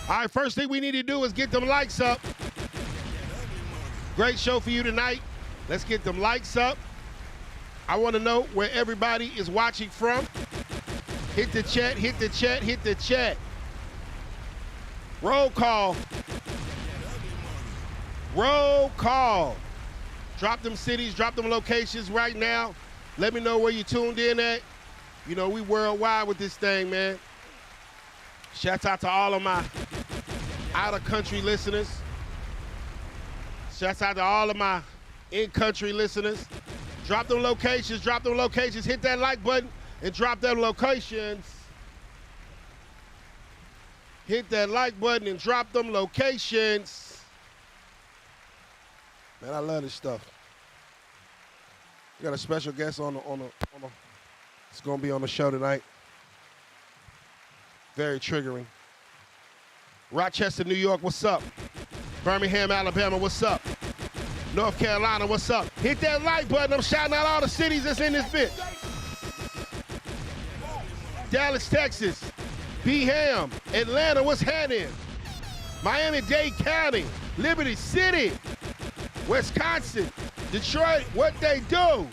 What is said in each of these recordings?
All right, first thing we need to do is get them likes up. Great show for you tonight. Let's get them likes up. I want to know where everybody is watching from. Hit the chat, hit the chat, hit the chat. Roll call. Roll call. Drop them cities, drop them locations right now. Let me know where you tuned in at. You know, we worldwide with this thing, man. Shout out to all of my out-of-country listeners. Shout out to all of my in-country listeners. Drop them locations, drop them locations. Hit that like button and drop them locations. Hit that like button and drop them locations. Man, I love this stuff. We got a special guest on the it's gonna be on the show tonight. Very triggering. Rochester, New York, what's up? Birmingham, Alabama, what's up? North Carolina, what's up? Hit that like button. I'm shouting out all the cities that's in this bit. Dallas, Texas. Beham, Atlanta, what's happening? Miami-Dade County, Liberty City, Wisconsin, Detroit, what they do?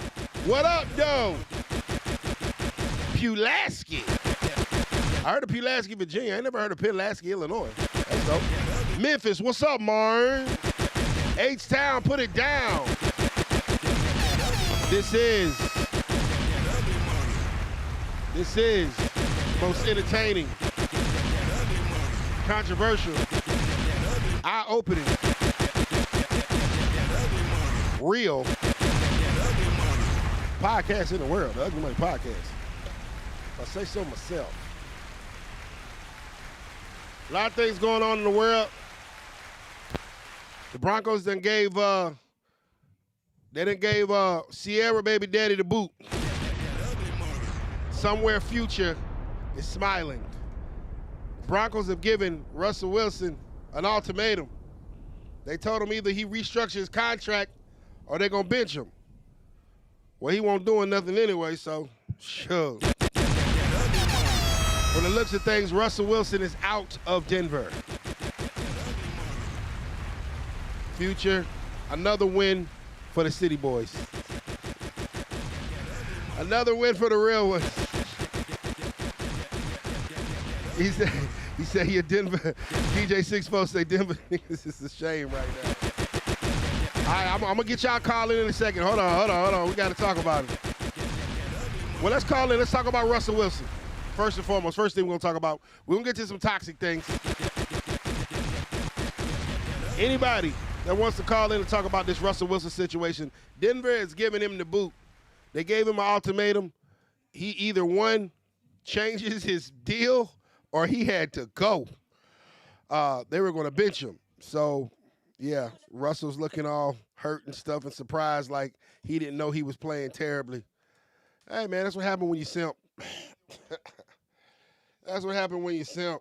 What up, though? Pulaski. I heard of Pulaski, Virginia. I ain't never heard of Pulaski, Illinois. That's dope. Memphis, what's up, Marn? H-Town, put it down. This is most entertaining, controversial, eye-opening, real podcast in the world, the Ugly Money Podcast. If I say so myself. A lot of things going on in the world. The Broncos done gave Sierra baby daddy the boot. Somewhere Future is smiling. Broncos have given Russell Wilson an ultimatum. They told him either he restructures his contract or they're gonna bench him. Well, he won't doing nothing anyway, so sure. From the looks of things, Russell Wilson is out of Denver. Future, another win for the City Boys. Another win for the real ones. He said he a Denver. DJ 6-4 say Denver. This is a shame right now. All right, I'm going to get y'all calling in a second. Hold on. We got to talk about it. Well, let's call in. Let's talk about Russell Wilson. First and foremost, first thing we're going to talk about, we're going to get to some toxic things. Anybody that wants to call in and talk about this Russell Wilson situation, Denver is giving him the boot. They gave him an ultimatum. He either one changes his deal or he had to go. They were going to bench him. So, yeah, Russell's looking all hurt and stuff and surprised like he didn't know he was playing terribly. Hey, man, that's what happened when you simp. That's what happened when you simp.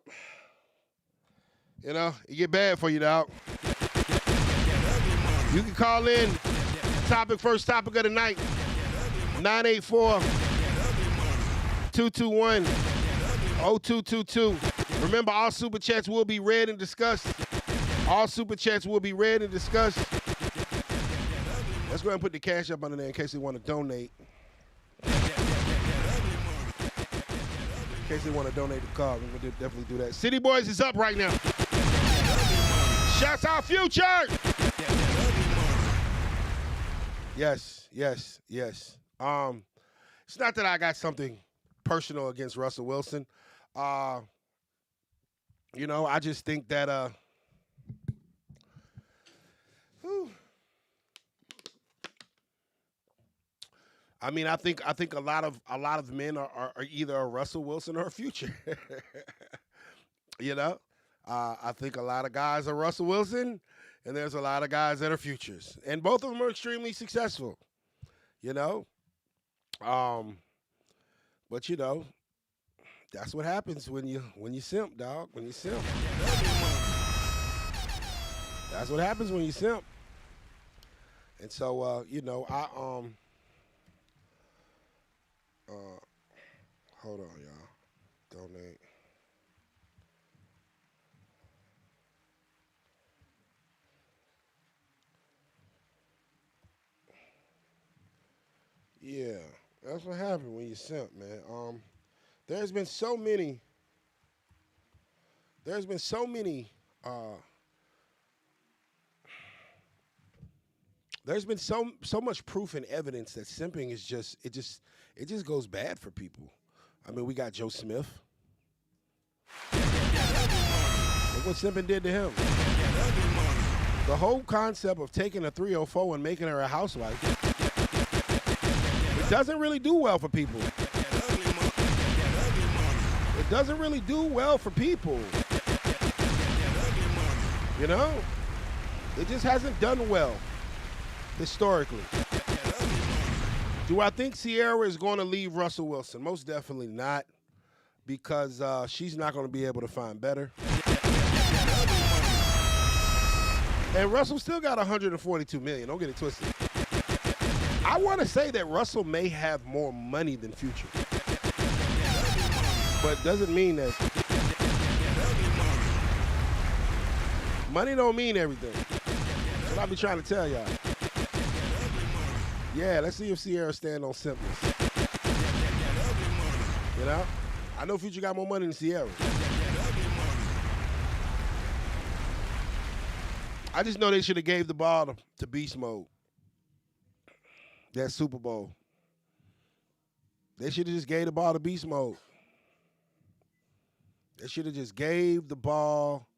You know, it get bad for you, dog. You can call in. First topic of the night. 984-221-0222. Remember, all super chats will be read and discussed. All super chats will be read and discussed. Let's go ahead and put the cash up under there in case they want to donate. In case they want to donate the car, we're going to definitely do that. City Boys is up right now. Shouts out Future! Yes. It's not that I got something personal against Russell Wilson. You know, I just think that I mean, I think a lot of men are either a Russell Wilson or a Future. You know, I think a lot of guys are Russell Wilson, and there's a lot of guys that are Futures, and both of them are extremely successful. You know, but you know, that's what happens when you simp, dog. When you simp, that's what happens when you simp. And so, you know, hold on, y'all. Donate. Yeah, that's what happened when you simp, man. There's been so many. There's been so many. There's been so much proof and evidence that simping is just goes bad for people. I mean, we got Joe Smith. Look what simping did to him. The whole concept of taking a 304 and making her a housewife, it doesn't really do well for people. It doesn't really do well for people. You know? It just hasn't done well historically. Do I think Sierra is going to leave Russell Wilson? Most definitely not, because she's not going to be able to find better. And Russell still got $142 million. Don't get it twisted. I want to say that Russell may have more money than Future, but doesn't mean that. Money don't mean everything. That's what I be trying to tell y'all. Yeah, let's see if Sierra stand on simpness. You know? I know Future got more money than Sierra. I just know they should have gave the ball to Beast Mode. That Super Bowl. They should have just gave the ball to Beast Mode. They should have just gave the ball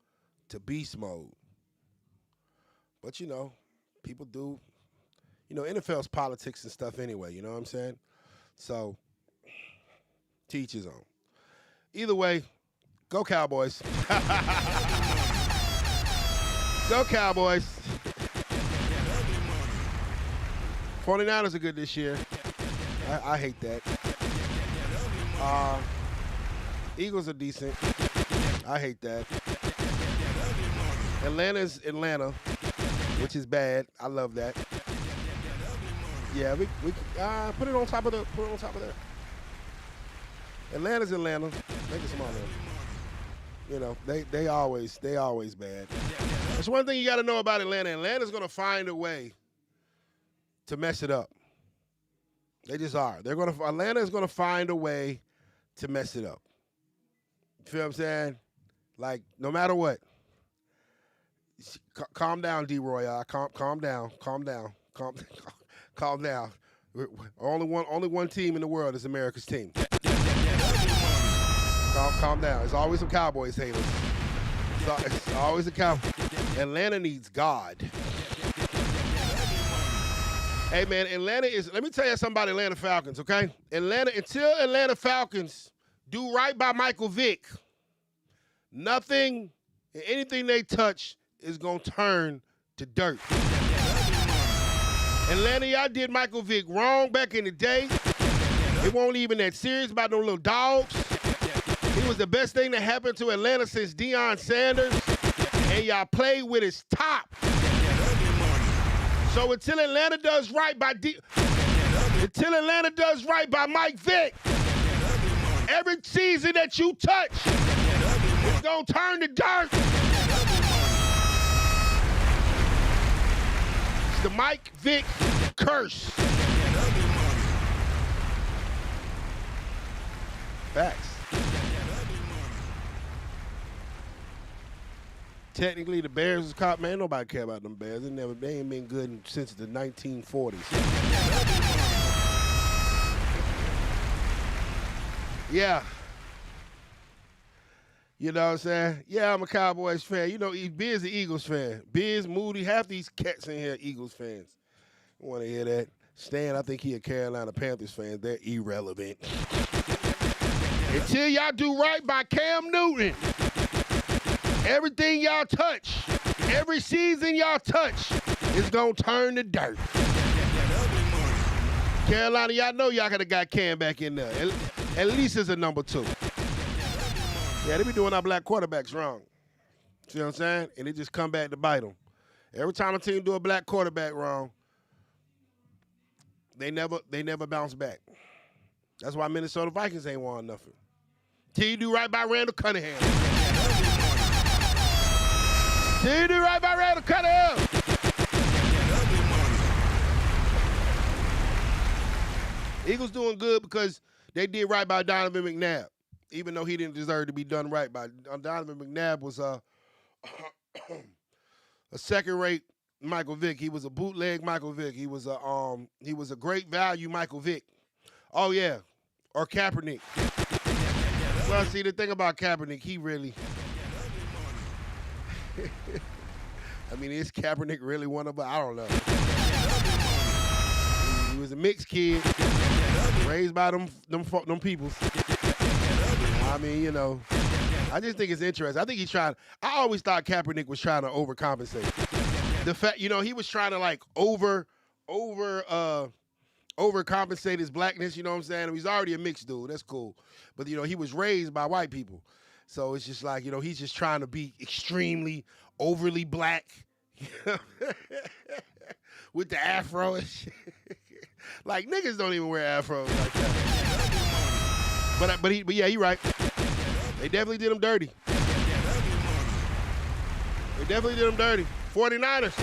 to Beast Mode. But, you know, people do. You know, NFL's politics and stuff anyway, you know what I'm saying? So, teach his own. Either way, go Cowboys. Go Cowboys. 49ers are good this year. I hate that. Eagles are decent. I hate that. Atlanta's Atlanta, which is bad. I love that. Yeah, we put it on top of there. Atlanta's Atlanta. Make it smaller. You know, they always bad. That's one thing you got to know about Atlanta. Atlanta's going to find a way to mess it up. They just are. Atlanta's going to find a way to mess it up. You feel what I'm saying? Like, no matter what. Calm down, D-Roy. Calm down. Calm down. Only one team in the world is America's team. Calm down. There's always some Cowboys haters. It's always a Cowboy. Atlanta needs God. Hey, man, Atlanta is, let me tell you something about Atlanta Falcons, okay? Until Atlanta Falcons do right by Michael Vick, nothing, anything they touch is going to turn to dirt. Atlanta, y'all did Michael Vick wrong back in the day. It wasn't even that serious about no little dogs. He was the best thing that happened to Atlanta since Deion Sanders, and y'all played with his top. So until Atlanta does right by Mike Vick, every season that you touch is gonna turn to dirt. It's the Mike Vick curse. Facts. Technically, the Bears was caught. Man, nobody care about them Bears. They ain't been good since the 1940s. Yeah. You know what I'm saying? Yeah, I'm a Cowboys fan. You know, Biz the Eagles fan. Biz, Moody, half these cats in here Eagles fans. I want to hear that. Stan, I think he a Carolina Panthers fan. They're irrelevant. Until y'all do right by Cam Newton, everything y'all touch, every season y'all touch, is going to turn to dirt. Carolina, y'all know y'all could have got Cam back in there. At least as a number 2. Yeah, they be doing our black quarterbacks wrong. See what I'm saying? And it just come back to bite them. Every time a team do a black quarterback wrong, they never bounce back. That's why Minnesota Vikings ain't won nothing. Till you do right by Randall Cunningham. Till you do right by Randall Cunningham. Eagles doing good because they did right by Donovan McNabb, even though he didn't deserve to be done right by. Donovan McNabb was a second-rate Michael Vick. He was a bootleg Michael Vick. He was a great value Michael Vick. Oh yeah, or Kaepernick. Well, see the thing about Kaepernick, he really. I mean, is Kaepernick really one of them? I don't know. He was a mixed kid, raised by them peoples. I mean, you know, I just think it's interesting. I think he's trying. I always thought Kaepernick was trying to overcompensate. The fact, you know, he was trying to like overcompensate his blackness. You know what I'm saying? He's already a mixed dude. That's cool. But you know, he was raised by white people, so it's just like, you know, he's just trying to be extremely overly black with the afro and shit. Like, niggas don't even wear afros like that. But yeah, you're right. They definitely did him dirty. They definitely did him dirty. 49ers.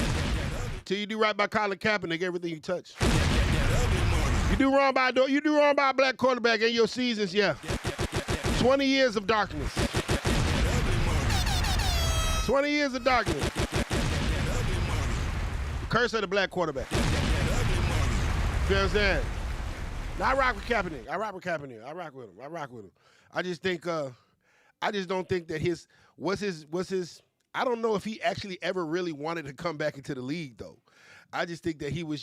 Till you do right by Colin Kaepernick, everything you touch. You do wrong by a black quarterback in your seasons, yeah. 20 years of darkness. 20 years of darkness. Curse of the black quarterback. You know what I'm saying? Now, I rock with Kaepernick. I rock with him. I just think, I just don't think that his, I don't know if he actually ever really wanted to come back into the league, though. I just think that he was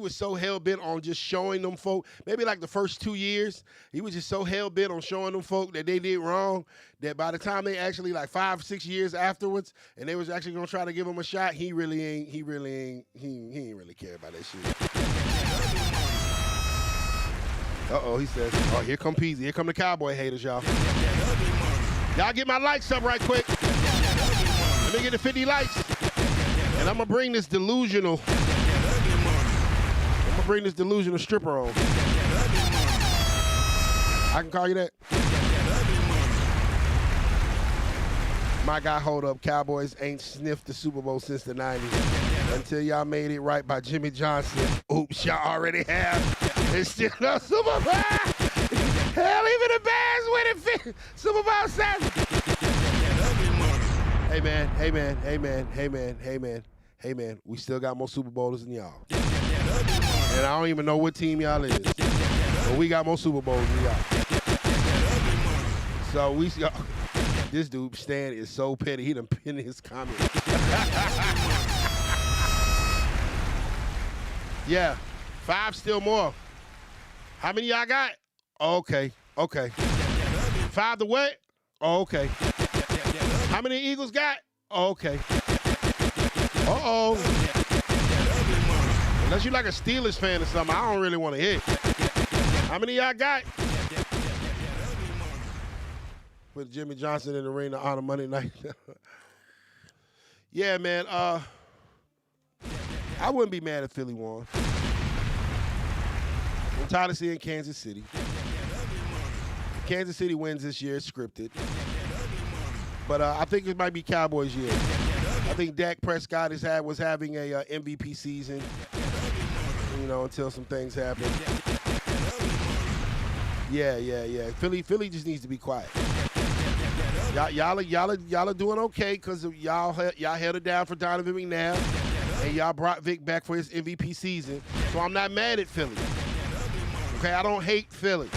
so hell-bent on just showing them folk, maybe like the first 2 years, he was just so hell-bent on showing them folk that they did wrong, that by the time they actually, like 5-6 years afterwards, and they was actually going to try to give him a shot, he ain't really care about that shit. Uh-oh, he says, oh, here come Peasy. Here come the Cowboy haters, y'all. Y'all get my likes up right quick. Let me get the 50 likes. And I'm going to bring this delusional stripper on. I can call you that? My guy, hold up. Cowboys ain't sniffed the Super Bowl since the 90s. Until y'all made it right by Jimmy Johnson. Oops, y'all already have. It's still no Super Bowl. Hell, even the Bears winning Super Bowl 7. Hey man, we still got more Super Bowls than y'all. And I don't even know what team y'all is. But we got more Super Bowls than y'all. So this dude, Stan, is so petty. He done pinned his comment. Yeah, 5 still more. How many y'all got? Oh, okay. 5 to what? Oh, okay. How many Eagles got? Oh, okay. Uh-oh. Unless you like a Steelers fan or something, I don't really want to hit. How many y'all got? Put Jimmy Johnson in the ring to honor Monday night. Yeah, man. I wouldn't be mad if Philly won. I'm tired of seeing Kansas City. If Kansas City wins this year, it's scripted. But I think it might be Cowboys' year. I think Dak Prescott was having a MVP season, you know, until some things happen. Yeah. Philly just needs to be quiet. Y'all are doing okay because y'all held it down for Donovan McNabb, and y'all brought Vic back for his MVP season. So I'm not mad at Philly. Okay, I don't hate Philly.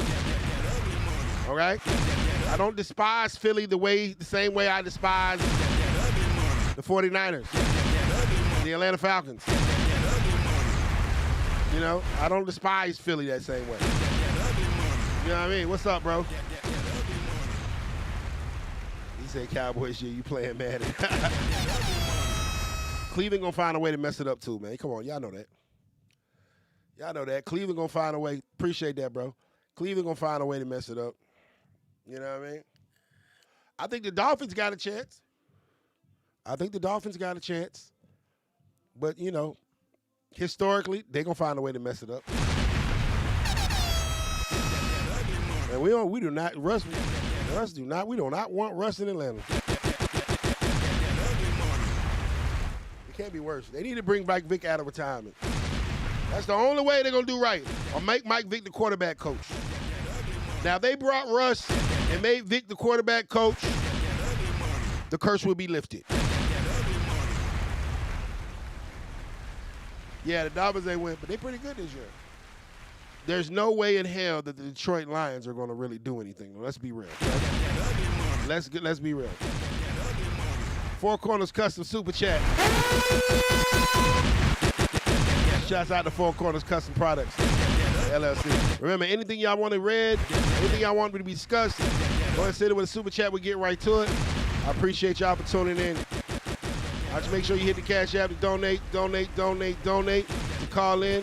All right, I don't despise Philly the same way I despise the 49ers, the Atlanta Falcons. You know, I don't despise Philly that same way. You know what I mean? What's up, bro? He said Cowboys year, you playing Madden. Cleveland gonna find a way to mess it up too, man. Come on, y'all know that. Cleveland gonna find a way. Appreciate that, bro. Cleveland gonna find a way to mess it up. You know what I mean? I think the Dolphins got a chance. But, you know, historically, they're going to find a way to mess it up. And we do not want Russ in Atlanta. It can't be worse. They need to bring back Vic out of retirement. That's the only way they're going to do right. Or make Mike Vick the quarterback coach. Now, if they brought Russ and made Vick the quarterback coach, the curse will be lifted. Yeah, the Dolphins ain't win, but they pretty good this year. There's no way in hell that the Detroit Lions are going to really do anything. Let's be real. Let's be real. Four Corners Custom Super Chat. Shouts out to Four Corners Custom Products, LLC. Remember, anything y'all want to read, anything y'all want me to be discussed, go ahead and send it with a Super Chat. We'll get right to it. I appreciate y'all for tuning in. I'll just make sure you hit the Cash App to donate, to call in.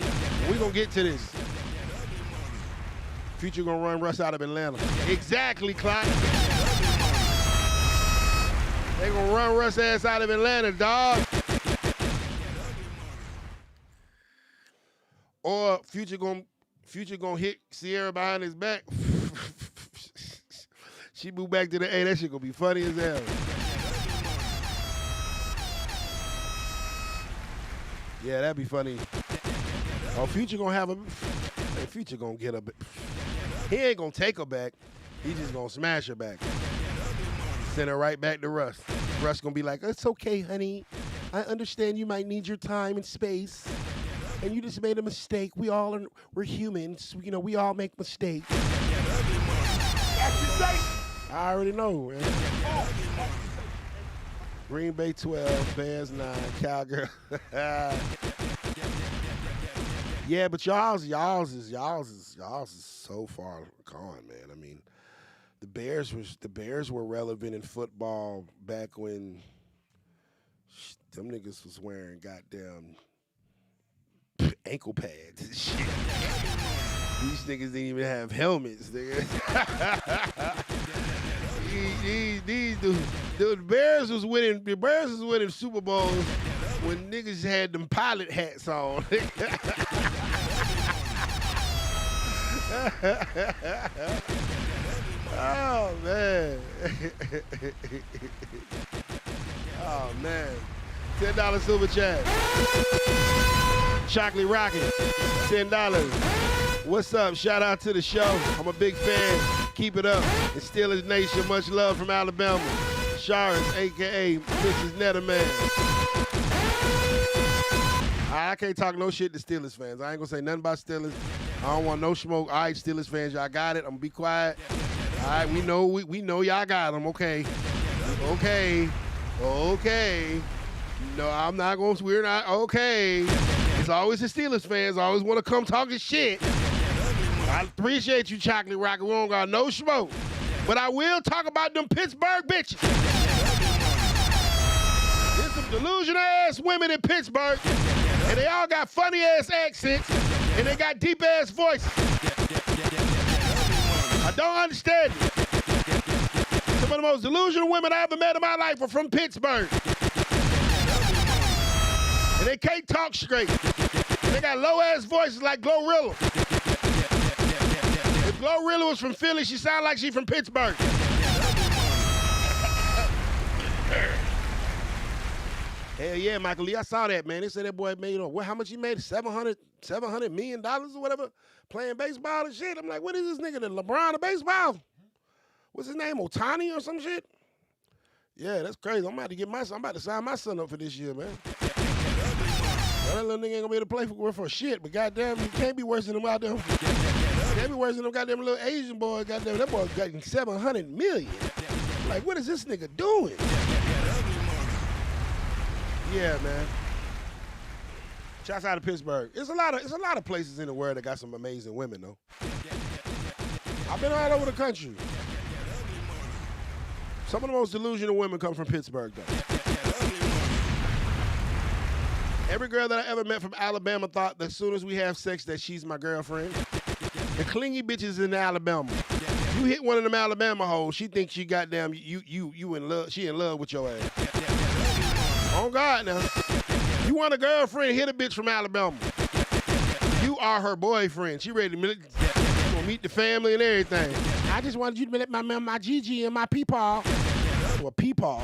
We're going to get to this. Future going to run Russ out of Atlanta. Exactly, Clyde. They going to run Russ ass out of Atlanta, dog. Or Future going to hit Sierra behind his back. She moved back to the A. That shit going to be funny as hell. Yeah, that'd be funny. Oh, Future gonna have a. Future gonna get her. He ain't gonna take her back. He just gonna smash her back. Send her right back to Russ. Russ gonna be like, "It's okay, honey. I understand you might need your time and space, and you just made a mistake. We're humans. You know, we all make mistakes." I already know, man. Green Bay 12, Bears 9, Cowgirl. Yeah, but y'all's is so far gone, man. I mean, the Bears were relevant in football back when them niggas was wearing goddamn ankle pads and shit. These niggas didn't even have helmets, nigga. The Bears was winning Super Bowls when niggas had them pilot hats on. Oh man. Oh man. $10 Super Chat. Chocolate Rocket, $10. What's up? Shout out to the show. I'm a big fan. Keep it up. It's Steelers Nation. Much love from Alabama. Shars, a.k.a. Mrs. Netterman. I can't talk no shit to Steelers fans. I ain't going to say nothing about Steelers. I don't want no smoke. All right, Steelers fans, y'all got it. I'm going to be quiet. All right, we know y'all got them. Okay. No, I'm not going to. We're not. Okay. It's always the Steelers fans. Always want to come talking shit. I appreciate you, Chocolate Rocket. We don't got no smoke. But I will talk about them Pittsburgh bitches. There's some delusional-ass women in Pittsburgh, and they all got funny-ass accents, and they got deep-ass voices. I don't understand it. Some of the most delusional women I ever met in my life were from Pittsburgh. And they can't talk straight. They got low-ass voices like Glorilla. If Glorilla was from Philly, she sound like she from Pittsburgh. Hell yeah, Michael Lee, I saw that, man. They said that boy made, how much he made? $700 million or whatever, playing baseball and shit. I'm like, what is this nigga, the LeBron of baseball? What's his name, Otani or some shit? Yeah, that's crazy. I'm about to sign my son up for this year, man. That little nigga ain't gonna be able to play for shit, but goddamn, you can't be worse than them goddamn. You can't be worse than them goddamn little Asian boy. Goddamn, that boy got $700 million. Like, what is this nigga doing? Yeah, man. Shouts out to Pittsburgh. It's a lot of places in the world that got some amazing women though. I've been all over the country. Some of the most delusional women come from Pittsburgh though. Every girl that I ever met from Alabama thought that as soon as we have sex that she's my girlfriend. The clingy bitches in Alabama. You hit one of them Alabama hoes, she thinks she goddamn you in love. She in love with your ass. Oh God, now. You want a girlfriend, hit a bitch from Alabama. You are her boyfriend. She ready to meet the family and everything. I just wanted you to let my Gigi and my peepaw. Well, peepaw.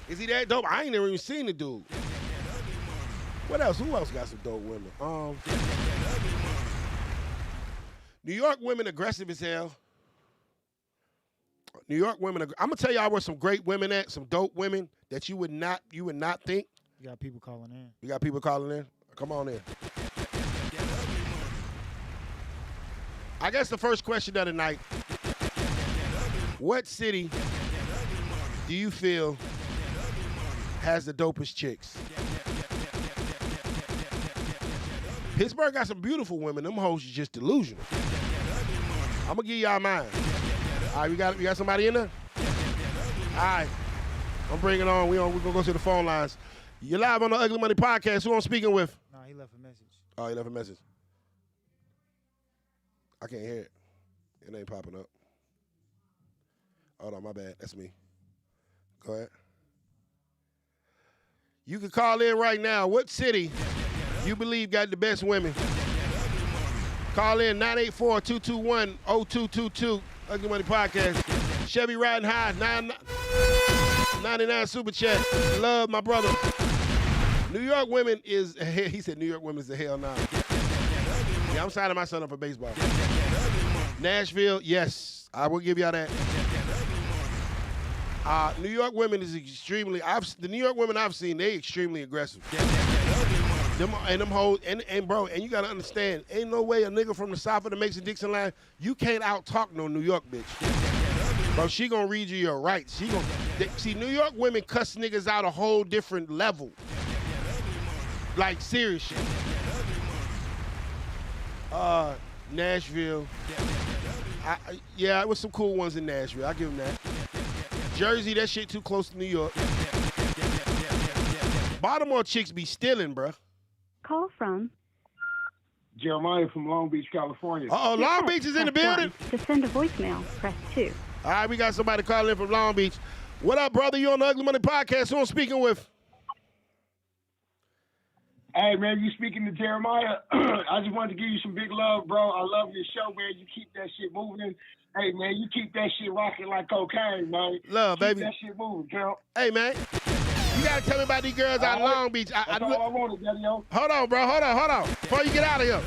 Is he that dope? I ain't never even seen the dude. What else? Who else got some dope women? New York women aggressive as hell. New York women. I'm gonna tell y'all where some great women at. Some dope women that you would not think. You got people calling in. You got people calling in. Come on in. I guess the first question of the night. What city do you feel has the dopest chicks? Pittsburgh got some beautiful women. Them hoes is just delusional. I'm gonna give y'all mine. All right, we got somebody in there? All right, I'm bringing on. We're gonna go to the phone lines. You're live on the Ugly Money Podcast. Who I'm speaking with? No, he left a message. Oh, he left a message. I can't hear it. It ain't popping up. Hold on, my bad. That's me. Go ahead. You can call in right now. What city you believe got the best women? Call in 984-221-0222. Ugly Money Podcast. Chevy riding high. 99 super chat. Love my brother. New York women is. He said New York women is a hell no. Yeah, I'm signing my son up for baseball. Nashville, yes, I will give y'all that. New York women is extremely. The New York women I've seen, they extremely aggressive. Them hoes, and bro, and you gotta understand, ain't no way a nigga from the south of the Mason-Dixon line, you can't out-talk no New York bitch. Bro, she gonna read you your rights. See, New York women cuss niggas out a whole different level. Like, serious shit. Nashville. Yeah, it was some cool ones in Nashville. I'll give them that. Jersey, that shit too close to New York. Baltimore chicks be stealing, bruh. Call from Jeremiah from Long Beach, California. Uh-oh, Long Beach is in the building. To send a voicemail, press 2. All right, we got somebody calling in from Long Beach. What up, brother? You on the Ugly Money Podcast. Who I'm speaking with? Hey, man, you speaking to Jeremiah. I just wanted to give you some big love, bro. I love your show, man. You keep that shit moving. Hey, man, you keep that shit rocking like cocaine, man. Love, keep baby. That shit moving, girl. Hey, man. You got to tell me about these girls out in Long Beach. That's all I wanted, Daddy-O. Hold on, bro. Hold on. Before you get out of here.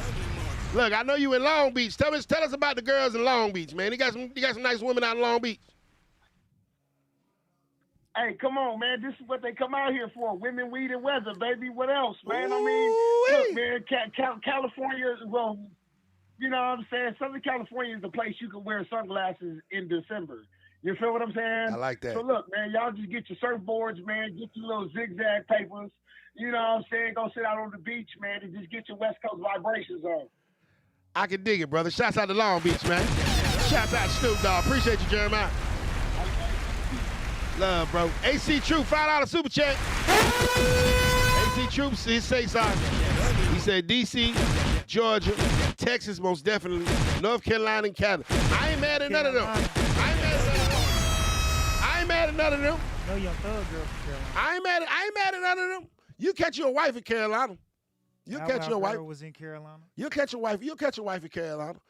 Look, I know you in Long Beach. Tell us about the girls in Long Beach, man. You got some nice women out in Long Beach. Hey, come on, man. This is what they come out here for. Women, weed, and weather, baby. What else, man? I mean, look, man, California, well, you know what I'm saying? Southern California is the place you can wear sunglasses in December. You feel what I'm saying? I like that. So, look, man, y'all just get your surfboards, man. Get your little zigzag papers. You know what I'm saying? Go sit out on the beach, man, and just get your West Coast vibrations on. I can dig it, brother. Shouts out to Long Beach, man. Shouts out to Snoop Dogg. Appreciate you, Jeremiah. Love, bro. AC Troop, $5 super chat. AC Troop, he say something. He said DC, Georgia, Texas, most definitely, North Carolina, and Canada. I ain't mad at none of them. I ain't mad at none of them. No young thug girl from Carolina. I ain't mad at none of them. You catch your wife in Carolina. You'll catch your wife. Was in Carolina. You'll catch your wife. You'll catch your wife in Carolina.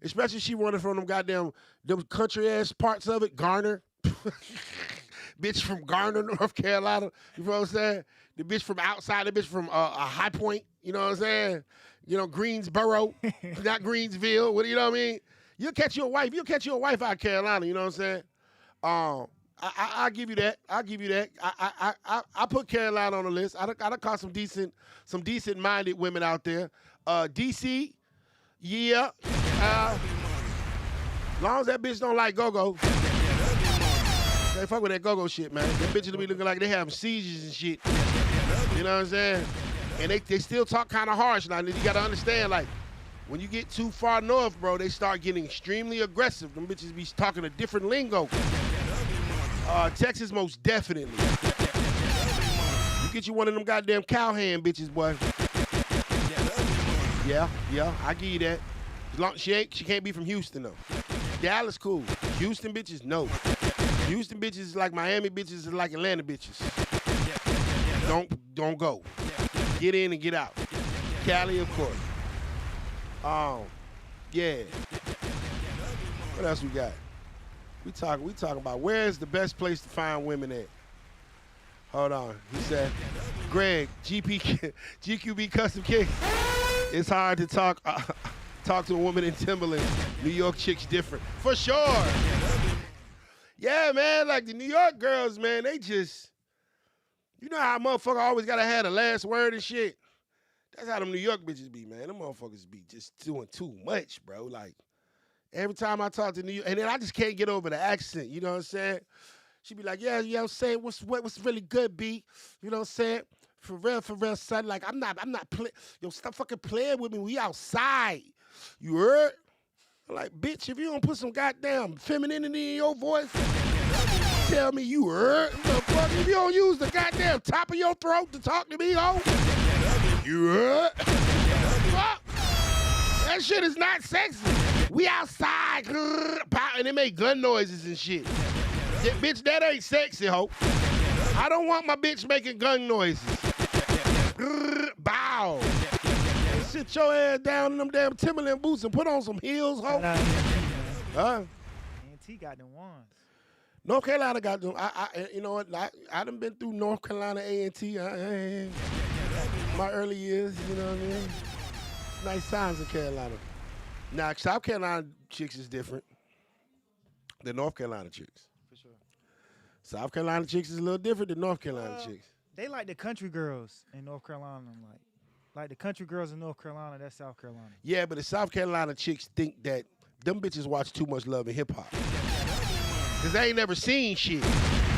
Especially if she running from them country ass parts of it. Garner. Bitch from Garner, North Carolina. You know what I'm saying? The bitch from outside, the bitch from High Point. You know what I'm saying? You know, Greensboro, not Greensville. You know what I mean? You'll catch your wife out of Carolina. You know what I'm saying? I'll give you that. I put Carolina on the list. I done caught some decent minded women out there. DC, yeah. Long as that bitch don't like go-go. They fuck with that go-go shit, man. Them bitches be looking like they having seizures and shit. You know what I'm saying? And they still talk kind of harsh now. You got to understand, like, when you get too far north, bro, they start getting extremely aggressive. Them bitches be talking a different lingo. Texas, most definitely. You get you one of them goddamn cowhand bitches, boy. Yeah, I give you that. She can't be from Houston, though. Dallas, cool. Houston bitches, no. Houston bitches is like Miami bitches is like Atlanta bitches. Don't go. Get in and get out. Cali, of course. Yeah. What else we got? We talking about where's the best place to find women at. Hold on. He said, Greg, GQB Custom Kicks. It's hard to talk to a woman in Timberland. New York chicks different. For sure. Yeah, man, like the New York girls, man, they just, you know how a motherfucker always gotta have the last word and shit? That's how them New York bitches be, man. Them motherfuckers be just doing too much, bro. Like, every time I talk to New York, and then I just can't get over the accent, you know what I'm saying? She be like, yeah, I'm saying, what's really good, B? You know what I'm saying? For real, son. Like, I'm not playing. Yo, stop fucking playing with me. We outside. You heard? I'm like, bitch, if you don't put some goddamn femininity in your voice, tell me you heard. What the fuck? If you don't use the goddamn top of your throat to talk to me, ho, you heard? Fuck. That shit is not sexy. We outside. And they make gun noises and shit. Yeah, bitch, that ain't sexy, ho. I don't want my bitch making gun noises. Bow. Sit your ass down in them damn Timberland boots and put on some heels, ho. A&T got them ones. North Carolina got them. You know what? I done been through North Carolina A&T. My early years, you know what I mean? Nice times in Carolina. Now, South Carolina chicks is different than North Carolina chicks. For sure. South Carolina chicks is a little different than North Carolina chicks. They like the country girls in North Carolina. Like the country girls in North Carolina, that's South Carolina. Yeah, but the South Carolina chicks think that them bitches watch too much Love and Hip Hop. Because they ain't never seen shit.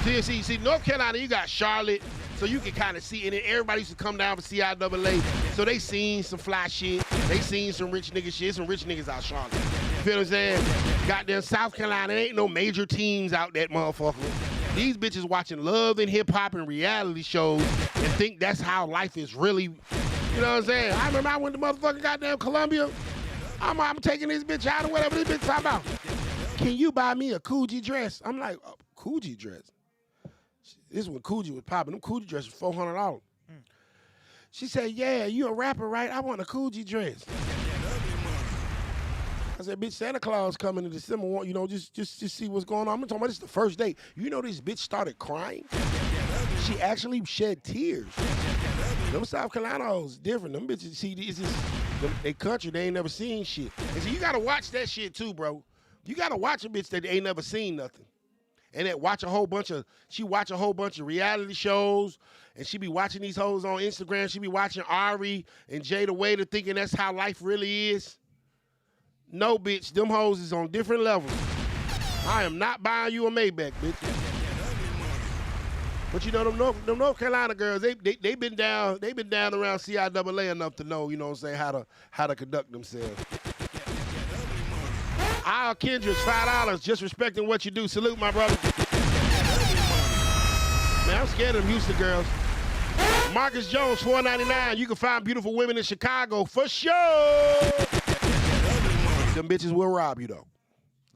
See, North Carolina, you got Charlotte, so you can kind of see. And then everybody used to come down for CIAA. So they seen some fly shit. They seen some rich nigga shit. Some rich niggas out Charlotte. You feel what I'm saying? Goddamn South Carolina, ain't no major teams out that motherfucker. These bitches watching Love and Hip Hop and reality shows and think that's how life is really. You know what I'm saying? I remember I went to motherfucking goddamn Columbia. I'm taking this bitch out or whatever this bitch talking about. Can you buy me a Coogee dress? I'm like, Coogee dress? This is when Coogee was popping. Them Coogee dresses was $400. She said, yeah, you a rapper, right? I want a Coogee dress. I said, bitch, Santa Claus coming in December. You know, just see what's going on. I'm talking about this is the first date. You know this bitch started crying? She actually shed tears. Them South Carolina hoes different. Them bitches, see, it's just, they country, they ain't never seen shit. And so you gotta watch that shit too, bro. You gotta watch a bitch that ain't never seen nothing. And that watch a whole bunch of reality shows, and she be watching these hoes on Instagram. She be watching Ari and Jada Waiter thinking that's how life really is. No, bitch, them hoes is on different levels. I am not buying you a Maybach, bitch. But you know, them North Carolina girls, they been down around CIAA enough to know, you know what I'm saying, how to conduct themselves. Al Kendricks, $5, just respecting what you do. Salute, my brother. Man, I'm scared of them Houston girls. Marcus Jones, $4.99. You can find beautiful women in Chicago for sure. Them bitches will rob you, though.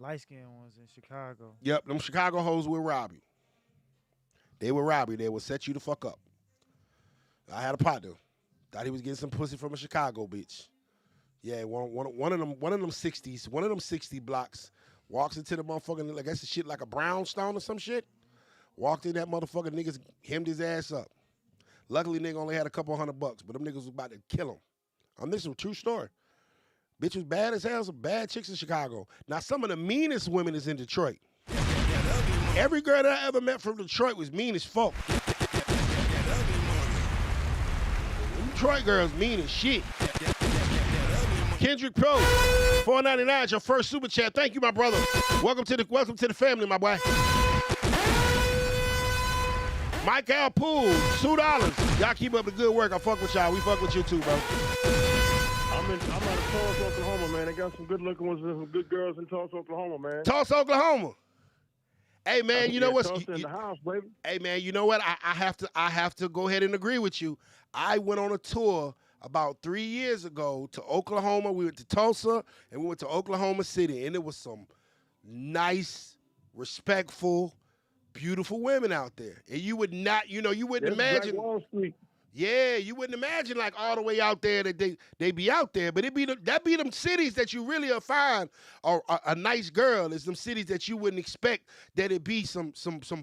Light-skinned ones in Chicago. Yep, them Chicago hoes will rob you. They will rob you. They will set you the fuck up. I had a partner. Thought he was getting some pussy from a Chicago bitch. Yeah, one of them 60s, one of them 60 blocks walks into the motherfucking, like that's the shit like a brownstone or some shit. Walked in that motherfucker, niggas hemmed his ass up. Luckily, nigga only had a couple $100, but them niggas was about to kill him. This is a true story. Bitch was bad as hell, some bad chicks in Chicago. Now, some of the meanest women is in Detroit. Every girl that I ever met from Detroit was mean as fuck. Detroit girls mean as shit. Kendrick Pro, $4.99, your first super chat. Thank you, my brother. Welcome to the family, my boy. Mike Al Pool, $2. Y'all keep up the good work. I fuck with y'all. We fuck with you too, bro. I'm out of Tulsa, Oklahoma, man. They got some good looking ones and some good girls in Tulsa, Oklahoma, man. Tulsa, Oklahoma. Hey man, you know what? Tulsa in the house, baby. Hey man, you know what? I have to go ahead and agree with you. I went on a tour about 3 years ago to Oklahoma. We went to Tulsa and we went to Oklahoma City, and it was some nice, respectful, beautiful women out there. And you would not, you wouldn't imagine. Like Wall Street. Yeah, you wouldn't imagine like all the way out there that they be out there. But that be them cities that you really will find a nice girl. It's them cities that you wouldn't expect that it be some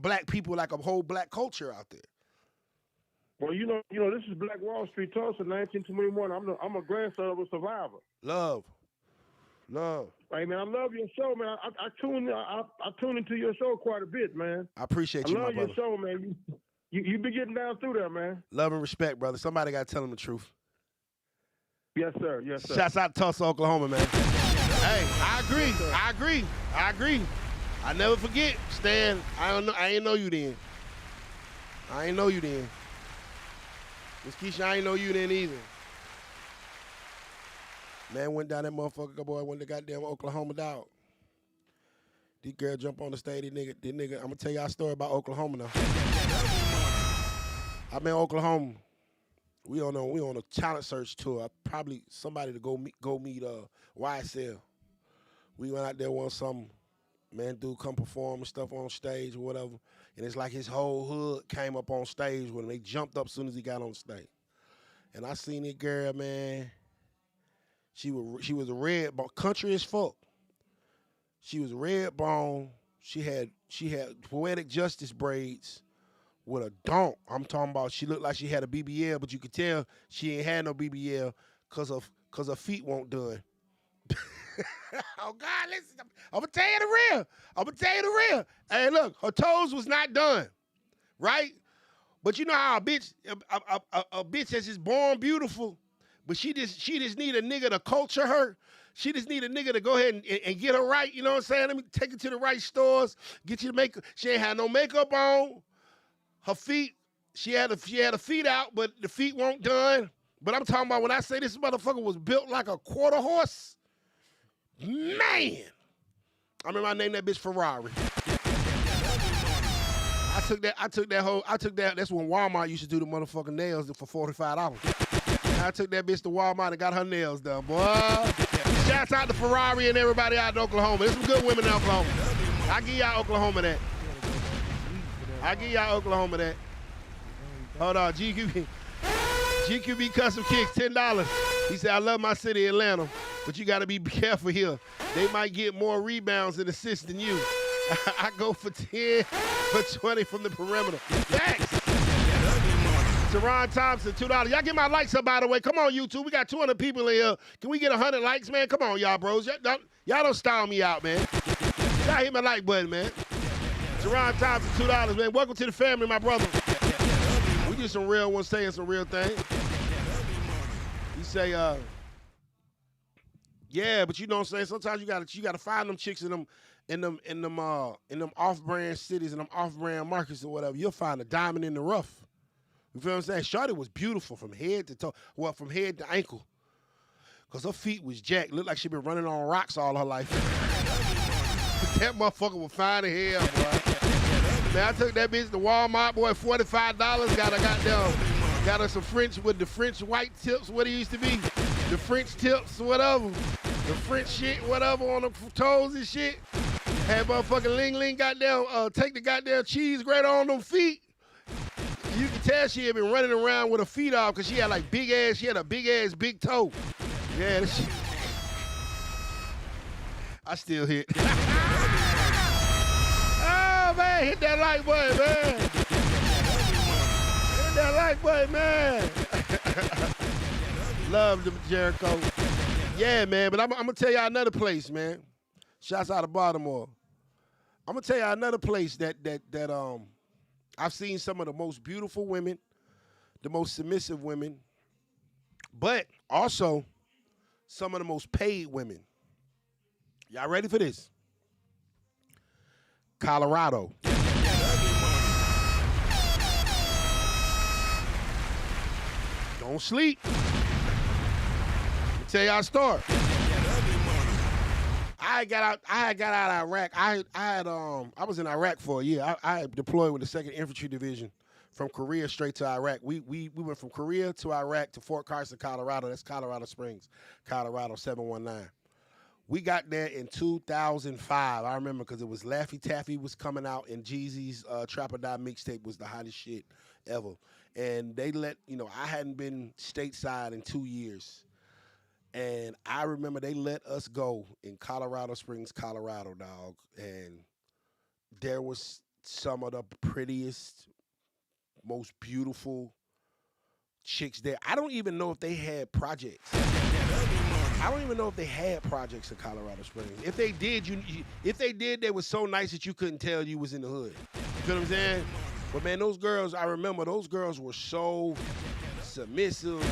black people, like a whole black culture out there. Well, this is Black Wall Street, Tulsa, 1921. I'm a grandson of a survivor. Love. Hey man, I love your show, man. I tune into your show quite a bit, man. I appreciate you, my love brother. your show, man. You be getting down through there, man. Love and respect, brother. Somebody got to tell him the truth. Yes, sir. Yes, sir. Shouts out to Tulsa, Oklahoma, man. Hey, I agree. I never forget, Stan. I ain't know you then. Miss Keisha, I ain't know you then either. Man went down that motherfucker, boy, went to goddamn Oklahoma, dog. These girl jump on the stage, this nigga. I'm gonna tell y'all a story about Oklahoma now. I've been in Oklahoma. We on a talent search tour. Probably somebody to go meet YSL. We went out there one something. Man, dude come perform and stuff on stage or whatever. And it's like his whole hood came up on stage with him. They jumped up as soon as he got on stage. And I seen this girl, man. She was a red bone, country as fuck. She was red bone. She had poetic justice braids with a donk. I'm talking about she looked like she had a BBL, but you could tell she ain't had no BBL cause her feet won't done. Oh God, listen, I'm gonna tell you the real. Hey, look, her toes was not done, right? But you know how a bitch that's just born beautiful, but she just need a nigga to culture her. She just need a nigga to go ahead and get her right. You know what I'm saying? Let me take her to the right stores, get you the makeup. She ain't had no makeup on. Her feet, she had her feet out, but the feet weren't done. But I'm talking about when I say this motherfucker was built like a quarter horse. Man, I remember I named that bitch Ferrari. That's when Walmart used to do the motherfucking nails for $45. I took that bitch to Walmart and got her nails done, boy. Shouts out to Ferrari and everybody out in Oklahoma. There's some good women in Oklahoma. I give y'all Oklahoma that. Hold on, GQB Custom Kicks, $10. He said, I love my city, Atlanta, but you got to be careful here. They might get more rebounds and assists than you. I go for 10 for 20 from the perimeter. Thanks. Teron Thompson, $2. Y'all get my likes up, by the way. Come on, YouTube. We got 200 people in here. Can we get 100 likes, man? Come on, y'all, bros. Y'all don't style me out, man. Y'all hit my like button, man. Teron Thompson, $2, man. Welcome to the family, my brother. We do some real ones saying some real things. You say, yeah, but you know what I'm saying? Sometimes you gotta find them chicks in them off-brand cities and them off-brand markets or whatever. You'll find a diamond in the rough. You feel what I'm saying? Shorty was beautiful from head to toe. Well, from head to ankle. Because her feet was jacked. Looked like she been running on rocks all her life. That motherfucker was fine as hell, boy. Man, I took that bitch to Walmart, boy, $45. Got her some French with the French white tips, what it used to be. The French tips, whatever. The French shit, whatever, on the toes and shit. Had motherfucking Ling goddamn, take the goddamn cheese grater on them feet. You can tell she had been running around with her feet off because she had like big toe. Yeah, that shit. I still hit. Oh, man, hit that like button, man. Hit that like button, man. Love them, Jericho. Yeah, man, but I'm going to tell y'all another place, man. Shouts out of Baltimore. I'm going to tell y'all another place that I've seen some of the most beautiful women, the most submissive women, but also some of the most paid women. Y'all ready for this? Colorado. Don't sleep. Let me tell y'all a story. I got out of Iraq. I was in Iraq for a year. I deployed with the 2nd Infantry Division from Korea straight to Iraq. We went from Korea to Iraq to Fort Carson, Colorado. That's Colorado Springs, Colorado 719. We got there in 2005. I remember because it was Laffy Taffy was coming out and Jeezy's Trap or Die mixtape was the hottest shit ever. And they I hadn't been stateside in 2 years. And I remember they let us go in Colorado Springs, Colorado, dog. And there was some of the prettiest, most beautiful chicks there. I don't even know if they had projects. I don't even know if they had projects in Colorado Springs. If they did, they were so nice that you couldn't tell you was in the hood. You feel what I'm saying? But man, those girls, I remember those girls were so submissive,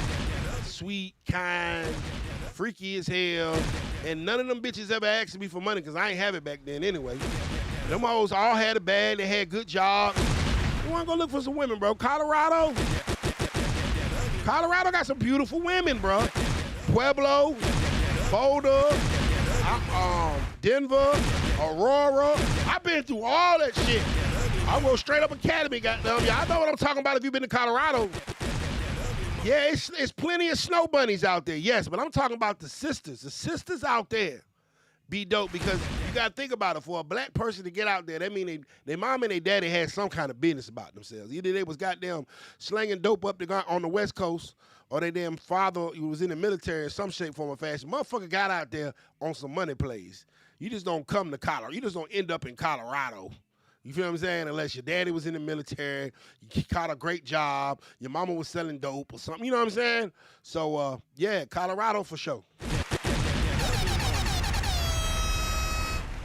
sweet, kind, freaky as hell, and none of them bitches ever asked me for money because I ain't have it back then anyway. Them hoes all had a bag, they had good jobs. You wanna go look for some women, bro? Colorado got some beautiful women, bro. Pueblo, Boulder, Denver, Aurora. I've been through all that shit. I go straight up Academy, goddamn. Y'all know what I'm talking about if you've been to Colorado. Yeah, it's plenty of snow bunnies out there, yes, but I'm talking about the sisters. The sisters out there be dope because you got to think about it. For a black person to get out there, that mean their mom and their daddy had some kind of business about themselves. Either they was goddamn slanging dope up on the West Coast or their damn father was in the military in some shape, form, or fashion. Motherfucker got out there on some money plays. You just don't come to Colorado. You just don't end up in Colorado. You feel what I'm saying? Unless your daddy was in the military, you caught a great job, your mama was selling dope or something. You know what I'm saying? So, yeah, Colorado for sure.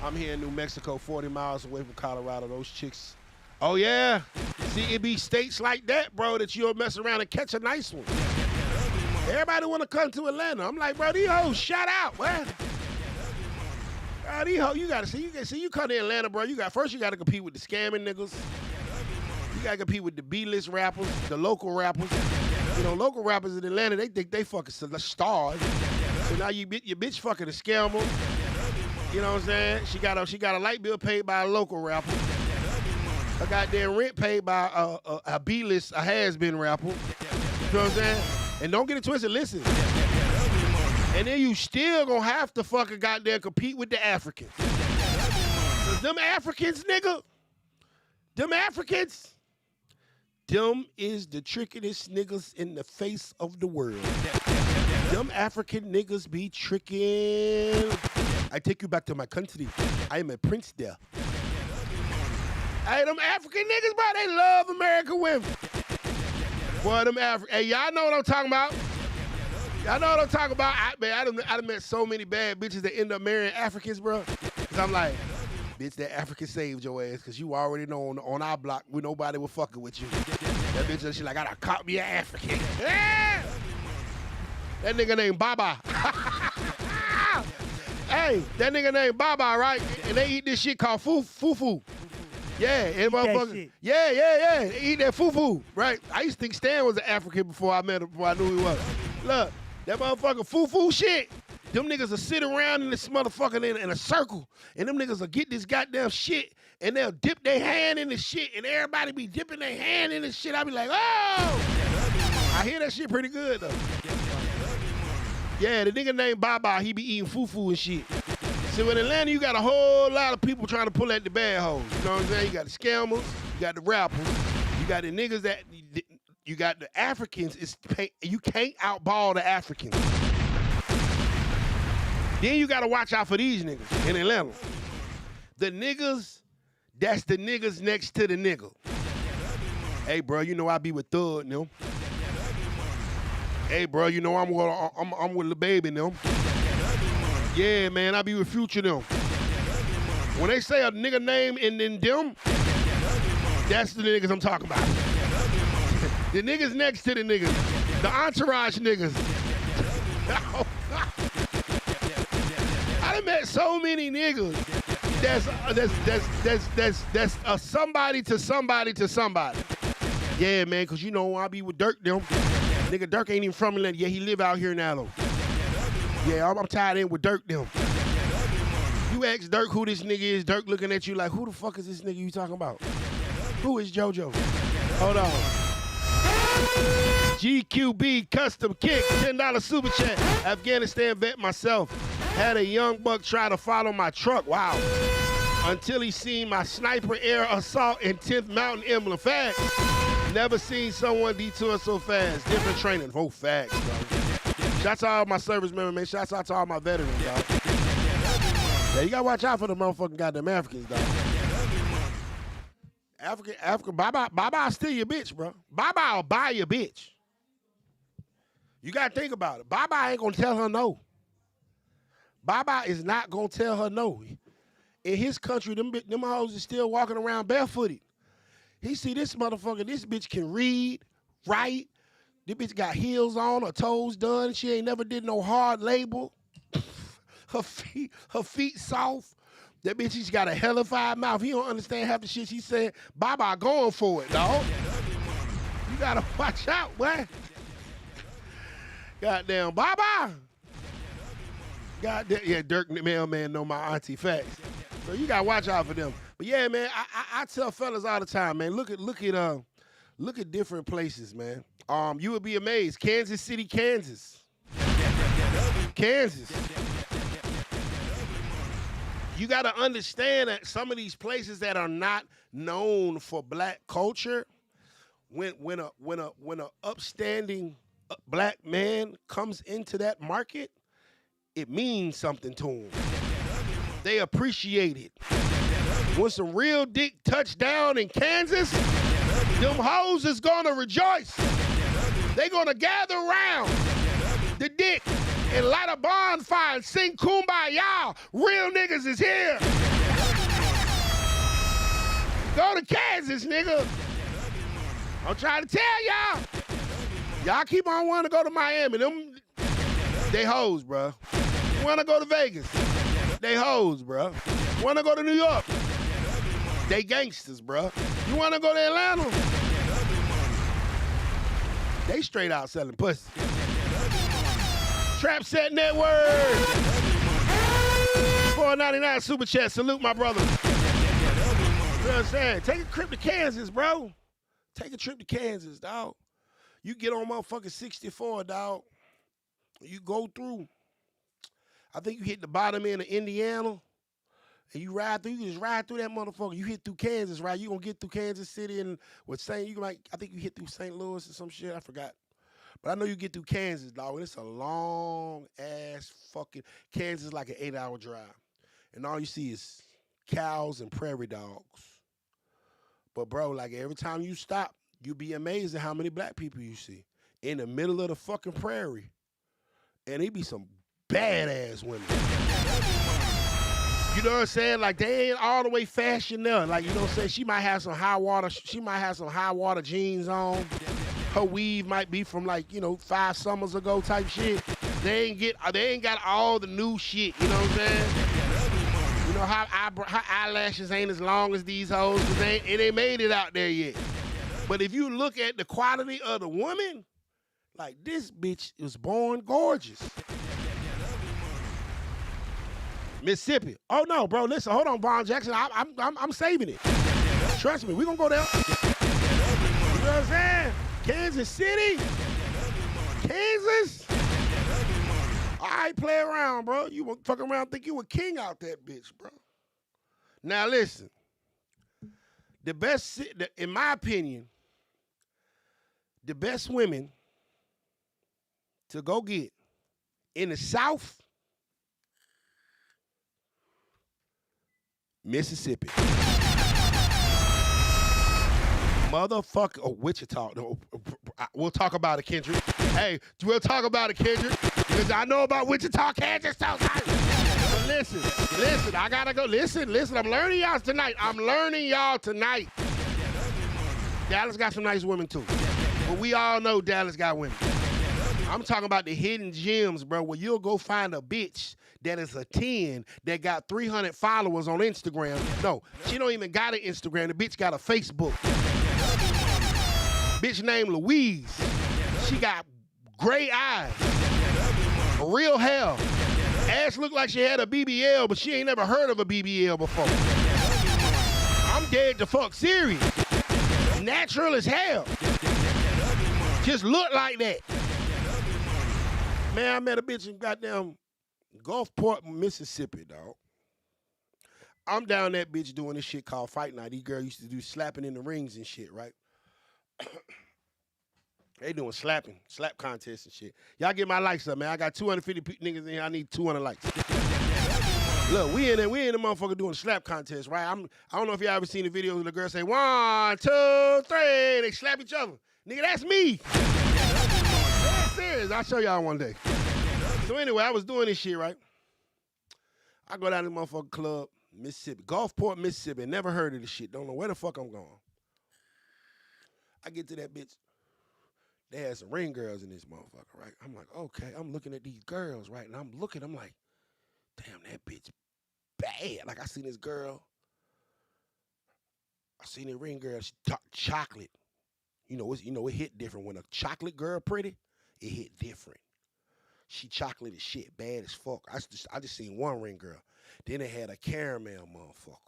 I'm here in New Mexico, 40 miles away from Colorado. Those chicks. Oh, yeah. See, it be states like that, bro, that you'll mess around and catch a nice one. Everybody want to come to Atlanta. I'm like, bro, these hoes, shout out, man. These hoes, you got to see, you come to Atlanta, bro, first you got to compete with the scamming niggas. You got to compete with the B-list rappers, the local rappers. You know, local rappers in Atlanta, they think they fucking stars. So now your bitch fucking a scammer. You know what I'm saying? She got a light bill paid by a local rapper. A goddamn rent paid by a B-list, a has-been rapper. You know what I'm saying? And don't get it twisted, listen. And then you still gonna have to fucking goddamn compete with the Africans. Cause them Africans, nigga, them is the trickiest niggas in the face of the world. Them African niggas be tricking. I take you back to my country. I am a prince there. Hey, them African niggas, bro, they love American women. Boy, them Hey, y'all know what I'm talking about. Y'all know what I'm talking about. I done met so many bad bitches that end up marrying Africans, bro. Cause I'm like, bitch, that African saved your ass. Cause you already know on our block, nobody was fucking with you. That bitch, she like, I done caught me an African. Yeah! That nigga named Baba. Hey, that nigga named Baba, right? And they eat this shit called fufu. Yeah, and motherfucker. Yeah. They eat that fufu, right? I used to think Stan was an African before I met him, before I knew he was. Look, that motherfucker fufu shit. Them niggas will sit around in this motherfucker in a circle, and them niggas will get this goddamn shit, and they'll dip their hand in the shit, and everybody be dipping their hand in the shit. I be like, oh! I hear that shit pretty good, though. Yeah, the nigga named Baba, he be eating fufu and shit. So in Atlanta, you got a whole lot of people trying to pull at the bad hoes. You know what I'm saying? You got the scammers, you got the rappers, you got the niggas that, you got the Africans. You can't outball the Africans. Then you got to watch out for these niggas in Atlanta. The niggas, that's the niggas next to the nigga. Hey, bro, you know I be with Thug and them. Hey, bro, you know I'm with the baby and them. Yeah, man, I be with Future them. When they say a nigga name and then them, that's the niggas I'm talking about. The niggas next to the niggas. The entourage niggas. I done met so many niggas that's a somebody to somebody to somebody. Yeah, man, because you know I be with Dirk them. Nigga, Dirk ain't even from Atlanta. Yeah, he live out here now, though. Yeah, I'm tied in with Dirk them. You ask Dirk who this nigga is, Dirk looking at you like, who the fuck is this nigga you talking about? Who is JoJo? Hold on. GQB custom kick, $10 super chat. Afghanistan vet myself. Had a young buck try to follow my truck. Wow. Until he seen my sniper air assault and 10th Mountain emblem. Facts. Never seen someone detour so fast. Different training. Oh, facts, bro. Shouts to all my service members, man. Shouts out to all my veterans, dog. Yeah, you gotta watch out for the motherfucking goddamn Africans, dog. African, Baba will steal your bitch, bro. Baba will buy your bitch. You got to think about it. Baba ain't going to tell her no. Baba is not going to tell her no. In his country, them hoes is still walking around barefooted. He see this motherfucker, this bitch can read, write. This bitch got heels on, her toes done. She ain't never did no hard labor. her feet soft. That bitch, she's got a hellified mouth. He don't understand half the shit she said. Baba going for it, dog. You gotta watch out, boy. Goddamn, Baba. Goddamn, yeah, Dirk the mailman know my auntie facts. So you gotta watch out for them. But yeah, man, I tell fellas all the time, man. Look at different places, man. You would be amazed. Kansas City, Kansas. Kansas. You got to understand that some of these places that are not known for black culture, when a upstanding black man comes into that market, it means something to them. They appreciate it. When some real dick touchdown in Kansas, them hoes is gonna rejoice. They gonna gather around the dick and light a bonfire and sing Kumbaya. Real niggas is here. Go to Kansas, nigga. I'm trying to tell y'all. Y'all keep on wanting to go to Miami. They hoes, bro. You wanna go to Vegas? They hoes, bro. Wanna go to New York? They gangsters, bro. You wanna go to Atlanta? They straight out selling pussy. Trap Set Network. $4.99 super chat. Salute my brother. You know what I'm saying? Take a trip to Kansas, bro. Take a trip to Kansas, dog. You get on motherfucking 64, dog. You go through. I think you hit the bottom end of Indiana. And you just ride through that motherfucker. You hit through Kansas, right? You gonna get through Kansas City and I think you hit through St. Louis or some shit. I forgot. But I know you get through Kansas, dog. And it's a long ass fucking Kansas, like an 8-hour drive. And all you see is cows and prairie dogs. But bro, like every time you stop, you be amazed at how many black people you see in the middle of the fucking prairie. And it be some badass women. You know what I'm saying? Like they ain't all the way fashion there. Like, you know what I'm saying? She might have some high water jeans on. Her weave might be from 5 summers ago type shit. They ain't got all the new shit, you know what I'm saying? You know, her eyelashes ain't as long as these hoes, cause it ain't made it out there yet. But if you look at the quality of the woman, like this bitch was born gorgeous. Mississippi. Oh no, bro. Listen, hold on, Von Jackson. I'm saving it. Trust me, we gonna go there. You know what I'm saying? Kansas City, Kansas. All right, play around, bro. You won't fuck around, think you a king out that bitch, bro. Now listen, in my opinion, the best women to go get in the South. Mississippi. Motherfucker. Oh, Wichita. No, we'll talk about it, Kendrick. Hey, we'll talk about it, Kendrick. Because I know about Wichita, Kansas. But listen, I gotta go. Listen, I'm learning y'all tonight. Dallas got some nice women, too. But we all know Dallas got women. I'm talking about the hidden gems, bro, where you'll go find a bitch that is a 10 that got 300 followers on Instagram. No, she don't even got an Instagram. The bitch got a Facebook. Bitch named Louise. She got gray eyes, real hair. Ass looked like she had a BBL, but she ain't never heard of a BBL before. I'm dead to fuck serious. Natural as hell. Just look like that. Man, I met a bitch in goddamn Gulfport, Mississippi, dog. I'm down that bitch doing this shit called Fight Night. These girls used to do slapping in the rings and shit, right? They doing slap contests and shit. Y'all get my likes up, man. I got 250 niggas in here. I need 200 likes. Look, we in the motherfucker doing a slap contest, right? I don't know if y'all ever seen the video where the girls say 1, 2, 3. They slap each other. Nigga, that's me. serious. I'll show y'all one day. So anyway, I was doing this shit, right? I go down to the motherfucking club, Mississippi. Gulfport, Mississippi. Never heard of this shit. Don't know where the fuck I'm going. I get to that bitch. They had some ring girls in this motherfucker, right? I'm like, okay. I'm looking at these girls, right? And I'm like, damn, that bitch bad. Like, I seen this girl. I seen the ring girl. She chocolate. You know, it hit different. When a chocolate girl pretty, it hit different. She chocolate as shit, bad as fuck. I just seen one ring girl. Then it had a caramel motherfucker.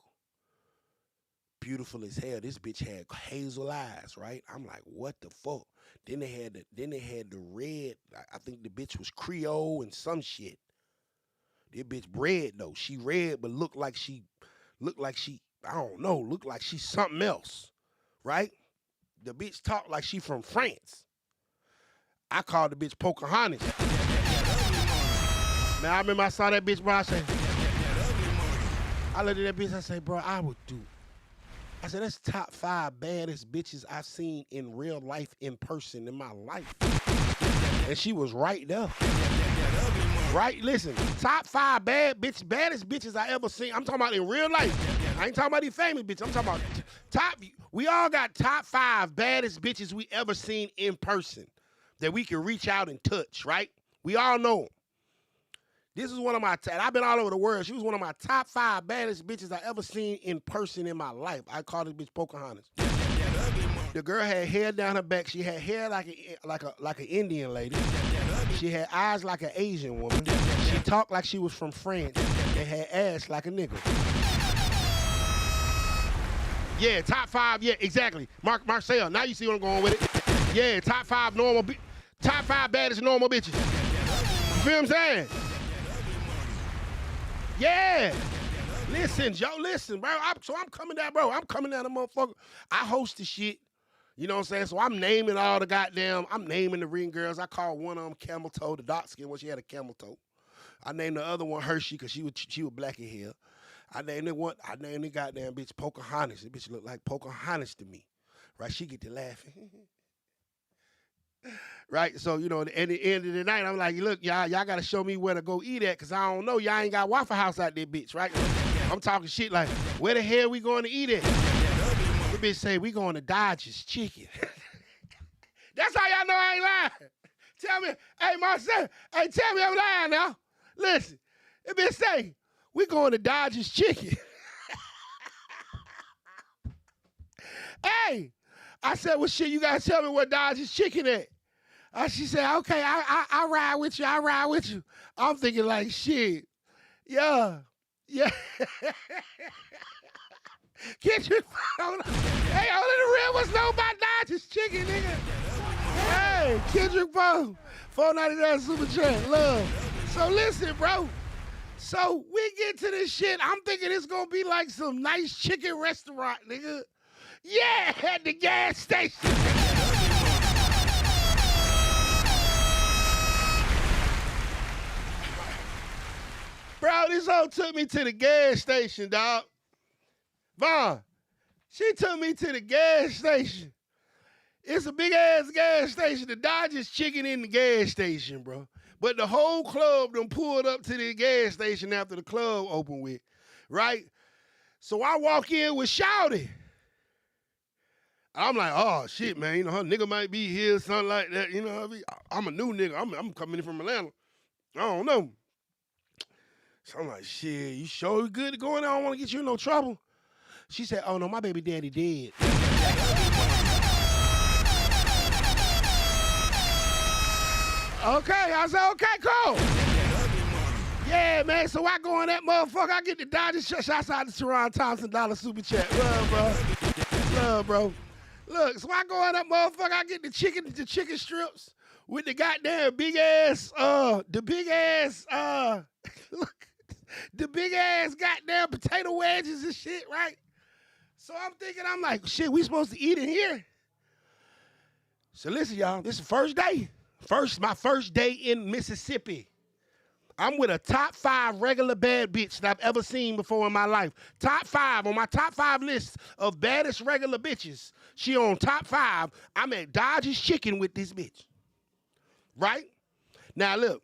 Beautiful as hell. This bitch had hazel eyes, right? I'm like, what the fuck? Then they had the red. I think the bitch was Creole and some shit. This bitch red though. She red, but looked like she, I don't know, looked like she's something else, right? The bitch talked like she from France. I called the bitch Pocahontas. Man, I remember I saw that bitch, bro. I looked at that bitch, I said, bro, I said, that's top 5 baddest bitches I've seen in real life, in person, in my life. And she was right there. Right? Listen, top 5 baddest bitches I ever seen. I'm talking about in real life. I ain't talking about these famous bitches. I'm talking about we all got top 5 baddest bitches we ever seen in person that we can reach out and touch, right? We all know them. This is one of my, I've been all over the world. She was one of my top 5 baddest bitches I ever seen in person in my life. I call this bitch Pocahontas. The girl had hair down her back. She had hair like an Indian lady. She had eyes like an Asian woman. She talked like she was from France and had ass like a nigga. Yeah, top 5. Yeah, exactly. Marcel. Now you see what I'm going with it. Yeah, top 5 baddest normal bitches. You feel what I'm saying? Yeah. Listen, Joe, bro. I'm coming down, bro. I'm coming down the motherfucker. I host the shit. You know what I'm saying? So I'm naming all the I'm naming the ring girls. I called one of them Camel Toe, the dark skin one. She had a camel toe. I named the other one Hershey because she was black in hair. I named the goddamn bitch Pocahontas. The bitch looked like Pocahontas to me. Right? She get to laughing. Right, so you know, at the end of the night, I'm like, look, y'all gotta show me where to go eat at, cause I don't know, y'all ain't got Waffle House out there, bitch, right? I'm talking shit like, where the hell we going to eat at? The bitch say, we going to Dodge's Chicken. That's how y'all know I ain't lying. Tell me, hey, Marcel, tell me I'm lying now. Listen, the bitch say, we going to Dodge's Chicken. Hey, I said, well, shit, you gotta tell me where Dodge's Chicken at. She said, okay, I ride with you. I'm thinking like, shit, yeah. Get your phone. Hey, only the real ones know about Dodge's Chicken, nigga. Hey, Kendrick Poe, $4.99 super chat, love. So listen, bro. So we get to this shit. I'm thinking it's gonna be like some nice chicken restaurant, nigga. Yeah, at the gas station. Bro, this hoe took me to the gas station, dog. Vaughn, she took me to the gas station. It's a big-ass gas station. The Dodgers Chicken in the gas station, bro. But the whole club done pulled up to the gas station after the club opened with, right? So I walk in with Shawty. I'm like, oh, shit, man. You know, her nigga might be here, something like that. You know what I mean? I'm a new nigga. I'm coming in from Atlanta. I don't know. So I'm like, shit, you sure good to go in there? I don't want to get you in no trouble. She said, oh, no, my baby daddy dead. Okay, I said, okay, cool. Yeah, man, so I go in that motherfucker. I get the Dodgers. Shouts out to Teron Thompson, $1 super chat. Love, bro. Look, so I go in that motherfucker. I get the chicken strips with the goddamn big ass goddamn potato wedges and shit, right? So I'm thinking, I'm like, shit, we supposed to eat in here. So listen, y'all, this is the first day. My first day in Mississippi. I'm with a top 5 regular bad bitch that I've ever seen before in my life. Top 5, on my top 5 list of baddest regular bitches. She on top 5. I'm at Dodge's Chicken with this bitch. right? Now, look,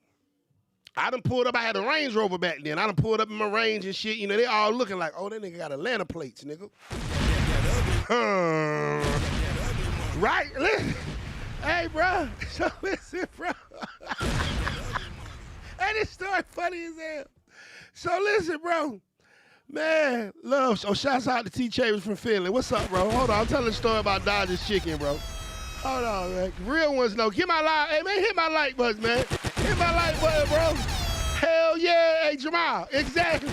I done pulled up. I had a Range Rover back then. I done pulled up in my range and shit. You know, they all looking like, oh, that nigga got Atlanta plates, nigga. Right? Listen. Hey, bro. So listen, bro. And this story funny as hell. So listen, bro. Man, love. So shouts out to T. Chambers from Finland. What's up, bro? Hold on. I'm telling a story about Dodger's chicken, bro. Hold on, man. Real ones know. Get my like. Hey, man, hit my like button, man. Hit my like button, bro. Hell yeah. Hey, Jamal. Exactly.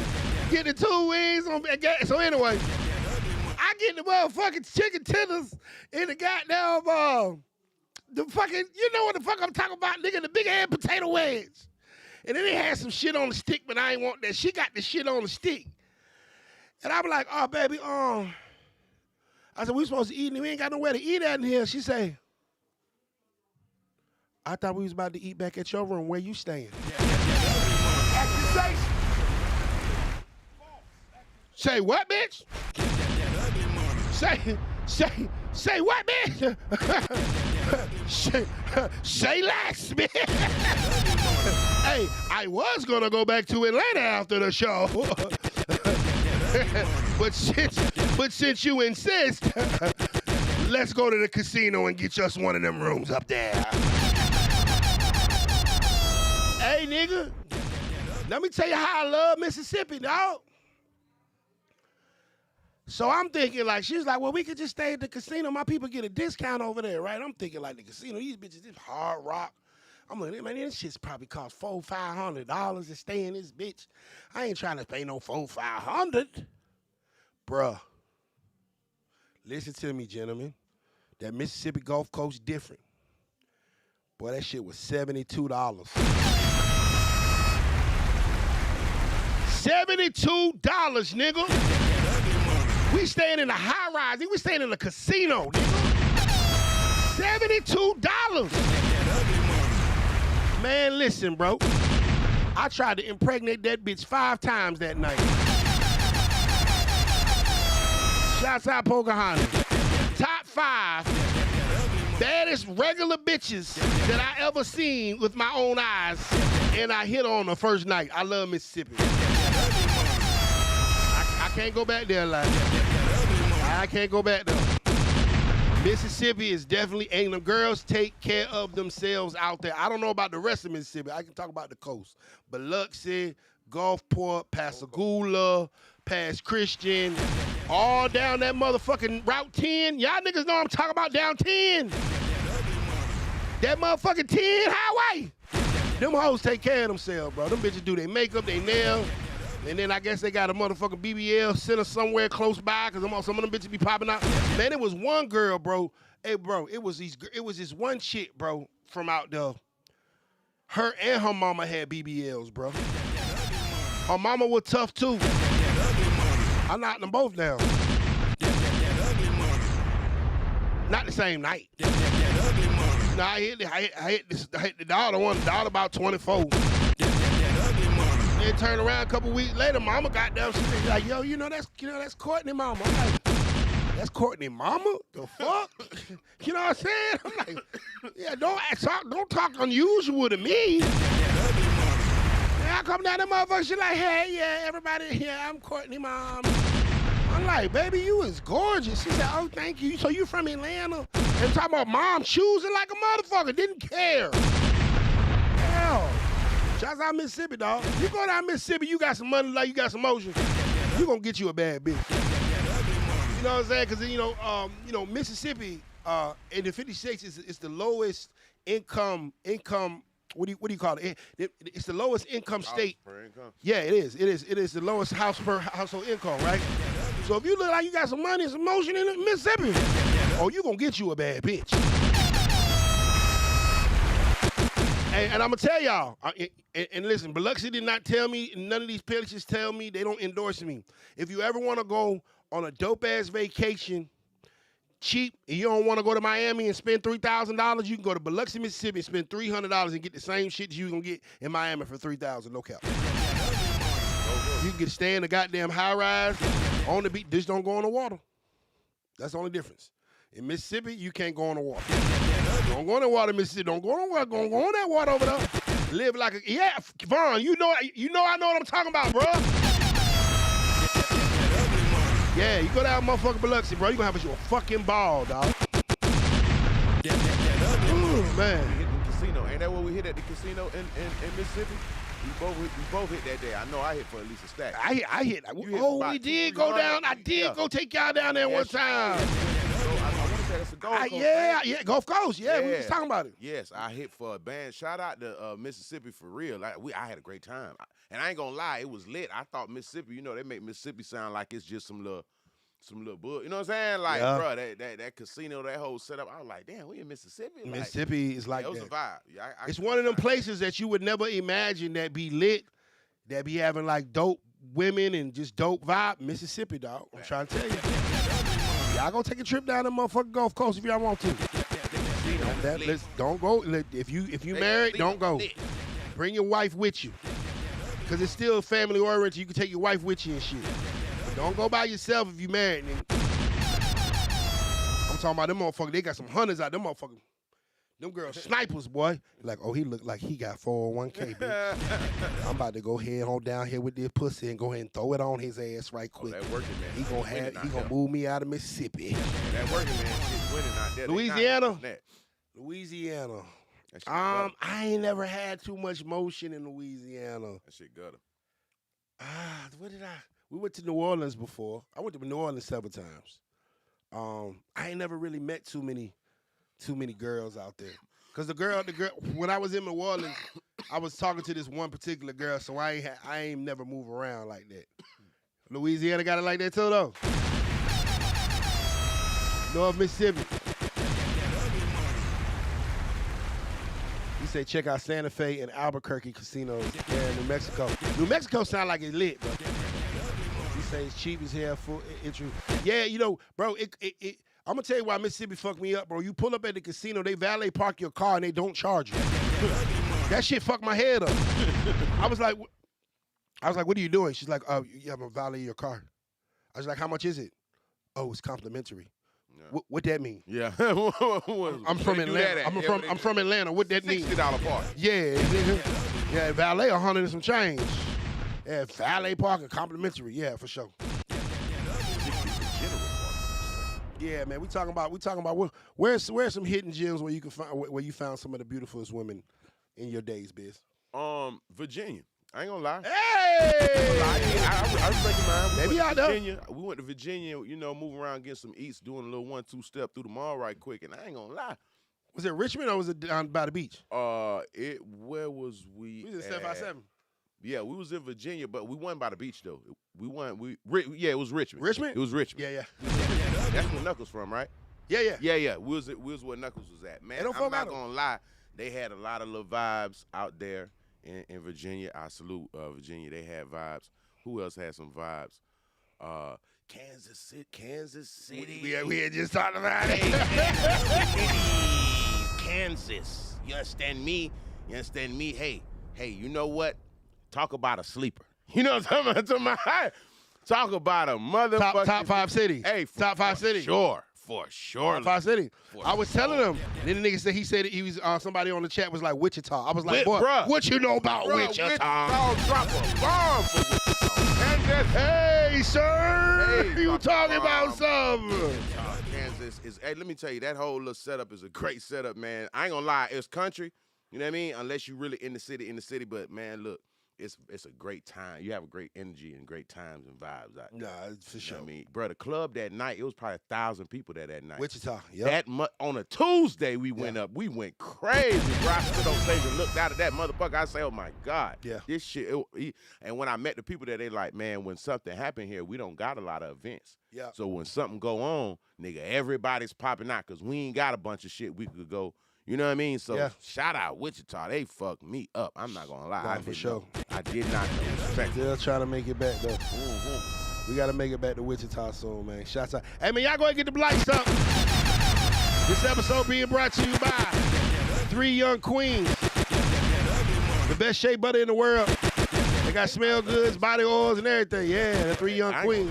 Get the 2 wings on. So anyway, I get the motherfucking chicken tenders in the goddamn, the fucking, you know what the fuck I'm talking about, nigga, the big ass potato wedge. And then they had some shit on the stick, but I ain't want that. She got the shit on the stick. And I'm like, oh, baby, I said, we supposed to eat, and we ain't got nowhere to eat at in here. She say, I thought we was about to eat back at your room. Where you staying? Accusation. Say what, bitch? Say what, bitch? say less, bitch. Hey, I was gonna go back to Atlanta after the show. but since you insist, let's go to the casino and get us one of them rooms up there. Hey, nigga, let me tell you how I love Mississippi, dog. So I'm thinking, like, she's like, well, we could just stay at the casino. My people get a discount over there, right? I'm thinking, like, the casino, these bitches, this hard rock. I'm like, man, this shit's probably cost $400-500 to stay in this bitch. I ain't trying to pay no $400-500. Bruh, listen to me, gentlemen. That Mississippi Gulf Coast different. Boy, that shit was $72. $72, nigga. We staying in a high rise. We staying in a casino, nigga. $72. Man, listen, bro. I tried to impregnate that bitch 5 times that night. Shouts out Pocahontas. Top 5 baddest regular bitches that I ever seen with my own eyes. And I hit on the first night. I love Mississippi. I can't go back there like I can't go back there. Mississippi is definitely, and the girls take care of themselves out there. I don't know about the rest of Mississippi. I can talk about the coast. Biloxi, Gulfport, Pascagoula, past Christian, all down that motherfucking Route 10. Y'all niggas know I'm talking about down 10. That motherfucking 10 highway. Them hoes take care of themselves, bro. Them bitches do their makeup, they nails. And then I guess they got a motherfucking BBL center somewhere close by, because some of them bitches be popping out. Man, it was one girl, bro. Hey, bro, it was this one chick, bro, from out there. Her and her mama had BBLs, bro. Her mama was tough, too. I knocked them both down. Not the same night. No, I hit the daughter, daughter about 24. Then turned around a couple weeks later, mama got down. She was like, yo, that's Courtney mama. I'm like, that's Courtney mama? The fuck? You know what I'm saying? I'm like, yeah, don't talk unusual to me. Yeah, I come down that motherfucker, she like, hey, yeah, everybody, yeah, I'm Courtney mom. I'm like, baby, you is gorgeous. She said, oh, thank you. So you from Atlanta? And talking about mom choosing like a motherfucker, didn't care. Hell. Shouts out Mississippi, dog. You go down Mississippi, you got some money, like you got some motion, you gonna get you a bad bitch. You know what I'm saying? Because Mississippi in the 50 states is the lowest income. What do you call it? It's the lowest income state. Per income. Yeah, it is. It is the lowest household income, right? So if you look like you got some money and some motion in Mississippi, oh, you gonna get you a bad bitch. And I'm going to tell y'all, and listen, Biloxi did not tell me, none of these places tell me, they don't endorse me. If you ever want to go on a dope-ass vacation, cheap, and you don't want to go to Miami and spend $3,000, you can go to Biloxi, Mississippi and spend $300 and get the same shit you can get in Miami for $3,000, no cap. You can stay in the goddamn high-rise on the beach, just don't go on the water. That's the only difference. In Mississippi, you can't go on the water. Don't go in the water, Mississippi. Don't go on the water. Don't go on that water over there. Live like a Vaughn. You know I know what I'm talking about, bro. Yeah, you go down motherfucking Biloxi, bro. You gonna have a fucking ball, dog. Ooh, man. We hit the casino. Ain't that what we hit at the casino in Mississippi? We both hit that day. I know I hit for at least a stack. I hit. Oh, we did go down. I did go take y'all down there one time. I want to say that's a Gulf Coast. Yeah, Gulf Coast. Yeah, we was talking about it. Yes, I hit for a band. Shout out to Mississippi for real. Like I had a great time. And I ain't gonna lie, it was lit. I thought Mississippi, they make Mississippi sound like it's just some little bull. You know what I'm saying? Like, bro, that casino, that whole setup. I was like, damn, we in Mississippi. Like, Mississippi is like it was that. a vibe. Yeah, it's one of them places that you would never imagine that be lit, that be having like dope women and just dope vibe. Mississippi, dog. I'm trying to tell you. Y'all gonna take a trip down the motherfucking Gulf Coast if y'all want to. Don't go. If you married, don't go. Bring your wife with you. Because it's still family oriented. You can take your wife with you and shit. But don't go by yourself if you married, nigga. I'm talking about them motherfuckers. They got some hunters out. Them motherfuckers. Them girls snipers, boy. Like, oh, he look like he got 401k, bitch. I'm about to go ahead on down here with this pussy and go ahead and throw it on his ass right quick. That working, man. He gonna move me out of Mississippi. That working, man. Shit's winning out there. Louisiana. I ain't never had too much motion in Louisiana. That shit gutter. We went to New Orleans before. I went to New Orleans several times. I ain't never really met too many girls out there. Cause the girl, when I was in New Orleans, I was talking to this one particular girl, so I ain't never move around like that. Louisiana got it like that too, though. North Mississippi. He said check out Santa Fe and Albuquerque casinos there in New Mexico. New Mexico sound like it's lit, bro. He says it's cheap as hell for entry. Yeah, bro, I'm going to tell you why Mississippi fucked me up, bro. You pull up at the casino, they valet park your car, and they don't charge you. That shit fucked my head up. I was like, what are you doing? She's like, oh, you have a valet your car. I was like, how much is it? Oh, it's complimentary. Yeah. What that mean? Yeah. I'm from Atlanta. I'm from Atlanta. What that mean? $60 park. Yeah. Yeah, valet 100 and some change. Yeah, valet parking, complimentary. Yeah, for sure. Yeah, man, we talking about where's some hidden gems where you can find where you found some of the beautifulest women in your days, Biz? Virginia. I ain't gonna lie. Hey! I respect mine. Maybe out there. We went to Virginia, moving around, getting some eats, doing a little 1-2 step through the mall right quick, and I ain't gonna lie. Was it Richmond or was it down by the beach? Where was we? We was at 757. Yeah, we was in Virginia, but we wasn't by the beach though. It was Richmond. Richmond? It was Richmond. Yeah. That's where Knuckles from, right? Yeah. Yeah. We was where Knuckles was at. Man, I'm not gonna lie. They had a lot of little vibes out there in Virginia. I salute Virginia. They had vibes. Who else had some vibes? Kansas City. We had just talked about it. Kansas. You understand me? Hey, you know what? Talk about a sleeper. You know what I'm talking about? Talk about a motherfucking top 5 cities. Hey, top 5 cities. For sure. Top 5 cities. I was telling him. Then the nigga said he was somebody on the chat was like Wichita. I was like, boy, what you know about Wichita? Drop a bomb for Wichita. Hey, sir. Hey, you talking about something? Kansas is. Hey, let me tell you, that whole little setup is a great setup, man. I ain't gonna lie, it's country. You know what I mean? Unless you really in the city. But man, look. It's a great time. You have a great energy and great times and vibes out there. Nah, for sure. You know what I mean, bro, the club that night, it was probably 1,000 people there that night. Wichita, yeah. On a Tuesday, we went up. We went crazy. Bro, I stood on stage and looked out at that motherfucker. I say, oh my God, this shit. And when I met the people there, they like, man, when something happened here, we don't got a lot of events. Yeah. So when something go on, nigga, everybody's popping out because we ain't got a bunch of shit we could go. You know what I mean? So shout out Wichita. They fucked me up. I'm not gonna lie. For sure. I did not respect. Still trying to make it back though. We gotta make it back to Wichita soon, man. Shouts out. Hey man, y'all go ahead and get the likes up. This episode being brought to you by 3 young queens. The best shea butter in the world. They got smell goods, body oils, and everything. Yeah, the 3 young queens.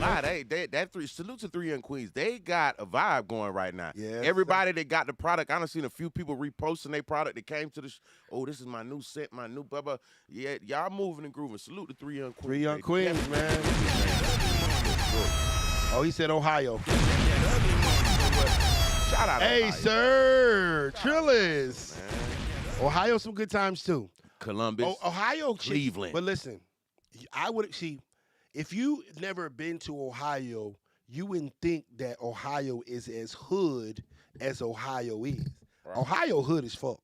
Salute to 3 young queens. They got a vibe going right now. Yeah, Everybody that got the product, I done seen a few people reposting their product that came to the oh, this is my new scent, my new blah, blah. Yeah, y'all moving and grooving. Salute to 3 young queens. 3 young queens, man. Oh, he said Ohio. Shout out Hey, Ohio. sir. Trillis. Ohio, some good times, too. Columbus. Ohio. Cleveland. But listen, I would see, if you never been to Ohio, you wouldn't think that Ohio is as hood as Ohio is. Right. Ohio hood is fuck.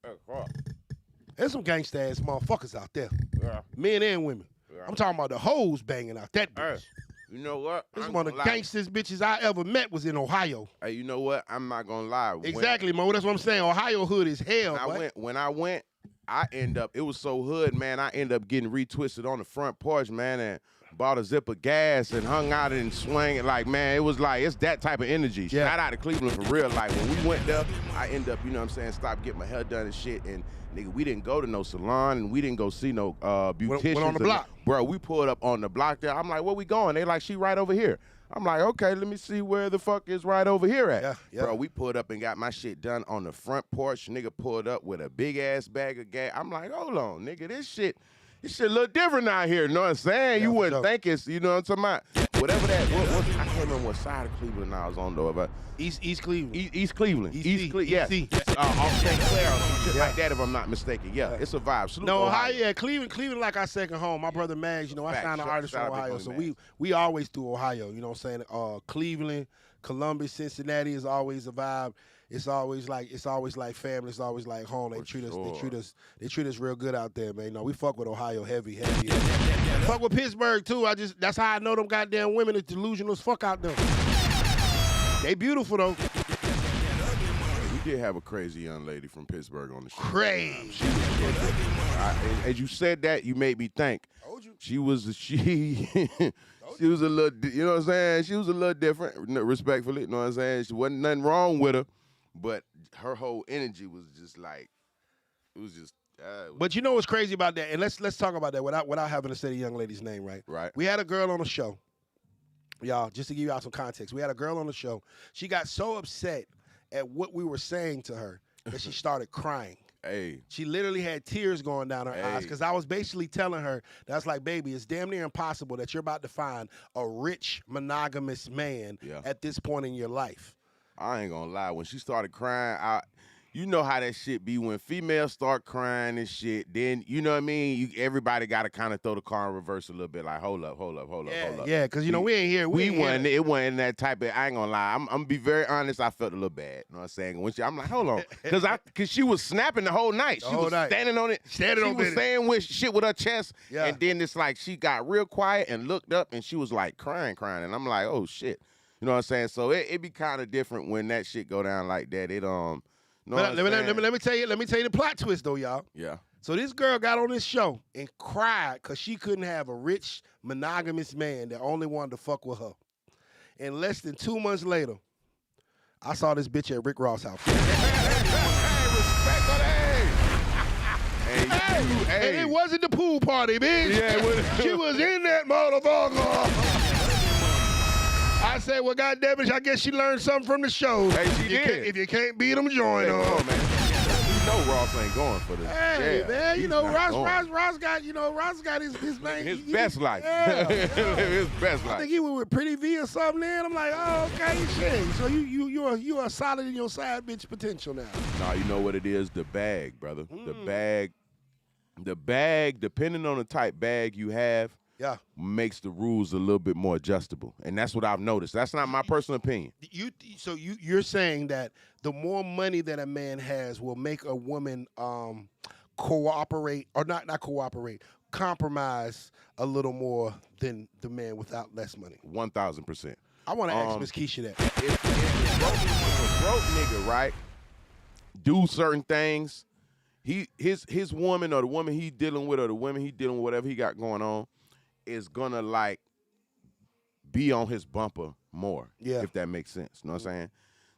There's some gangsta ass motherfuckers out there. Yeah. Men and women. Yeah. I'm talking about the hoes banging out that bitch. Hey, you know what? This is one of the gangstest bitches I ever met was in Ohio. Hey, you know what? I'm not gonna lie. Exactly, Mo. That's what I'm saying. Ohio hood is hell. When I went, it was so hood, man. I ended up getting retwisted on the front porch, man, and bought a zip of gas and hung out and swang it. Like, man, it was like, it's that type of energy. Yeah. Shout out to Cleveland for real. Like, when we went there, I ended up, you know what I'm saying, stopped getting my hair done and shit. And, nigga, we didn't go to no salon and we didn't go see no beauticians. Went on the block. Bro, we pulled up on the block there. I'm like, where we going? They like, she right over here. I'm like, okay, let me see where the fuck is right over here at. Yeah. Bro, we pulled up and got my shit done on the front porch. Nigga pulled up with a big-ass bag of gas. I'm like, hold on, nigga, this shit look different out here. You know what I'm saying? Yeah, you wouldn't sure. think it's, you know what I'm talking about? Whatever that, I can't remember what side of Cleveland I was on, though. But East Cleveland. East Cleveland. East Cleveland, yeah. Off St. Clair or some shit like that, if I'm not mistaken. Yeah, it's a vibe. Salute No, Ohio. yeah, Cleveland like our second home. My brother Mags, I signed an artist from Ohio, so we always do Ohio. You know what I'm saying? Cleveland, Columbus, Cincinnati is always a vibe. It's always like family. It's always like home. They treat us real good out there, man. No, we fuck with Ohio heavy. Fuck with Pittsburgh too. That's how I know them goddamn women is delusional as fuck out there. They beautiful though. We did have a crazy young lady from Pittsburgh on the show. Crazy. She was as you said that, you made me think. Told you. She was a little, you know what I'm saying? She was a little different, respectfully, you know what I'm saying? She wasn't nothing wrong with her, but her whole energy was just like, it was just. But you know what's crazy about that? And let's talk about that without having to say the young lady's name, right? Right. We had a girl on the show. Y'all, just to give y'all some context, we had a girl on the show. She got so upset at what we were saying to her that she started crying. Hey. She literally had tears going down her eyes because I was basically telling her, that's like, baby, it's damn near impossible that you're about to find a rich, monogamous man at this point in your life. I ain't gonna lie. When she started crying, you know how that shit be when females start crying and shit. Then you know what I mean. Everybody got to kind of throw the car in reverse a little bit. Like hold up. Yeah, because we ain't here. It wasn't that type of. I ain't gonna lie. I'm gonna be very honest. I felt a little bad. You know what I'm saying? When I'm like, hold on, because she was snapping the whole night. She was standing on it. She was saying shit with her chest. Yeah. And then it's like she got real quiet and looked up and she was like crying, and I'm like, oh shit. You know what I'm saying? So it be kind of different when that shit go down like that. Let me tell you the plot twist though, y'all. Yeah. So this girl got on this show and cried because she couldn't have a rich, monogamous man that only wanted to fuck with her. And less than 2 months later, I saw this bitch at Rick Ross' house. Hey, and it wasn't the pool party, bitch. Yeah, she was in that motherfucker. I said, well, goddamn it, I guess she learned something from the show. Hey, she did. If you can't beat them, join them. Man. You know Ross ain't going for this. Hey, man, Ross got his name. His best life. Yeah. His best life. I think he was with Pretty V or something there. I'm like, oh, okay, shit. So you are solid in your side bitch potential now. Nah, you know what it is? The bag, brother. The bag, depending on the type bag you have, makes the rules a little bit more adjustable, and that's what I've noticed. That's not my personal opinion. You're saying that the more money that a man has will make a woman cooperate, or not cooperate, compromise a little more than the man without less money. 1,000%. I want to ask Miss Keisha that. If a broke nigga, right, do certain things, his woman or the woman he dealing with or the women he dealing with, whatever he got going on, is gonna like be on his bumper more, if that makes sense. You know what I'm saying?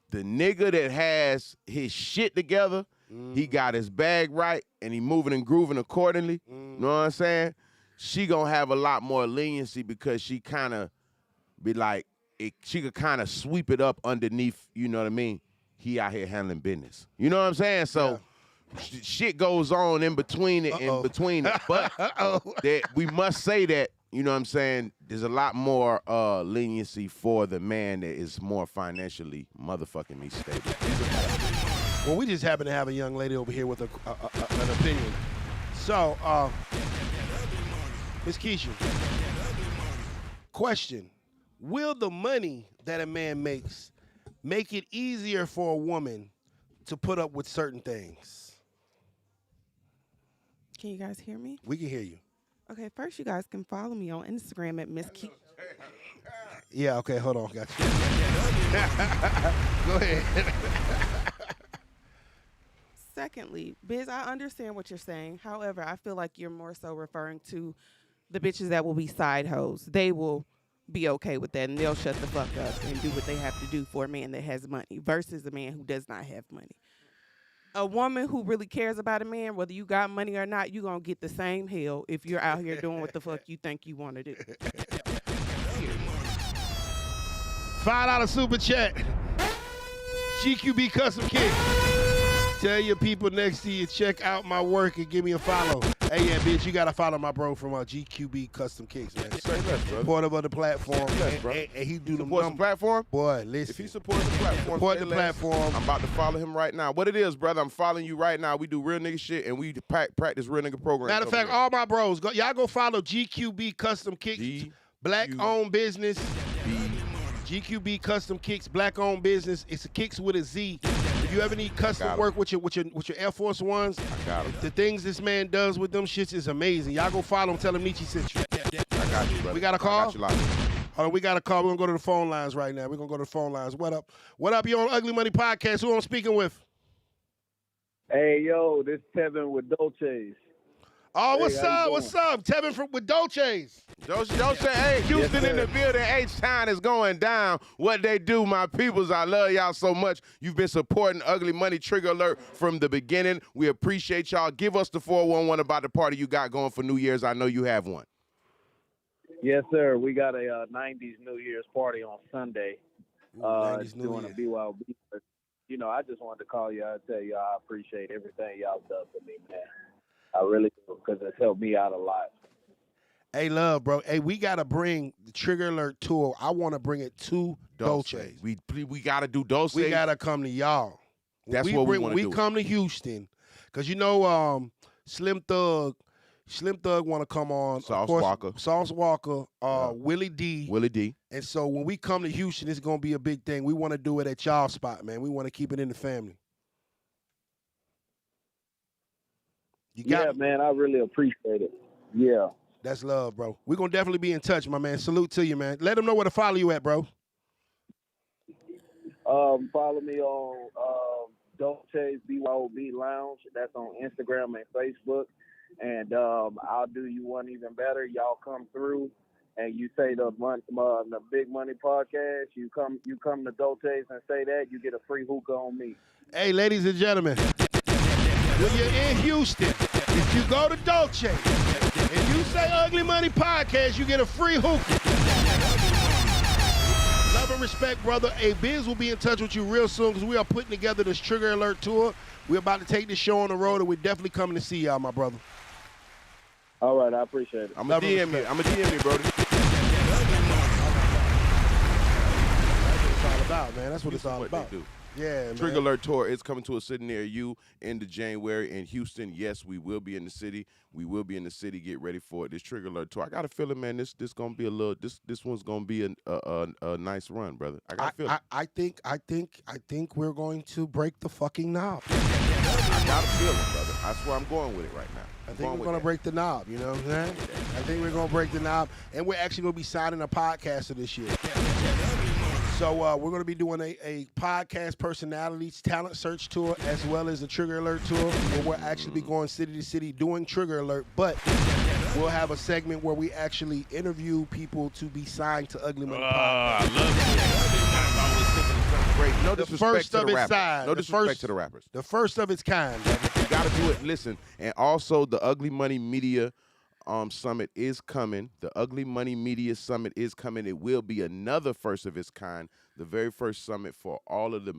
The nigga that has his shit together, he got his bag right, and he moving and grooving accordingly. You know what I'm saying? she gonna have a lot more leniency because she kind of be like, she could kind of sweep it up underneath, you know what I mean? He out here handling business. You know what I'm saying? So shit goes on in between it, But that we must say that, you know what I'm saying, there's a lot more leniency for the man that is more financially motherfucking me stable. Well, we just happen to have a young lady over here with an opinion. So, Ms. Keisha, question. Will the money that a man makes make it easier for a woman to put up with certain things? Can you guys hear me? We can hear you. Okay, first you guys can follow me on Instagram at Miss Keisha. Yeah, okay, hold on. Got you. Go ahead. Secondly, Biz, I understand what you're saying. However, I feel like you're more so referring to the bitches that will be side hoes. They will be okay with that, and they'll shut the fuck up and do what they have to do for a man that has money versus a man who does not have money. A woman who really cares about a man, whether you got money or not, you're going to get the same hell if you're out here doing what the fuck you think you want to do. $5 super chat. GQB Custom Kick. Tell your people next to you, check out my work and give me a follow. Hey, yeah, bitch, you got to follow my bro from GQB Custom Kicks, man. Say less, brother. Supportive of the platform. Less, and he do the supports the platform? Boy, listen. If he supports the platform, support the platform. I'm about to follow him right now. What it is, brother, I'm following you right now. We do real nigga shit, and we practice real nigga programs. Matter of fact, all my bros, y'all go follow GQB Custom Kicks, black-owned business. GQB Custom Kicks, black-owned business. It's a kicks with a Z. If you ever need custom work with your Air Force Ones, the things this man does with them shits is amazing. Y'all go follow him. Tell him Nietzsche sent you. I got you, brother. We got a call? I got you locked. Hold on, we got a call. We're going to go to the phone lines right now. We're going to go to the phone lines. What up? What up? You on Ugly Money Podcast. Who I'm speaking with? Hey, yo, this is Tevin with Dolce's. Oh, hey, what's up? What's up? Tevin with Dolce's. Dolce, hey, Houston in the building. H-Town is going down. What they do, my peoples, I love y'all so much. You've been supporting Ugly Money Trigger Alert from the beginning. We appreciate y'all. Give us the 411 about the party you got going for New Year's. I know you have one. Yes, sir. We got a 90s New Year's party on Sunday. 90s New doing Year's. a BYOB. But, you know, I just wanted to call y'all and tell y'all I appreciate everything y'all done for me, man. I really do, because it's helped me out a lot. Hey, love, bro. Hey, we got to bring the Trigger Alert tour. I want to bring it to Dolce. We got to do Dolce. We got to come to y'all. That's what we want to do. We come to Houston, because, you know, Slim Thug want to come on. Sauce Walker, Willie D. And so when we come to Houston, it's going to be a big thing. We want to do it at y'all spot, man. We want to keep it in the family. Yeah, man, I really appreciate it. Yeah. That's love, bro. We're going to definitely be in touch, my man. Salute to you, man. Let them know where to follow you at, bro. Follow me on Dolce's BYOB Lounge. That's on Instagram and Facebook. And I'll do you one even better. Y'all come through and you say the Big Money Podcast. You come to Dolce's and say that, you get a free hookah on me. Hey, ladies and gentlemen. When you're in Houston, if you go to Dolce and you say Ugly Money Podcast, you get a free hookah. Love and respect, brother. Hey, Biz will be in touch with you real soon because we are putting together this Trigger Alert tour. We're about to take this show on the road, and we're definitely coming to see y'all, my brother. All right, I appreciate it. I'm a DM you, brother. That's what it's all about, man. That's what it's all about. Yeah, man. Trigger Alert Tour is coming to a city near you end of January in Houston. Yes, we will be in the city. We will be in the city. Get ready for it. This Trigger Alert Tour. I got a feeling, man. This gonna be a little. This one's gonna be a nice run, brother. I got a feeling. I think we're going to break the fucking knob. I got a feeling, brother. I swear I'm going with it right now. I think we're going to break the knob, you know what I'm saying? I think we're going to break the knob, and we're actually going to be signing a podcaster this year. So we're going to be doing a podcast personalities talent search tour as well as a Trigger Alert tour where we'll actually be going city to city doing Trigger Alert, but we'll have a segment where we actually interview people to be signed to Ugly Money Podcast. I love it. Great. No disrespect to the rappers. No disrespect to the rappers. The first of its kind. You got to do it. Listen, and also the Ugly Money Media Summit is coming. The Ugly Money Media Summit is coming. It will be another first of its kind. The very first summit for all of the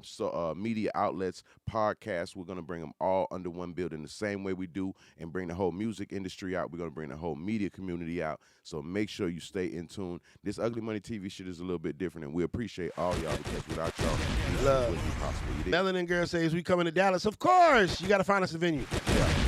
media outlets, podcasts. We're going to bring them all under one building the same way we do and bring the whole music industry out. We're going to bring the whole media community out. So make sure you stay in tune. This Ugly Money TV shit is a little bit different, and we appreciate all y'all because without y'all, this wouldn't be possible. Melanin Girl says we coming to Dallas. Of course. You got to find us a venue. Yeah.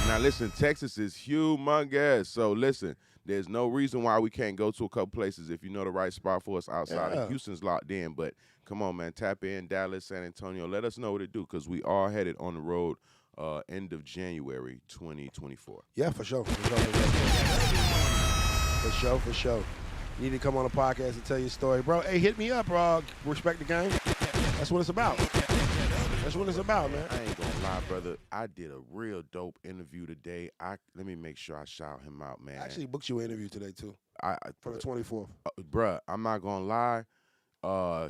Now listen, Texas is humongous. So listen, there's no reason why we can't go to a couple places if you know the right spot for us outside. Yeah. Houston's locked in, but come on, man, tap in Dallas, San Antonio. Let us know what to do because we are headed on the road end of January 2024. Yeah, for sure. For sure. You need to come on a podcast and tell your story. Bro, hey, hit me up, bro. Respect the game. That's what it's about. That's what it's about, man. I ain't gonna lie, brother. I did a real dope interview today. Let me make sure I shout him out, man. I actually booked you an interview today, too. For the 24th. Bruh, I'm not gonna lie.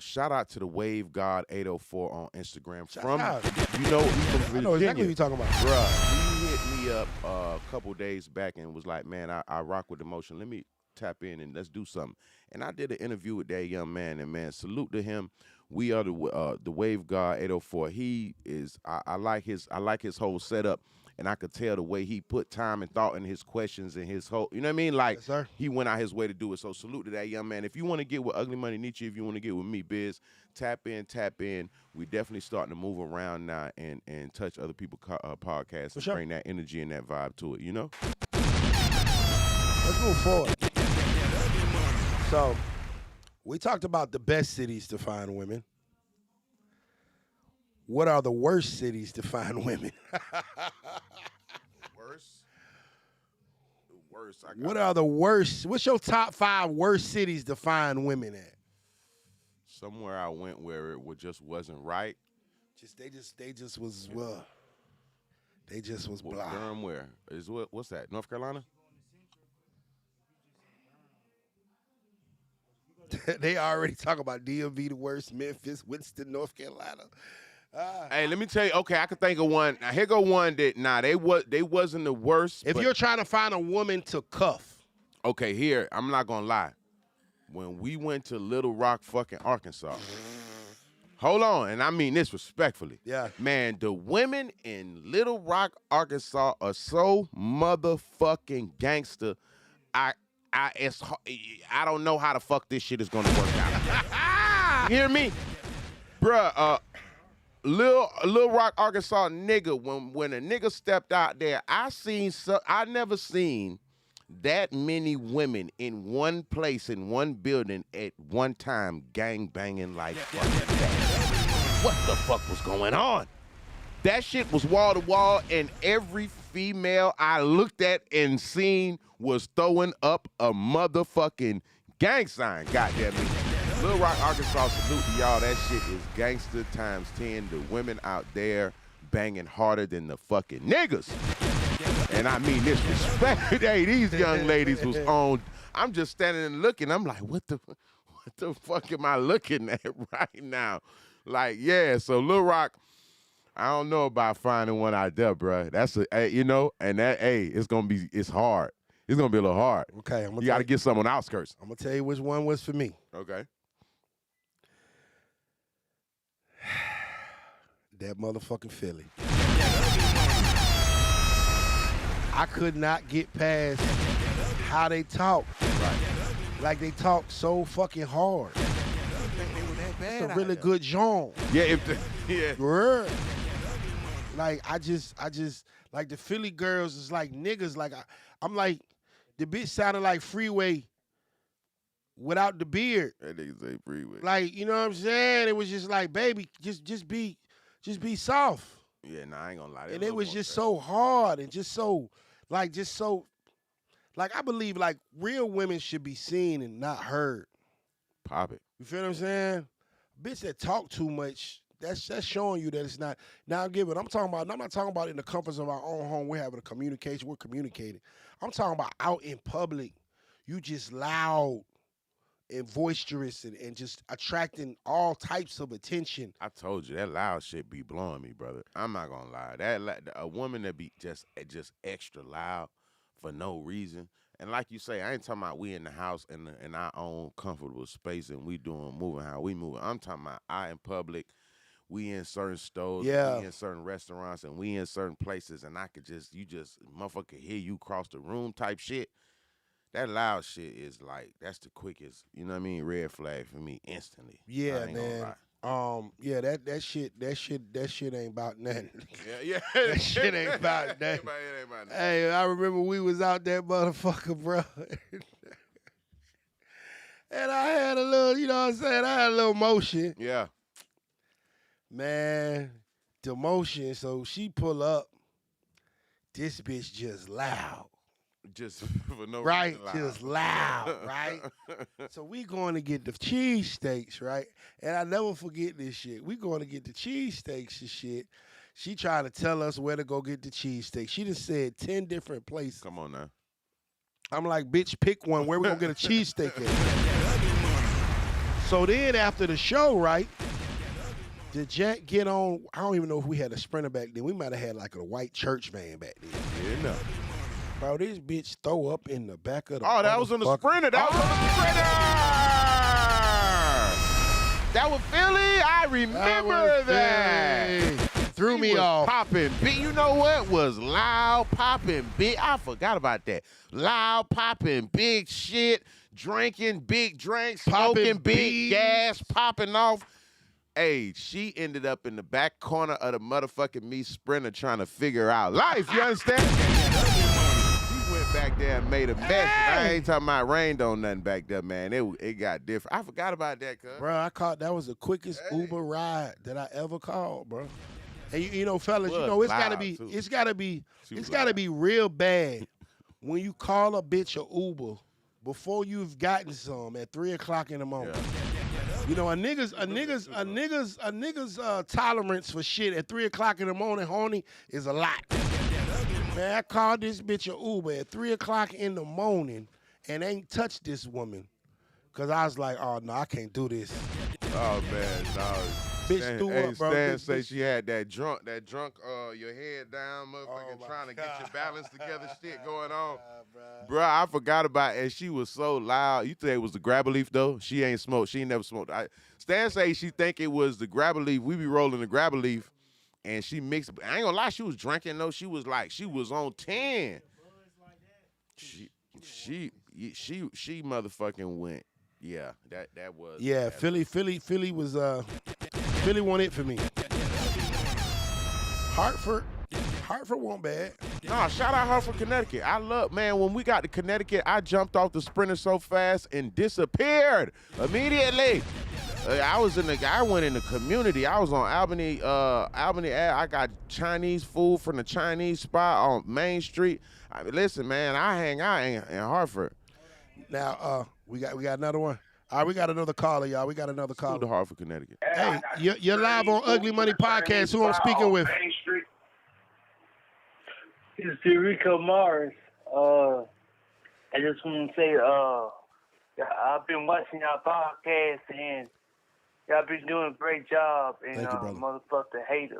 Shout out to the Wave God 804 on Instagram. Shout out. You know, he's from Virginia. I know exactly what you're talking about. Bruh, he hit me up a couple days back and was like, man, I rock with emotion. Let me tap in and let's do something. And I did an interview with that young man, and man, salute to him. We are the Wave God 804. He is. I like his whole setup, and I could tell the way he put time and thought in his questions and his whole. You know what I mean? Like yes, he went out his way to do it. So salute to that young man. If you want to get with Ugly Money Nietzsche, if you want to get with me, Biz, tap in. We definitely starting to move around now and touch other people's podcasts and bring that energy and that vibe to it. You know. Let's move forward. So, we talked about the best cities to find women. What are the worst cities to find women? Worst. What are the worst? What's your top 5 worst cities to find women at? Somewhere I went where it just wasn't right. They just was blah. Durham where? What's that? North Carolina? They already talk about DMV the worst, Memphis, Winston, North Carolina. Hey, let me tell you. Okay, I can think of one. Now here go one that they wasn't the worst. If you're trying to find a woman to cuff. Okay, here I'm not gonna lie. When we went to Little Rock, fucking Arkansas. Hold on, and I mean this respectfully. Yeah. Man, the women in Little Rock, Arkansas are so motherfucking gangster. I don't know how the fuck this shit is gonna work out. You hear me? Bruh, Little Rock, Arkansas nigga, when a nigga stepped out there, I never seen that many women in one place, in one building at one time gang banging like fucking that. What the fuck was going on? That shit was wall to wall, and every female I looked at and seen was throwing up a motherfucking gang sign. Goddamn me. Little Rock, Arkansas, salute to y'all. That shit is gangster times 10. The women out there banging harder than the fucking niggas. And I mean this respect. Hey, these young ladies was on. I'm just standing and looking. I'm like, what the fuck am I looking at right now? Like, yeah, so Little Rock, I don't know about finding one out there, bro. That's and that, it's hard. It's gonna be a little hard. Okay, you gotta get some on the outskirts. I'm gonna tell you which one was for me. Okay. That motherfucking Philly. I could not get past how they talk. Right. Like they talk so fucking hard. It's a really good genre. Yeah, Yeah. Like I just like the Philly girls is like niggas. Like I'm like the bitch sounded like Freeway without the beard. That nigga say Freeway. Like, you know what I'm saying? It was just like, baby, just be soft. Yeah, I ain't gonna lie. And it was just so hard and just so I believe like real women should be seen and not heard. Pop it. You feel what I'm saying? Bitch that talk too much, that's showing you that it's not. Now I'm not talking about in the comforts of our own home. We're having a communication. We're communicating. I'm talking about out in public. You just loud and boisterous and just attracting all types of attention. I told you that loud shit be blowing me, brother. I'm not gonna lie. A woman that be just extra loud, for no reason. And like you say, I ain't talking about we in the house in our own comfortable space and we moving how we moving. I'm talking about I in public, we in certain stores, we in certain restaurants, and we in certain places, and I could motherfucker hear you cross the room type shit. That loud shit is like, that's the quickest, you know what I mean, red flag for me instantly. Yeah, man. Yeah, that shit ain't about nothing. Yeah. That shit ain't about nothing. It ain't about nothing. Hey, I remember we was out there, motherfucker, bro. And I had a little, you know what I'm saying? I had a little motion. Yeah. Man, the motion, so she pull up. This bitch just loud. Just for no right, reason loud. Just loud, right? So we going to get the cheesesteaks, right? And I never forget this shit. We going to get the cheesesteaks and shit. She trying to tell us where to go get the cheesesteaks. She just said 10 different places. Come on now. I'm like, bitch, pick one. Where we gonna get a cheesesteak at? So then after the show, right? Did Jack get on? I don't even know if we had a Sprinter back then. We might have had like a white church van back then. Yeah, no. Bro, this bitch throw up in the back of the that was on the Sprinter. That was on the Sprinter. That was Philly. I remember that. Threw me off. Popping. You know what was loud, popping, big? I forgot about that. Loud, popping, big shit, drinking, big drinks, smoking, big gas, popping off. Hey, she ended up in the back corner of the motherfucking me Sprinter trying to figure out life. You understand? She went back there and made a mess. I ain't talking about rained on nothing back there, man. It got different. I forgot about that, cuz. Bro, that was the quickest Uber ride that I ever called, bro. And you know, fellas, you know, it's gotta be real bad when you call a bitch a Uber before you've gotten some at 3 o'clock in the morning. Yeah. You know, a nigga's tolerance for shit at 3 o'clock in the morning, honey, is a lot. Man, I called this bitch a Uber at 3 o'clock in the morning and ain't touched this woman. Cause I was like, oh no, I can't do this. Oh man, no. Bitch threw up, bro. Stan say she had that drunk, your head down, motherfucker, trying to get your balance together shit going on. Bro, I forgot about it. And she was so loud. You think it was the grabber leaf, though? She ain't smoked. She ain't never smoked. Stan say she think it was the grabber leaf. We be rolling the grabber leaf, and she mixed. I ain't gonna lie, she was drinking, though. She was on 10. She motherfucking went. Yeah, that was. Yeah, Philly was Philly won it for me. Hartford wasn't bad. Nah, shout out Hartford, Connecticut. I love, man, when we got to Connecticut, I jumped off the Sprinter so fast and disappeared immediately. I went in the community. I was on Albany. I got Chinese food from the Chinese spot on Main Street. Listen, man, I hang out in Hartford. Now, we got another one. All right, we got another caller, y'all. We got another caller. To Hartford, Connecticut. Hey, you're live on Ugly Money Podcast. Who I'm speaking with? This is Rico Morris. I just want to say, I've been watching y'all podcast, and y'all been doing a great job. And motherfucker haters.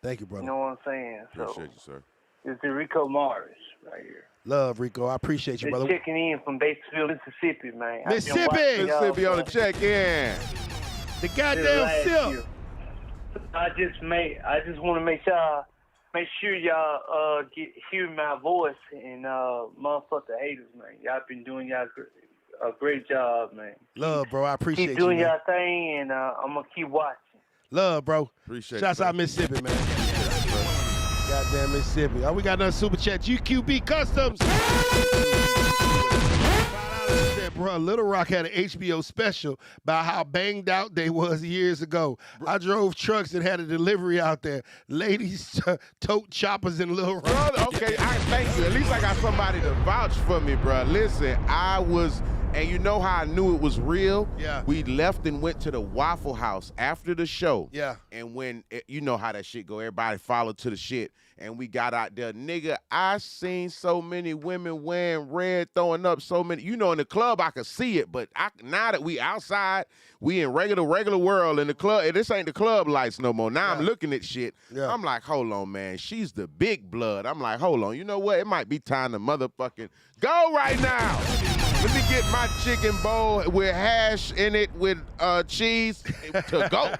Thank you, brother. You know what I'm saying? Appreciate you, sir. This is Rico Morris right here. Love, Rico. I appreciate you, brother. Checking in from Batesville, Mississippi, man. Mississippi on the check-in. The goddamn silk. I just want to make sure y'all hear my voice and motherfucker haters, man. Y'all been doing a great job, man. Love, bro. I appreciate you. Keep doing y'all thing, and I'm gonna keep watching. Love, bro. Appreciate it. Shouts out Mississippi, man. Goddamn Mississippi. Oh, we got another super chat. GQB Customs. Said, bro, Little Rock had an HBO special about how banged out they was years ago. I drove trucks and had a delivery out there. Ladies tote choppers in Little Rock. Brother, okay, I thank you. At least I got somebody to vouch for me, bro. Listen, I was And you know how I knew it was real? Yeah. We left and went to the Waffle House after the show. Yeah. And when, you know how that shit go, everybody followed to the shit. And we got out there. Nigga, I seen so many women wearing red, throwing up so many. You know, in the club, I could see it. But now that we outside, we in regular world in the club. And this ain't the club lights no more. Now I'm looking at shit. Yeah. I'm like, hold on, man. She's the big blood. I'm like, hold on. You know what? It might be time to motherfucking go right now. Let me get my chicken bowl with hash in it with cheese to go.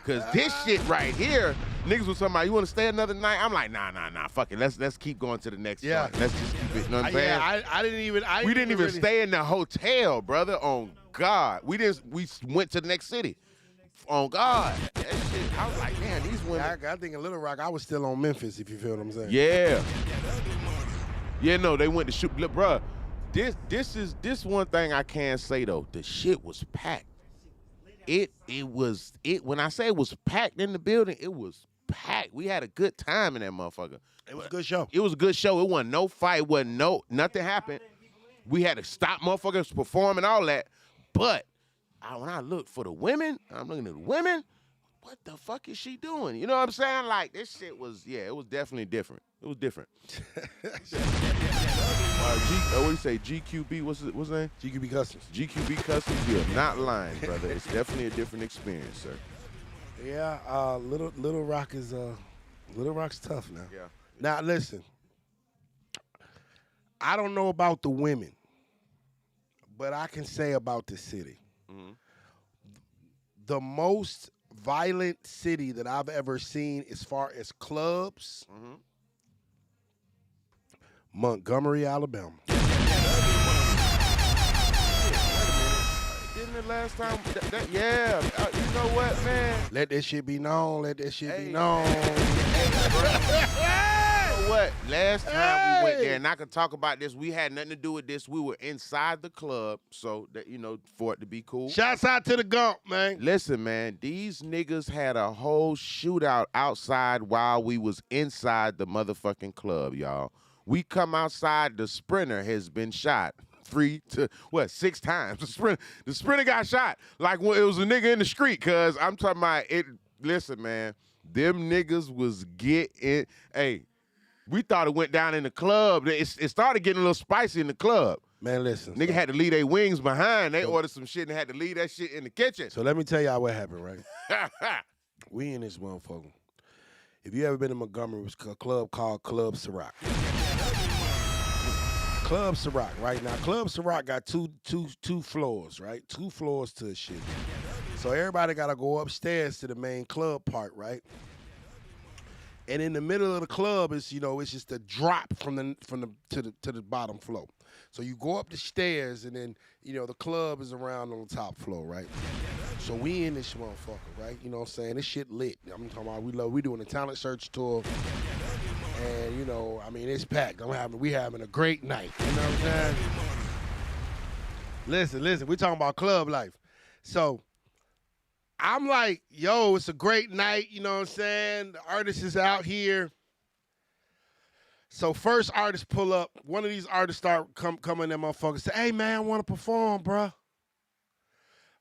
Cause this shit right here, niggas was talking about, you want to stay another night? I'm like, nah, fuck it. Let's keep going to the next joint. Let's just keep it. You know what I'm saying? Yeah, I didn't even. We didn't even stay in the hotel, brother. On God, we went to the next city. On God, that shit. I was like, man, these women. I think in Little Rock, I was still on Memphis. If you feel what I'm saying. Yeah. Yeah, no, they went to shoot. Look, bruh, this one thing I can say though. The shit was packed. It was when I say it was packed in the building, it was packed. We had a good time in that motherfucker. It was a good show. It was a good show. It wasn't no fight. Nothing happened. We had to stop motherfuckers performing all that. But when I looked for the women, I'm looking at the women. What the fuck is she doing? You know what I'm saying? Like, this shit was, it was definitely different. It was different. What do you say? GQB, what's his name? GQB Customs. GQB Customs, you're not lying, brother. It's definitely a different experience, sir. Yeah, Little Rock is Little Rock's tough now. Yeah. Now listen, I don't know about the women, but I can say about the city. Mm-hmm. The most violent city that I've ever seen as far as clubs, Montgomery, Alabama. Didn't the last time, you know what, man? Let that shit be known. Let that shit be known. You know what? Last time we went there, and I can talk about this, we had nothing to do with this. We were inside the club, so that, for it to be cool. Shouts out to the Gump, man. Listen, man, these niggas had a whole shootout outside while we was inside the motherfucking club, y'all. We come outside, the Sprinter has been shot 6 times. The Sprinter got shot like when it was a nigga in the street, cuz I'm talking about it. Listen, man, them niggas was getting, we thought it went down in the club. It started getting a little spicy in the club. Man, listen. Nigga had to leave their wings behind. They ordered some shit and had to leave that shit in the kitchen. So let me tell y'all what happened, right? We in this motherfucker. If you ever been to Montgomery, it was a club called Club Ciroc. Club Ciroc, right now. Club Ciroc got two floors, right? 2 floors to the shit. So everybody gotta go upstairs to the main club part, right? And in the middle of the club is, it's just a drop from the bottom floor. So you go up the stairs, and then, the club is around on the top floor, right? So we in this motherfucker, right? You know what I'm saying? This shit lit. I'm talking about we doing a talent search tour. And, it's packed. We having a great night. You know what I'm saying? Listen, we talking about club life. So I'm like, yo, it's a great night. You know what I'm saying? The artist is out here. So first artist pull up. One of these artists start coming in, motherfuckers. Say, hey, man, I want to perform, bruh.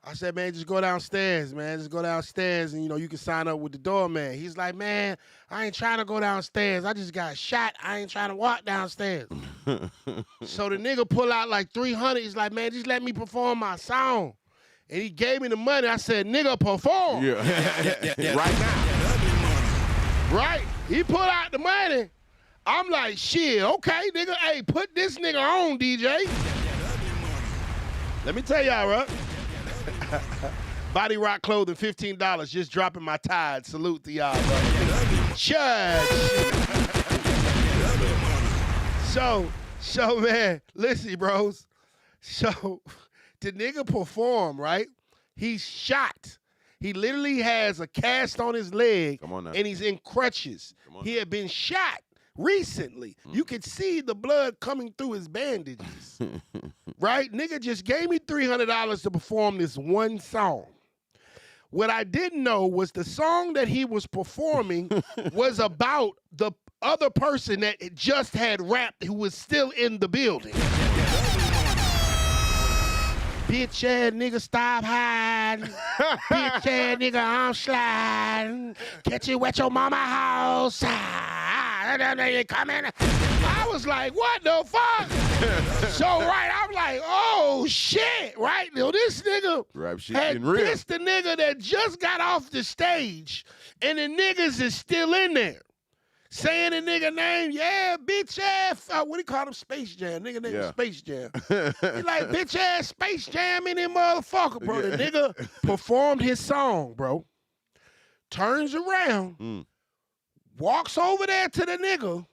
I said, man, just go downstairs, man. Just go downstairs and, you can sign up with the doorman. He's like, man, I ain't trying to go downstairs. I just got shot. I ain't trying to walk downstairs. So the nigga pull out like 300. He's like, man, just let me perform my song. And he gave me the money. I said, nigga, perform. Yeah. Right now. Right? He pulled out the money. I'm like, shit, okay, nigga. Hey, put this nigga on, DJ. Let me tell y'all, right? Body Rock Clothing, $15. Just dropping my tide. Salute to y'all, bro. Church. So, man, listen, bros. So, the nigga perform, right? He's shot. He literally has a cast on his leg, and he's in crutches. He had been shot recently. You could see the blood coming through his bandages. Right? Nigga just gave me $300 to perform this one song. What I didn't know was the song that he was performing was about the other person that just had rapped who was still in the building. Bitch ass nigga, stop hiding. Bitch ass nigga, I'm sliding. Catch you at your mama house. You coming? I was like, what the fuck? So, right, I'm like, oh, shit, right? Yo, this nigga, Rap shit getting real. this the nigga that just got off the stage, and the niggas is still in there. Saying the nigga name, yeah, bitch ass, what do you call him? Space Jam. Nigga name was Space Jam. He like, bitch ass Space Jam in that motherfucker, bro. The nigga performed his song, bro. Turns around, walks over there to the nigga,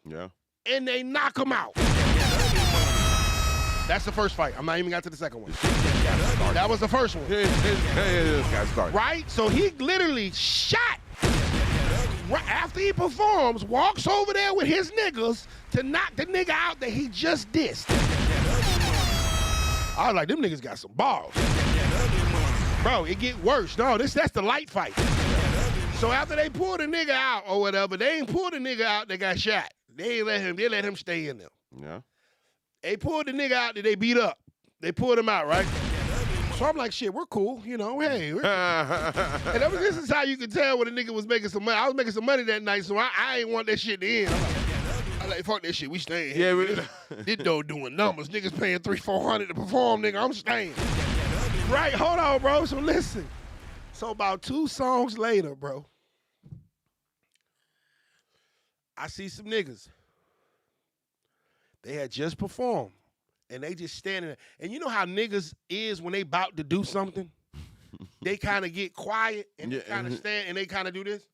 and they knock him out. That's the first fight. I'm not even got to the second one. That was the first one. Right? So he literally shot. Right after he performs, walks over there with his niggas to knock the nigga out that he just dissed. I was like, them niggas got some balls. Bro, it get worse. No, that's the light fight. So after they pulled the nigga out or whatever, they ain't pulled the nigga out that got shot. They let him stay in there. Yeah. They pulled the nigga out that they beat up. They pulled him out, right? So I'm like, shit, we're cool, you know, hey. And this is how you can tell when a nigga was making some money. I was making some money that night, so I ain't want that shit to end. I'm like, fuck that shit, we staying here. Yeah, this dude doing numbers. Niggas paying $300-$400 to perform, nigga, I'm staying. Right, hold on, bro, so listen. So about 2 songs later, bro, I see some niggas. They had just performed. And they just standing there. And you know how niggas is when they about to do something? They kind of get quiet and they kind of stand and they kind of do this.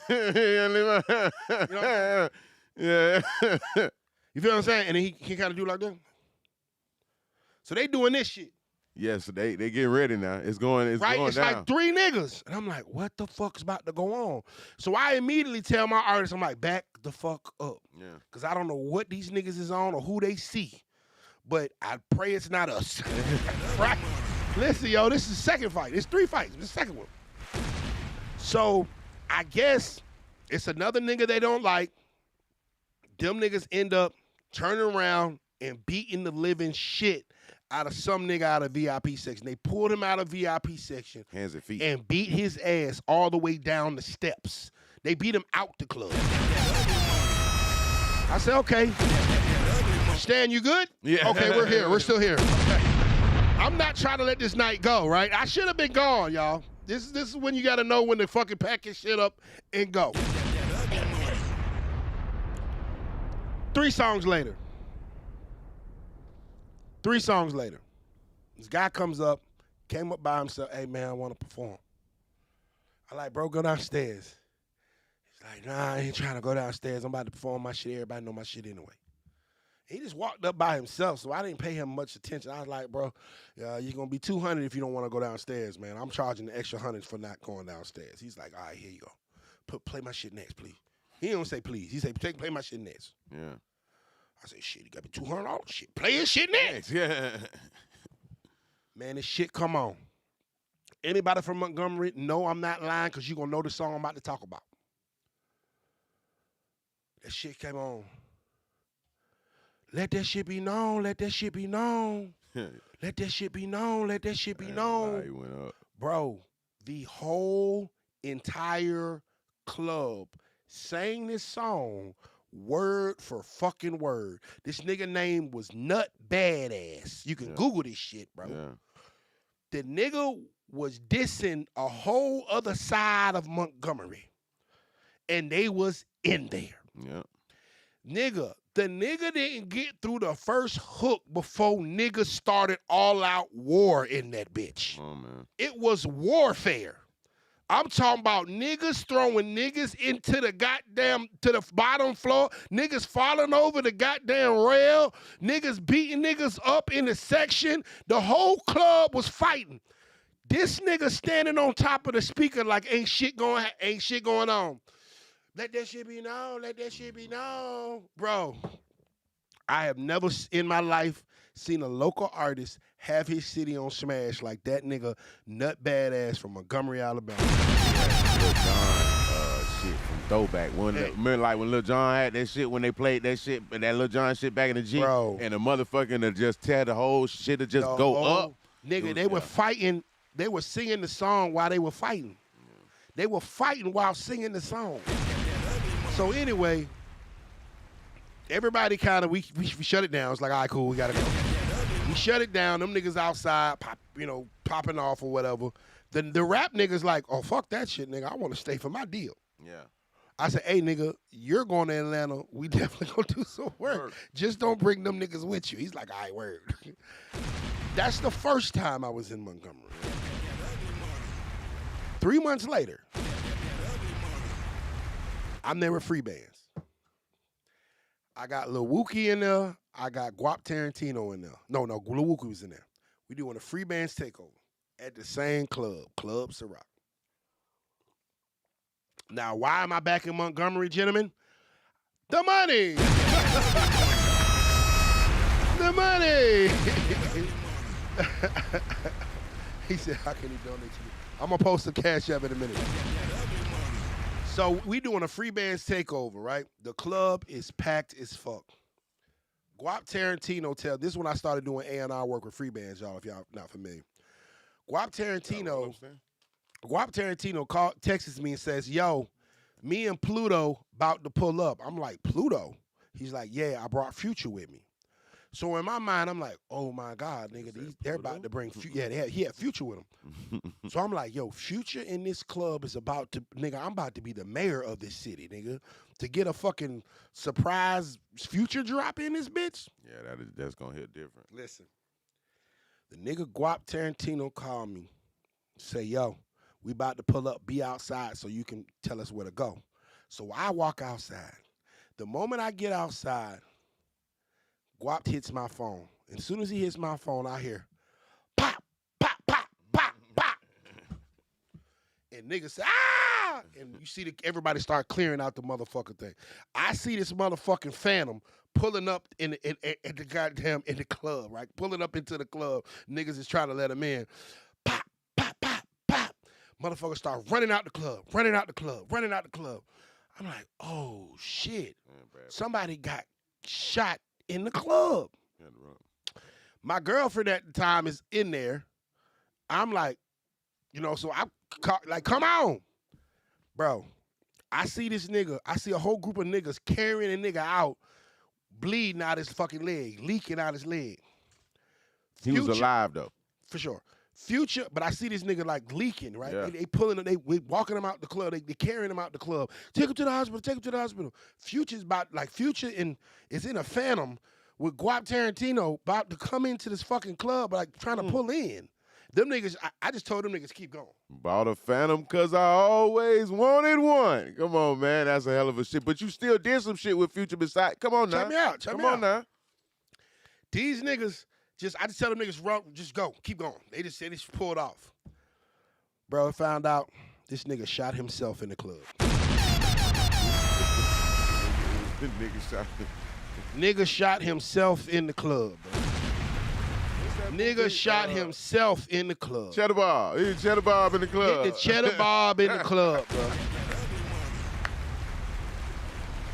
You know what I'm saying? You feel what I'm saying? And then he kind of do like that. So they doing this shit. Yeah, so they getting ready now. It's going down. It's like 3 niggas. And I'm like, what the fuck's about to go on? So I immediately tell my artist, I'm like, back the fuck up. Yeah. Because I don't know what these niggas is on or who they see. But I pray it's not us. Right? Listen, yo, this is the second fight. It's 3 fights. It's the second one. So I guess it's another nigga they don't like. Them niggas end up turning around and beating the living shit out of some nigga out of VIP section. They pulled him out of VIP section. Hands and feet. And beat his ass all the way down the steps. They beat him out the club. I said, okay. Stan, you good? Yeah. Okay, we're here. We're still here. Okay. I'm not trying to let this night go, right? I should have been gone, y'all. This is when you got to know when to fucking pack your shit up and go. 3 songs later. 3 songs later. This guy comes up, came up by himself. Hey, man, I want to perform. I like, bro, go downstairs. He's like, nah, I ain't trying to go downstairs. I'm about to perform my shit. Everybody know my shit anyway. He just walked up by himself, so I didn't pay him much attention. I was like, bro, you're going to be $200 if you don't want to go downstairs, man. I'm charging the extra $100 for not going downstairs. He's like, all right, here you go. Play my shit next, please. He don't say please. He say, play my shit next. Yeah. I say, shit, he got me $200. Shit, play his shit next. Yeah. Man, this shit come on. Anybody from Montgomery, know I'm not lying because you're going to know the song I'm about to talk about. That shit came on. Let that shit be known. Let that shit be known. Let that shit be known. Let that shit be known. He went up. Bro, the whole entire club sang this song word for fucking word. This nigga name was Nut Badass. You can Google this shit, bro. Yeah. The nigga was dissing a whole other side of Montgomery. And they was in there. Yeah. Nigga, the nigga didn't get through the first hook before niggas started all-out war in that bitch. Oh, man. It was warfare. I'm talking about niggas throwing niggas into the goddamn, to the bottom floor, niggas falling over the goddamn rail, niggas beating niggas up in the section. The whole club was fighting. This nigga standing on top of the speaker like ain't shit going on. Let that shit be known. Let that shit be known. Bro, I have never in my life seen a local artist have his city on smash like that nigga Nut Badass from Montgomery, Alabama. Lil Jon shit from throwback. Remember like when Lil Jon had that shit when they played that shit, that Lil Jon shit back in the G? Bro. And the motherfucking to just tear the whole shit to just go up. Nigga, they were fighting. They were singing the song while they were fighting. They were fighting while singing the song. So anyway, everybody kind of we shut it down. It's like, all right, cool, we gotta go. We shut it down. Them niggas outside, popping off or whatever. The rap niggas like, oh fuck that shit, nigga. I want to stay for my deal. Yeah. I said, hey nigga, you're going to Atlanta. We definitely gonna do some work. Just don't bring them niggas with you. He's like, all right, word. That's the first time I was in Montgomery. 3 months later, I'm there with free bands. I got Lil Wookie in there. I got Guap Tarantino in there. No, Lil Wookie was in there. We doing a free bands takeover at the same club, Club Ciroc. Now, why am I back in Montgomery, gentlemen? The money! The money! He said, how can he donate to me? I'm going to post a Cash App in a minute. So we doing a free bands takeover, right? The club is packed as fuck. Guap Tarantino this is when I started doing A&R work with free bands, y'all, if y'all not familiar. Guap Tarantino texts me and says, yo, me and Pluto about to pull up. I'm like, Pluto? He's like, yeah, I brought Future with me. So in my mind, I'm like, oh my God, nigga, they're about to bring Future. He had Future with him. So I'm like, yo, Future in this club is about to, nigga, I'm about to be the mayor of this city, nigga. To get a fucking surprise Future drop in this bitch. Yeah, that's gonna hit different. Listen, the nigga Guap Tarantino called me, say, yo, we about to pull up, be outside so you can tell us where to go. So I walk outside. The moment I get outside, Guap hits my phone. And as soon as he hits my phone, I hear pop, pop, pop, pop, pop. And niggas say, ah! And you see everybody start clearing out the motherfucking thing. I see this motherfucking Phantom pulling up in the club, right? Pulling up into the club. Niggas is trying to let him in. Pop, pop, pop, pop. Motherfuckers start running out the club, running out the club, running out the club. I'm like, oh, shit. Somebody got shot in the club. My girlfriend at the time is in there. I'm like, so I like, come on. Bro, I see this nigga. I see a whole group of niggas carrying a nigga out, bleeding out his fucking leg, leaking out his leg. He was alive, though. For sure. Future, but I see this nigga like leaking, right? Yeah. They pulling him, they walking him out the club, they carrying him out the club. Take him to the hospital, take him to the hospital. Future is in a Phantom with Guap Tarantino about to come into this fucking club, like trying to pull in. Them niggas, I just told them niggas keep going. Bought a Phantom because I always wanted one. Come on, man, that's a hell of a shit. But you still did some shit with Future beside. Come on now. Check me out. Come on now. These niggas, I just tell them niggas, run, just go, keep going. They just pulled off. Bro, I found out this nigga shot himself in the club. Nigga shot himself in the club, bro. Nigga shot himself in the club. Cheddar Bob. He Cheddar Bob in the club. Hit the Cheddar Bob in the club, bro.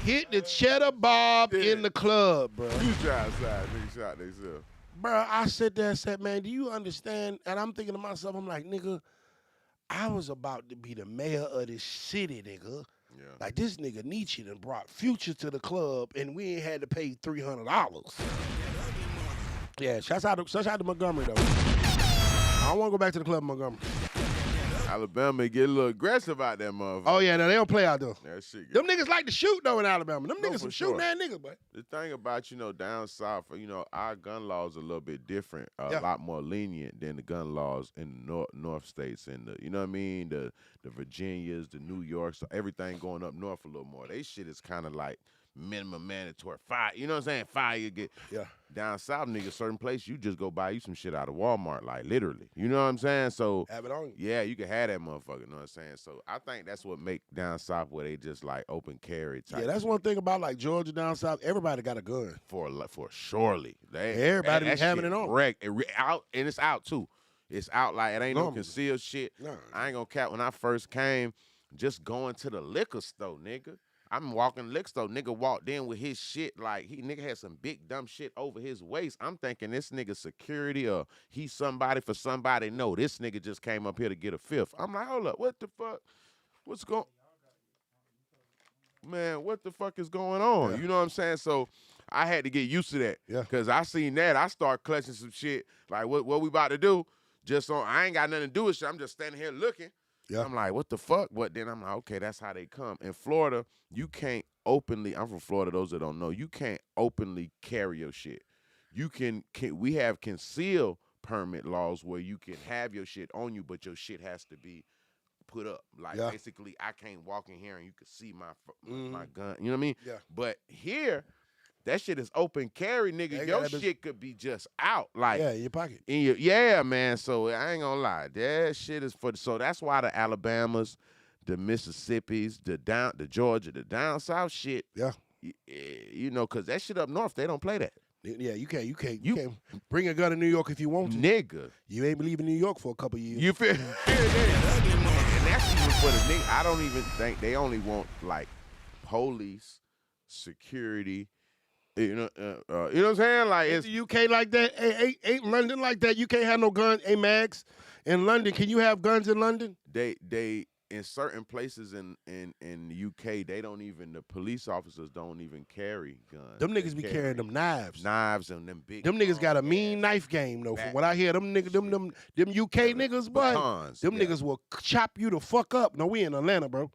Hit the Cheddar Bob in the club, bro. You shot outside, nigga shot themselves. Bro, I sat there and said, man, do you understand? And I'm thinking to myself, I'm like, nigga, I was about to be the mayor of this city, nigga. Yeah. Like, this nigga Nietzsche done brought Future to the club, and we ain't had to pay $300. Yeah, shouts out to Montgomery, though. I don't want to go back to the club in Montgomery. Alabama get a little aggressive out there, motherfucker. Oh, yeah, no, they don't play out there. That shit. Them niggas like to shoot, though, in Alabama. Them niggas some shooting ass niggas, boy. The thing about, down south, our gun laws are a little bit different, a lot more lenient than the gun laws in the north states and you know what I mean? The Virginias, the New Yorks, so everything going up north a little more. They shit is kind of like minimum mandatory. Fire, you know what I'm saying? Fire you get. Yeah. Down south, nigga, certain place, you just go buy you some shit out of Walmart, like literally. You know what I'm saying? So have it on you. Yeah, you can have that motherfucker, you know what I'm saying? So I think that's what make down south where they just like open carry type. Yeah, that's one thing about like Georgia down south, everybody got a gun. For surely. Everybody be having it on. Out, and it's out too. It's out like it ain't no concealed shit. No. I ain't gonna cap when I first came, just going to the liquor store, nigga. I'm walking liquor store. Nigga walked in with his shit like nigga had some big dumb shit over his waist. I'm thinking this nigga security or he's somebody for somebody. No, this nigga just came up here to get a fifth. I'm like, hold up, what the fuck? What's going? Man, what the fuck is going on? Yeah. You know what I'm saying? So I had to get used to that. Yeah. Cause I seen that. I start clutching some shit. Like what we about to do? I ain't got nothing to do with shit. I'm just standing here looking. Yeah. I'm like, what the fuck? But then I'm like, okay, that's how they come. In Florida, you can't openly, I'm from Florida, those that don't know, you can't openly carry your shit. You we have concealed permit laws where you can have your shit on you, but your shit has to be put up. Like basically, I can't walk in here and you can see my gun. You know what I mean? Yeah. But here, that shit is open carry, nigga. Your shit could be just out, like in your pocket. Man. So I ain't gonna lie, that shit is so that's why the Alabamas, the Mississippis, the Georgia, the down south shit. Yeah. You know, cause that shit up north, they don't play that. Yeah, you can't bring a gun to New York if you want to. Nigga. You ain't leaving New York for a couple years. You feel? And that's even for the nigga. I don't even think they only want like police, security. You know what I'm saying? Like it's the UK like that. Ain't London like that? You can't have no gun. Hey, Max, in London, can you have guns in London? They in certain places in the UK, the police officers don't even carry guns. Them niggas be carrying them knives. Knives and them big. Them niggas got a mean knife game though. From what I hear, them niggas, them UK niggas, boy, them niggas will chop you the fuck up. No, we in Atlanta, bro.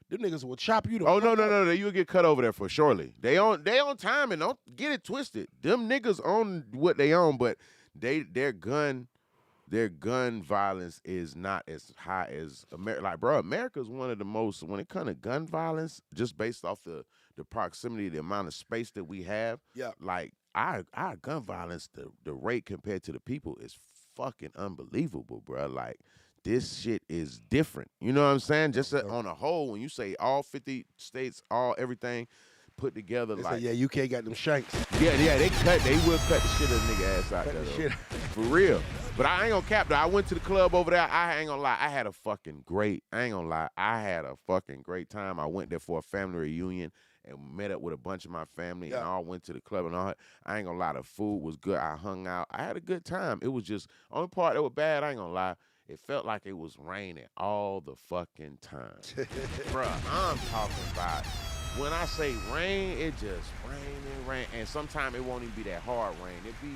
Them niggas will chop you the fuck up. No. You'll get cut over there for surely. They on time and don't get it twisted. Them niggas own what they own, but their gun violence is not as high as America. Like, bro, America's one of the most, when it comes to gun violence, just based off the proximity, the amount of space that we have. Yeah. Like, our gun violence, the rate compared to the people is fucking unbelievable, bro. Like, this shit is different. You know what I'm saying? Just on a whole, when you say all 50 states, everything put together, they like, say, yeah, UK got them shanks. Yeah, they will cut the shit of the nigga ass out there, though. For real. But I ain't gonna cap though. I went to the club over there. I ain't gonna lie. I had a fucking great time. I went there for a family reunion and met up with a bunch of my family and all went to the club and all. I ain't gonna lie. The food was good. I hung out. I had a good time. It was just, only part that was bad, I ain't gonna lie, it felt like it was raining all the fucking time. Bruh, I'm talking about, when I say rain, it just rain. And sometimes it won't even be that hard rain. It be,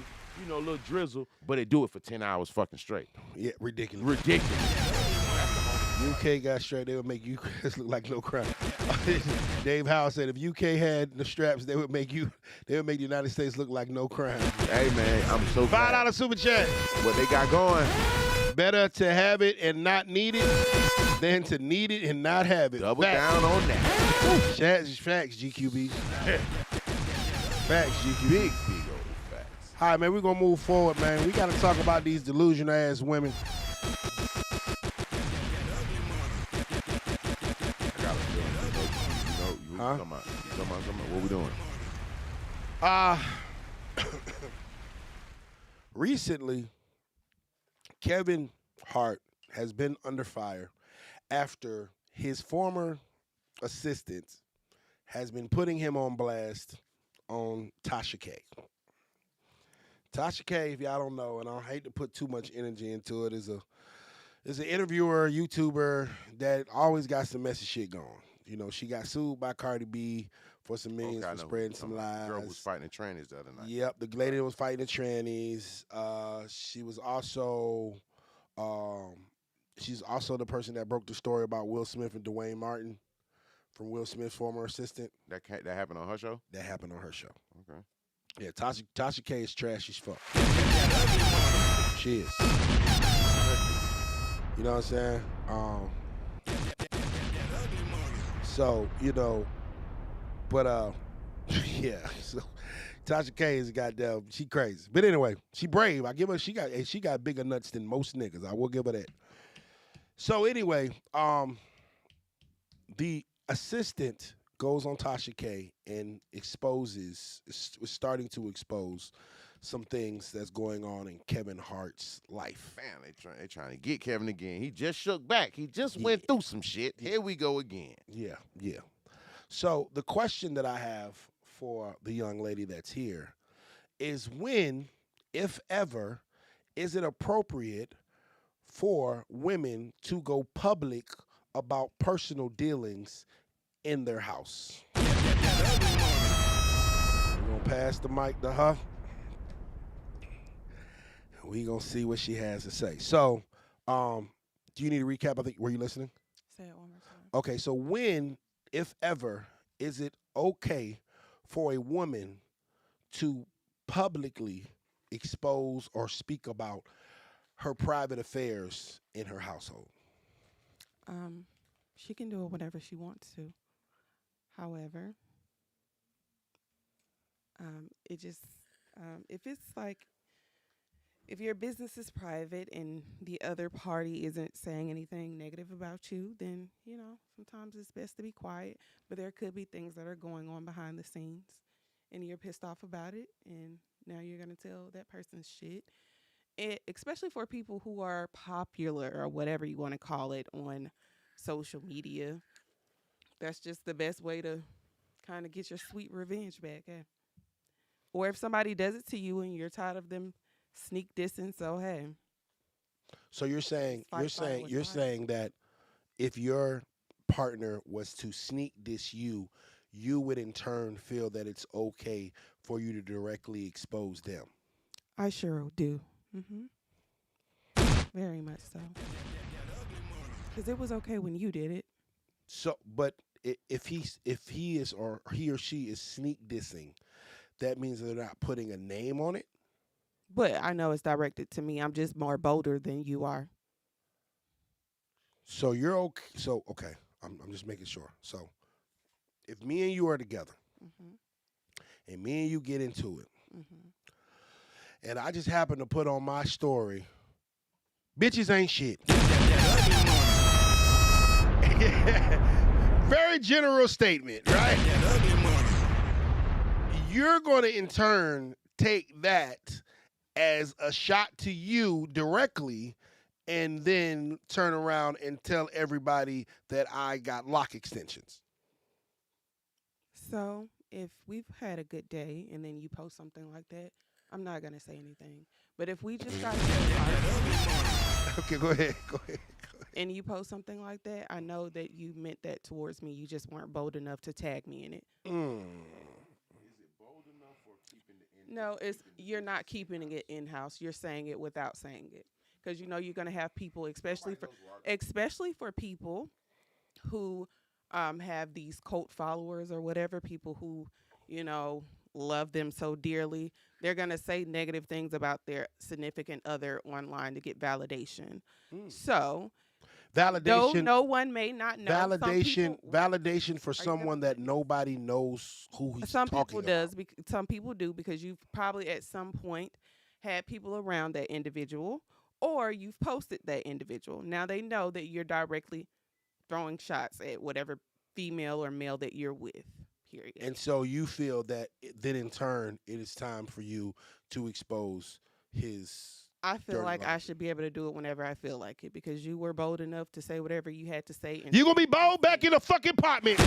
a little drizzle, but it do it for 10 hours fucking straight. Yeah, ridiculous. UK got straight, they would make you look like no crime. Dave Howe said if UK had the straps, they would make the United States look like no crime. Hey man, I'm so glad. $5 super chat. What they got going? Better to have it and not need it than to need it and not have it. Double down on that. Facts, GQB. Facts, GQB. Big old facts. All right, man, we're going to move forward, man. We got to talk about these delusional ass women. Come on. What we doing? Recently, Kevin Hart has been under fire after his former assistant has been putting him on blast on Tasha K. Tasha K, if y'all don't know, and I hate to put too much energy into it, is an interviewer, YouTuber that always got some messy shit going. She got sued by Cardi B for some millions for spreading some lies. The girl was fighting the trannies the other night. Yep, the lady that was fighting the trannies. She was also, she's also the person that broke the story about Will Smith and Dwayne Martin from Will Smith's former assistant. That happened on her show? That happened on her show. Okay. Yeah, Tasha K is trash as fuck. She is. You know what I'm saying? So, but yeah. So Tasha K is goddamn, she crazy. But anyway, she brave. I give her, she got bigger nuts than most niggas. I will give her that. So anyway, the assistant goes on Tasha K and is starting to expose some things that's going on in Kevin Hart's life. Man, they trying to get Kevin again. He just shook back. He just went through some shit. Here we go again. Yeah. So the question that I have for the young lady that's here is when, if ever, is it appropriate for women to go public about personal dealings in their house? We're going to pass the mic to her. We're going to see what she has to say. So, do you need a recap? I think, were you listening? Say it one more time. Okay, so when, if ever, is it okay for a woman to publicly expose or speak about her private affairs in her household? She can do it whenever she wants to. However, it just if it's like if your business is private and the other party isn't saying anything negative about you, then sometimes it's best to be quiet. But there could be things that are going on behind the scenes, and you're pissed off about it, and now you're gonna tell that person's shit. Especially for people who are popular or whatever you want to call it on social media. That's just the best way to kind of get your sweet revenge back. Eh? Or if somebody does it to you and you're tired of them sneak dissing, so hey. So you're saying that if your partner was to sneak diss you, you would in turn feel that it's okay for you to directly expose them. I sure do. Very much so. Because it was okay when you did it. So, but if he is or he or she is sneak dissing, that means they're not putting a name on it. But I know it's directed to me. I'm just more bolder than you are. So you're okay. So okay, I'm just making sure. So if me and you are together, and me and you get into it, and I just happen to put on my story, bitches ain't shit. Very general statement, right? You're going to in turn take that as a shot to you directly and then turn around and tell everybody that I got lock extensions. So if we've had a good day and then you post something like that, I'm not going to say anything. But if we just got okay, go ahead. And you post something like that, I know that you meant that towards me. You just weren't bold enough to tag me in it. Is it bold enough or keeping it in? No, you're not keeping it in-house. You're saying it without saying it. Because you're going to have people, especially for people who have these cult followers or whatever, people who, love them so dearly. They're going to say negative things about their significant other online to get validation. So, though no one may not know. Validation for someone that nobody knows who he's talking about. Some people do because you've probably at some point had people around that individual or you've posted that individual. Now they know that you're directly throwing shots at whatever female or male that you're with. Period. And so you feel that then in turn it is time for you to expose his. I feel like I should be able to do it whenever I feel like it because you were bold enough to say whatever you had to say. You're going to be bold back in the fucking apartment.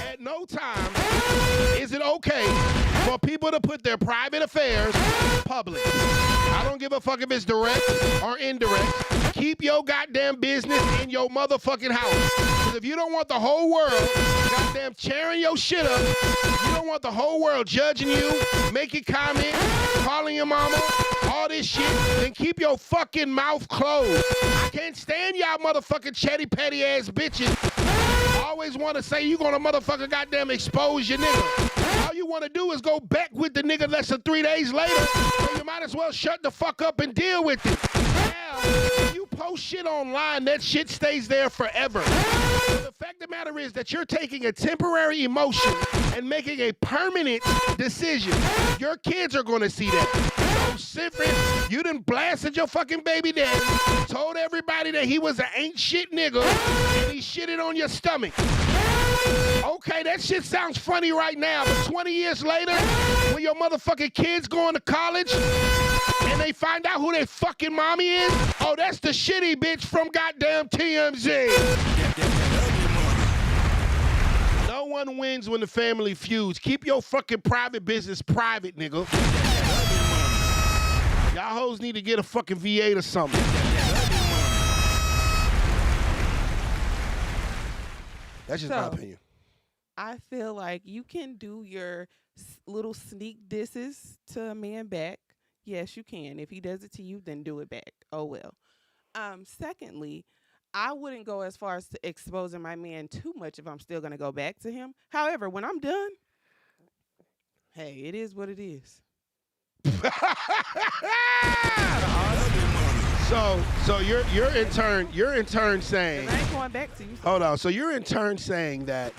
At no time is it okay for people to put their private affairs public. I don't give a fuck if it's direct or indirect. Keep your goddamn business in your motherfucking house. Because if you don't want the whole world goddamn tearing your shit up, you don't want the whole world judging you, making comments, calling your mama, all this shit, then keep your fucking mouth closed. I can't stand y'all motherfucking chatty patty ass bitches. Always want to say you gonna motherfucker goddamn expose your nigga. All you want to do is go back with the nigga less than 3 days later, so you might as well shut the fuck up and deal with it. Now, if you post shit online, that shit stays there forever. So the fact of the matter is that you're taking a temporary emotion and making a permanent decision. Your kids are gonna see that. So, Sifrin, you done blasted your fucking baby daddy, told everybody that he was an ain't shit nigga, and he shitted on your stomach. Okay, that shit sounds funny right now, but 20 years later, when your motherfucking kids going to college, and they find out who their fucking mommy is, oh, that's the shitty bitch from goddamn TMZ. No one wins when the family feuds. Keep your fucking private business private, nigga. Y'all hoes need to get a fucking V8 or something. That's just my opinion. I feel like you can do your little sneak disses to a man back. Yes, you can. If he does it to you, then do it back. Oh, well. Secondly, I wouldn't go as far as to exposing my man too much if I'm still going to go back to him. However, when I'm done, hey, it is what it is. So you're in turn saying I ain't going back to you. Hold on. So you're in turn saying that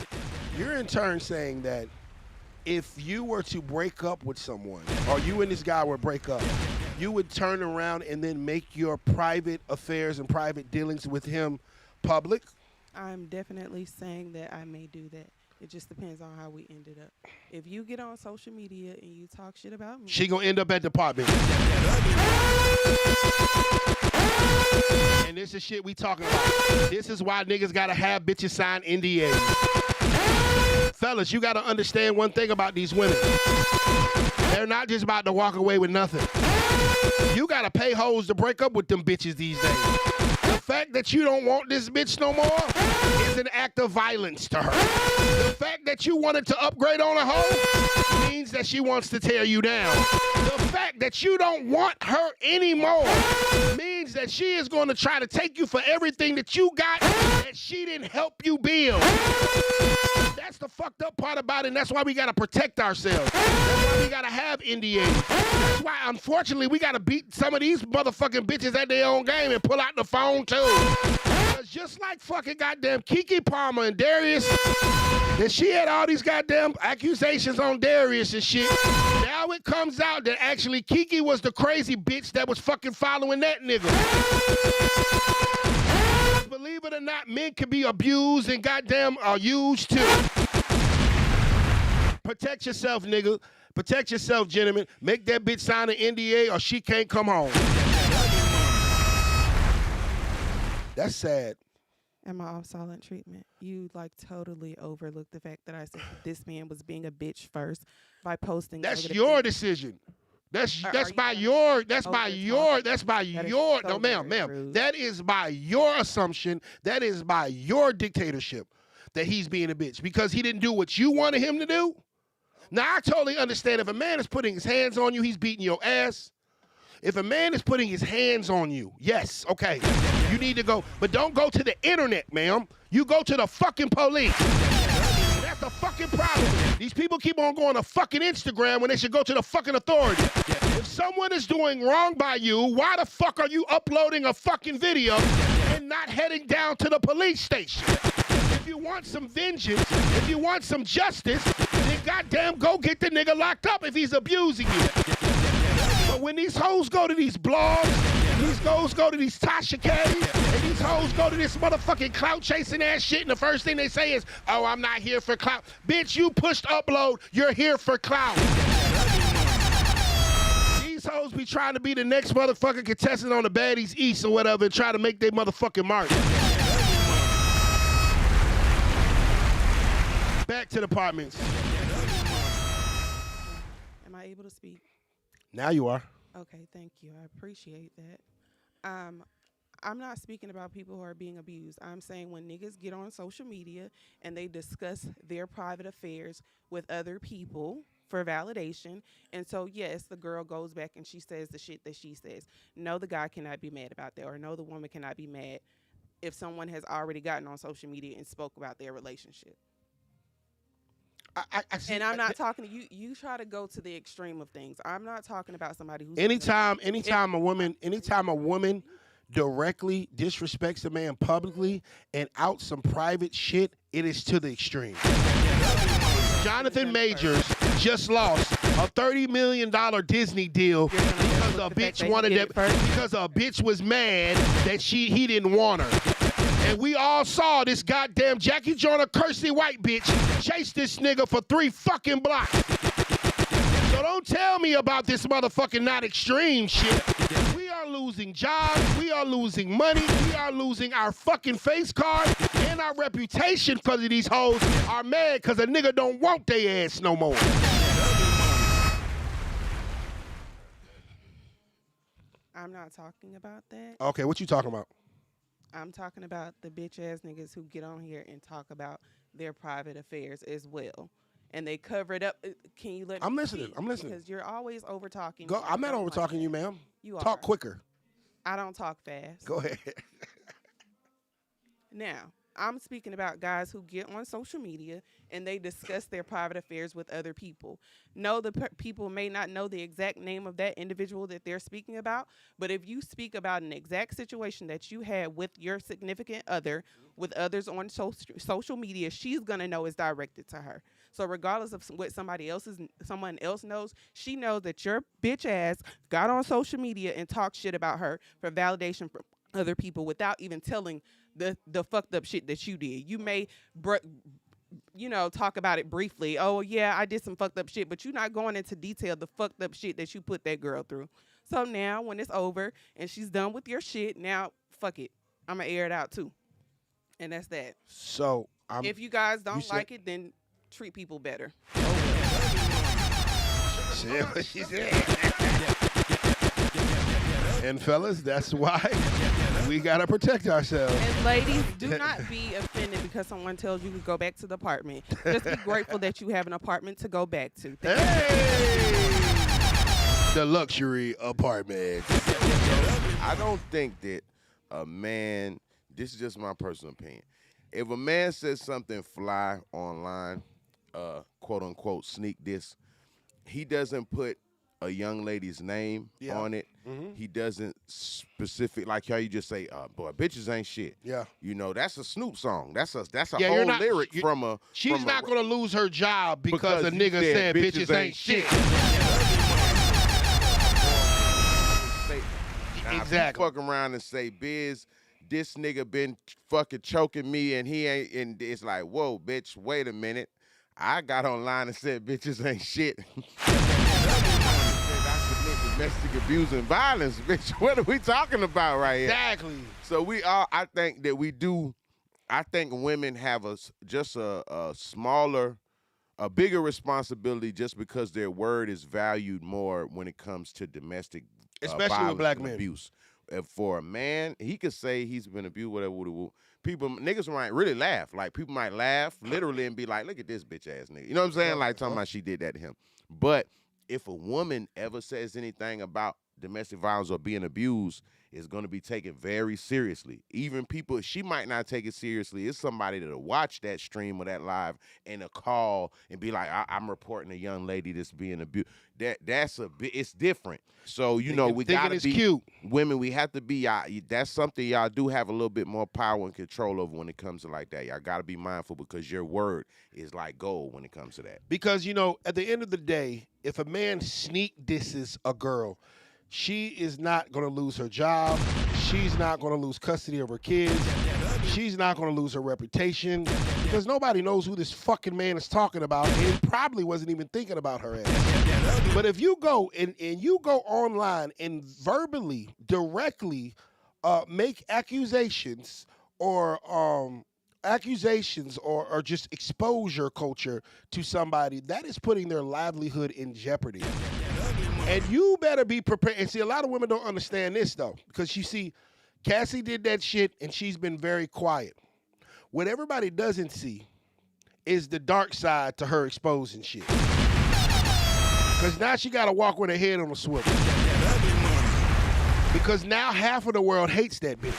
if you were to break up with someone, or you and this guy were break up, you would turn around and then make your private affairs and private dealings with him public? I'm definitely saying that I may do that. It just depends on how we ended up. If you get on social media and you talk shit about me, she gonna end up at the apartment. And this is shit we talking about. This is why niggas gotta have bitches sign NDAs. Fellas, you gotta understand one thing about these women. They're not just about to walk away with nothing. You gotta pay hoes to break up with them bitches these days. The fact that you don't want this bitch no more is an act of violence to her. The fact that you wanted to upgrade on a hoe means that she wants to tear you down. The fact that you don't want her anymore means that she is going to try to take you for everything that you got that she didn't help you build. That's the fucked up part about it, and that's why we got to protect ourselves. That's why we got to have NDAs. That's why, unfortunately, we got to beat some of these motherfucking bitches at their own game and pull out the phone, too. Because just like fucking goddamn Keke Palmer and Darius, that she had all these goddamn accusations on Darius and shit. Now it comes out that actually Keke was the crazy bitch that was fucking following that nigga. Believe it or not, men can be abused and goddamn used too. Protect yourself, nigga. Protect yourself, gentlemen. Make that bitch sign an NDA or she can't come home. That's sad. am I off silent treatment? You like totally overlooked the fact that I said this man was being a bitch first by posting. That's your decision. That's by your no ma'am. That is by your assumption. That is by your dictatorship that he's being a bitch because he didn't do what you wanted him to do. Now I totally understand if a man is putting his hands on you, he's beating your ass. If a man is putting his hands on you, yes, okay, you need to go, but don't go to the internet, ma'am. You go to the fucking police. That's the fucking problem. These people keep on going to fucking Instagram when they should go to the fucking authority. If someone is doing wrong by you, why the fuck are you uploading a fucking video and not heading down to the police station? If you want some vengeance, if you want some justice, then goddamn go get the nigga locked up if he's abusing you. But when these hoes go to these blogs, these hoes go to these Tasha K, and these hoes go to this motherfucking clout chasing ass shit, and the first thing they say is, oh, I'm not here for clout. Bitch, you pushed upload, you're here for clout. These hoes be trying to be the next motherfucking contestant on the Baddies East or whatever and try to make their motherfucking mark. Back to the apartments. Am I able to speak? Now you are. Okay, thank you. I appreciate that. I'm not speaking about people who are being abused. I'm saying when niggas get on social media and they discuss their private affairs with other people for validation. And so, yes, the girl goes back and she says the shit that she says. No, the guy cannot be mad about that, or no, the woman cannot be mad if someone has already gotten on social media and spoke about their relationship. I see, and I'm not talking to you. You try to go to the extreme of things. I'm not talking about somebody who's anytime a woman directly disrespects a man publicly and out some private shit, it is to the extreme. Jonathan Majors just lost a $30 million Disney deal because a bitch wanted that because a bitch was mad that he didn't want her. And we all saw this goddamn Jackie Joyner cursey white bitch chase this nigga for 3 fucking blocks. So So don't tell me about this motherfucking not extreme shit. We are losing jobs. We are losing money. We are losing our fucking face card and our reputation because of these hoes are mad because a nigga don't want their ass no more. I'm not talking about that. Okay, what you talking about? I'm talking about the bitch ass niggas who get on here and talk about their private affairs as well. And they cover it up. Can you let me I'm listening. speak? I'm listening. Because you're always over talking. Go. I'm not over talking you, ma'am. You talk are. quicker. I don't talk fast. Go ahead. Now, I'm speaking about guys who get on social media and they discuss their private affairs with other people. No, the people may not know the exact name of that individual that they're speaking about, but if you speak about an exact situation that you had with your significant other, with others on social media, she's going to know it's directed to her. So regardless of what someone else knows, she knows that your bitch ass got on social media and talked shit about her for validation from other people without even telling the fucked up shit that you did. You may talk about it briefly. Oh yeah, I did some fucked up shit, but you're not going into detail the fucked up shit that you put that girl through. So now when it's over and she's done with your shit, now fuck it, I'm gonna air it out too, and that's that. So if you guys don't like it, then treat people better. Shit, what she said. And fellas, that's why we gotta protect ourselves. And ladies, do not be offended because someone tells you to go back to the apartment. Just be grateful that you have an apartment to go back to. The luxury apartment. I don't think that a man, this is just my personal opinion, if a man says something fly online, quote unquote sneak this, he doesn't put a young lady's name on it. Mm-hmm. He doesn't specific, like how you just say, boy, bitches ain't shit. Yeah. You know, that's a Snoop song. That's a whole lyric from a... She's not going to lose her job because a nigga said bitches ain't shit. Now, exactly. If you fuck around and say, Biz, this nigga been fucking choking me and he ain't, and it's like, whoa, bitch, wait a minute. I got online and said bitches ain't shit. Domestic abuse and violence, bitch. What are we talking about right here? Exactly. So I think that we do, I think women have a bigger responsibility just because their word is valued more when it comes to domestic especially with black men. Abuse. For a man, he could say he's been abused, whatever. Niggas might really laugh. Like, people might laugh literally and be like, look at this bitch ass nigga. You know what I'm saying? Like, talking about she did that to him. But if a woman ever says anything about domestic violence or being abused, it's going to be taken very seriously. Even people, she might not take it seriously. It's somebody that'll watch that stream or that live and a call and be like, I'm reporting a young lady that's being abused. It's different. So, we got to be cute. Women, we have to be, that's something y'all do have a little bit more power and control over when it comes to like that. Y'all got to be mindful because your word is like gold when it comes to that. Because, at the end of the day, if a man sneak disses a girl, she is not going to lose her job. She's not going to lose custody of her kids. She's not going to lose her reputation because nobody knows who this fucking man is talking about, and he probably wasn't even thinking about her ass. But if you go and you go online and verbally, directly make accusations or just exposure culture to somebody, that is putting their livelihood in jeopardy. And you better be prepared. And see, a lot of women don't understand this, though, because you see, Cassie did that shit, and she's been very quiet. What everybody doesn't see is the dark side to her exposing shit. Because now she got to walk with her head on a swivel. Because now half of the world hates that bitch.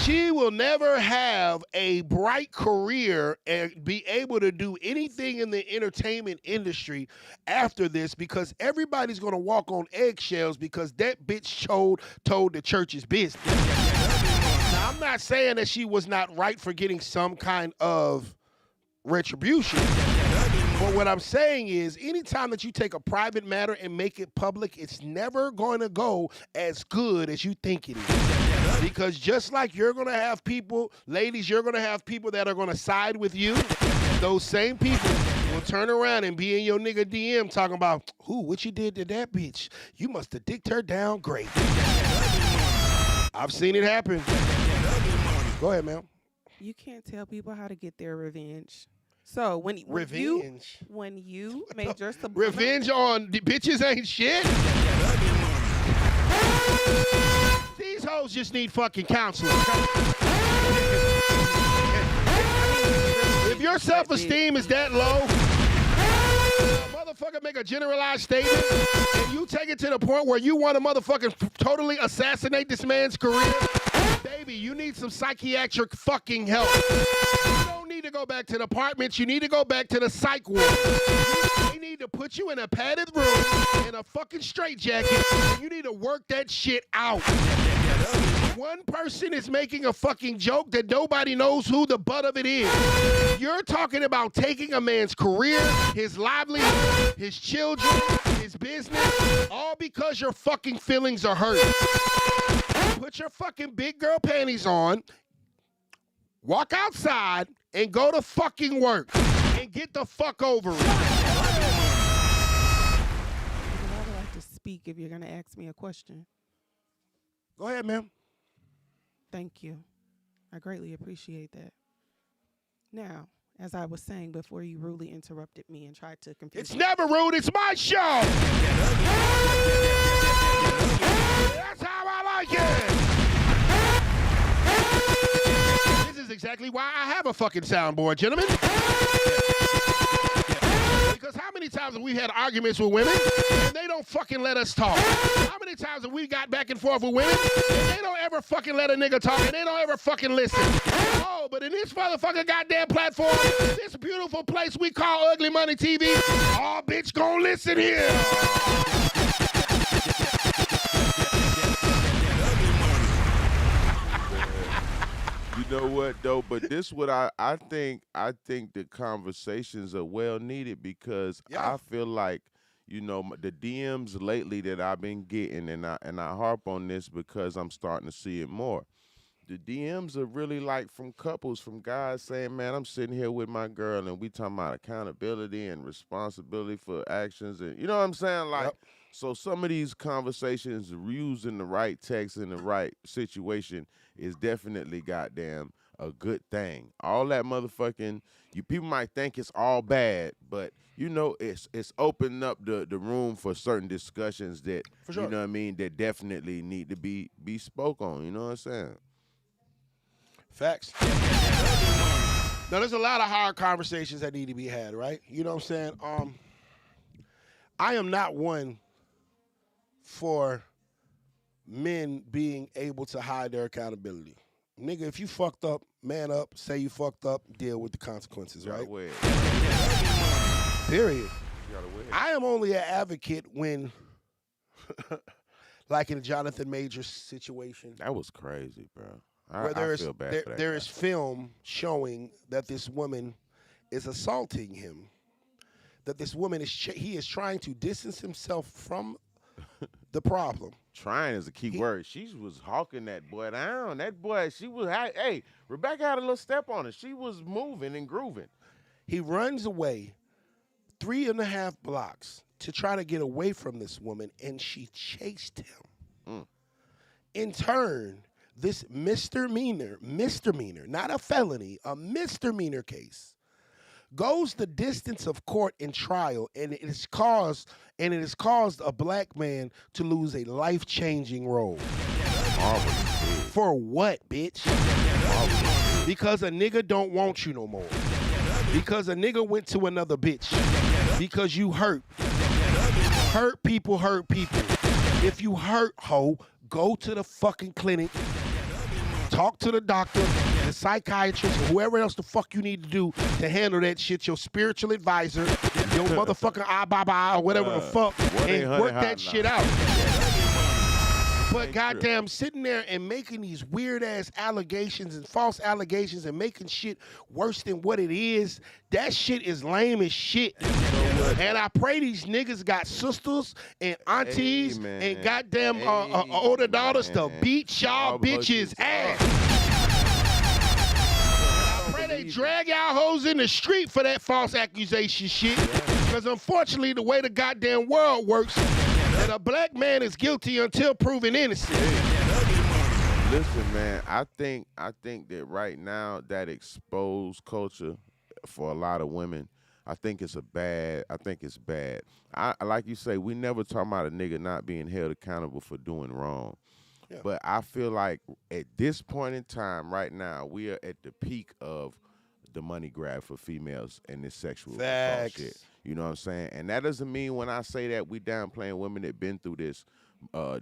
She will never have a bright career and be able to do anything in the entertainment industry after this because everybody's going to walk on eggshells because that bitch told the church's business. Now, I'm not saying that she was not right for getting some kind of retribution. But what I'm saying is anytime that you take a private matter and make it public, it's never going to go as good as you think it is. Because just like you're going to have people, ladies, you're going to have people that are going to side with you. Those same people will turn around and be in your nigga DM talking about, ooh, what you did to that bitch? You must have dicked her down great. I've seen it happen. Go ahead, ma'am. You can't tell people how to get their revenge. So when Revenge? when you made your Revenge on the bitches ain't shit? These hoes just need fucking counseling. If your self-esteem is that low, motherfucker make a generalized statement, and you take it to the point where you want to motherfucking totally assassinate this man's career, baby, you need some psychiatric fucking help. You don't need to go back to the apartments. You need to go back to the psych ward. They need to put you in a padded room in a fucking straitjacket, and you need to work that shit out. One person is making a fucking joke that nobody knows who the butt of it is. You're talking about taking a man's career, his livelihood, his children, his business, all because your fucking feelings are hurt. Put your fucking big girl panties on, walk outside, and go to fucking work, and get the fuck over it. I would like to speak if you're going to ask me a question. Go ahead, ma'am. Thank you. I greatly appreciate that. Now, as I was saying before you rudely interrupted me and tried to confuse It's never rude. It's my show. That's how I like it. This is exactly why I have a fucking soundboard, gentlemen. Because how many times have we had arguments with women and they don't fucking let us talk? How many times have we got back and forth with women and they don't ever fucking let a nigga talk and they don't ever fucking listen? Oh, but in this motherfucking goddamn platform, this beautiful place we call Ugly Money TV, all bitch gon' listen here. You know what though, but this what I think the conversations are well needed because I feel like, you know, the DMs lately that I've been getting, and I harp on this because I'm starting to see it more. The DMs are really like from couples, from guys saying, man, I'm sitting here with my girl and we talking about accountability and responsibility for actions, and you know what I'm saying? Like, so some of these conversations using the right text in the right situation is definitely goddamn a good thing. All that motherfucking, people might think it's all bad, but you know it's opening up the room for certain discussions that, for sure, you know what I mean, that definitely need to be spoke on. You know what I'm saying? Facts. Now, there's a lot of hard conversations that need to be had, right? You know what I'm saying? I am not one for men being able to hide their accountability. Nigga, if you fucked up, man up, say you fucked up, deal with the consequences, right? Period. I am only an advocate when, like in a Jonathan Majors situation. That was crazy, bro. Where I feel bad for that there guy. is film showing that this woman is assaulting him, that this woman he is trying to distance himself from the problem. Trying is a key word. She was hawking that boy down. That boy, she was, hey, Rebecca had a little step on her. She was moving and grooving. He runs away 3.5 blocks to try to get away from this woman, and she chased him. In turn, this misdemeanor, not a felony, a misdemeanor case, goes the distance of court and trial, and it has caused a black man to lose a life-changing role. For what, bitch? Because a nigga don't want you no more. Because a nigga went to another bitch. Because you hurt. Hurt people hurt people. If you hurt, ho, go to the fucking clinic. Talk to the doctor, the psychiatrist, or whoever else the fuck you need to do to handle that shit, your spiritual advisor, your motherfucking or whatever the fuck, and work that shit out. But goddamn, sitting there and making these weird-ass allegations and false allegations and making shit worse than what it is, that shit is lame as shit. And I pray these niggas got sisters and aunties and goddamn older daughters to beat y'all bitches' ass. I pray they drag y'all hoes in the street for that false accusation shit. Because unfortunately, the way the goddamn world works, that a black man is guilty until proven innocent. Listen, man, I think that right now that exposed culture for a lot of women, I think it's bad. I like you say, we never talk about a nigga not being held accountable for doing wrong. Yeah. But I feel like at this point in time, right now, we are at the peak of the money grab for females and this sexual assault shit. You know what I'm saying? And that doesn't mean when I say that we downplaying women that been through this,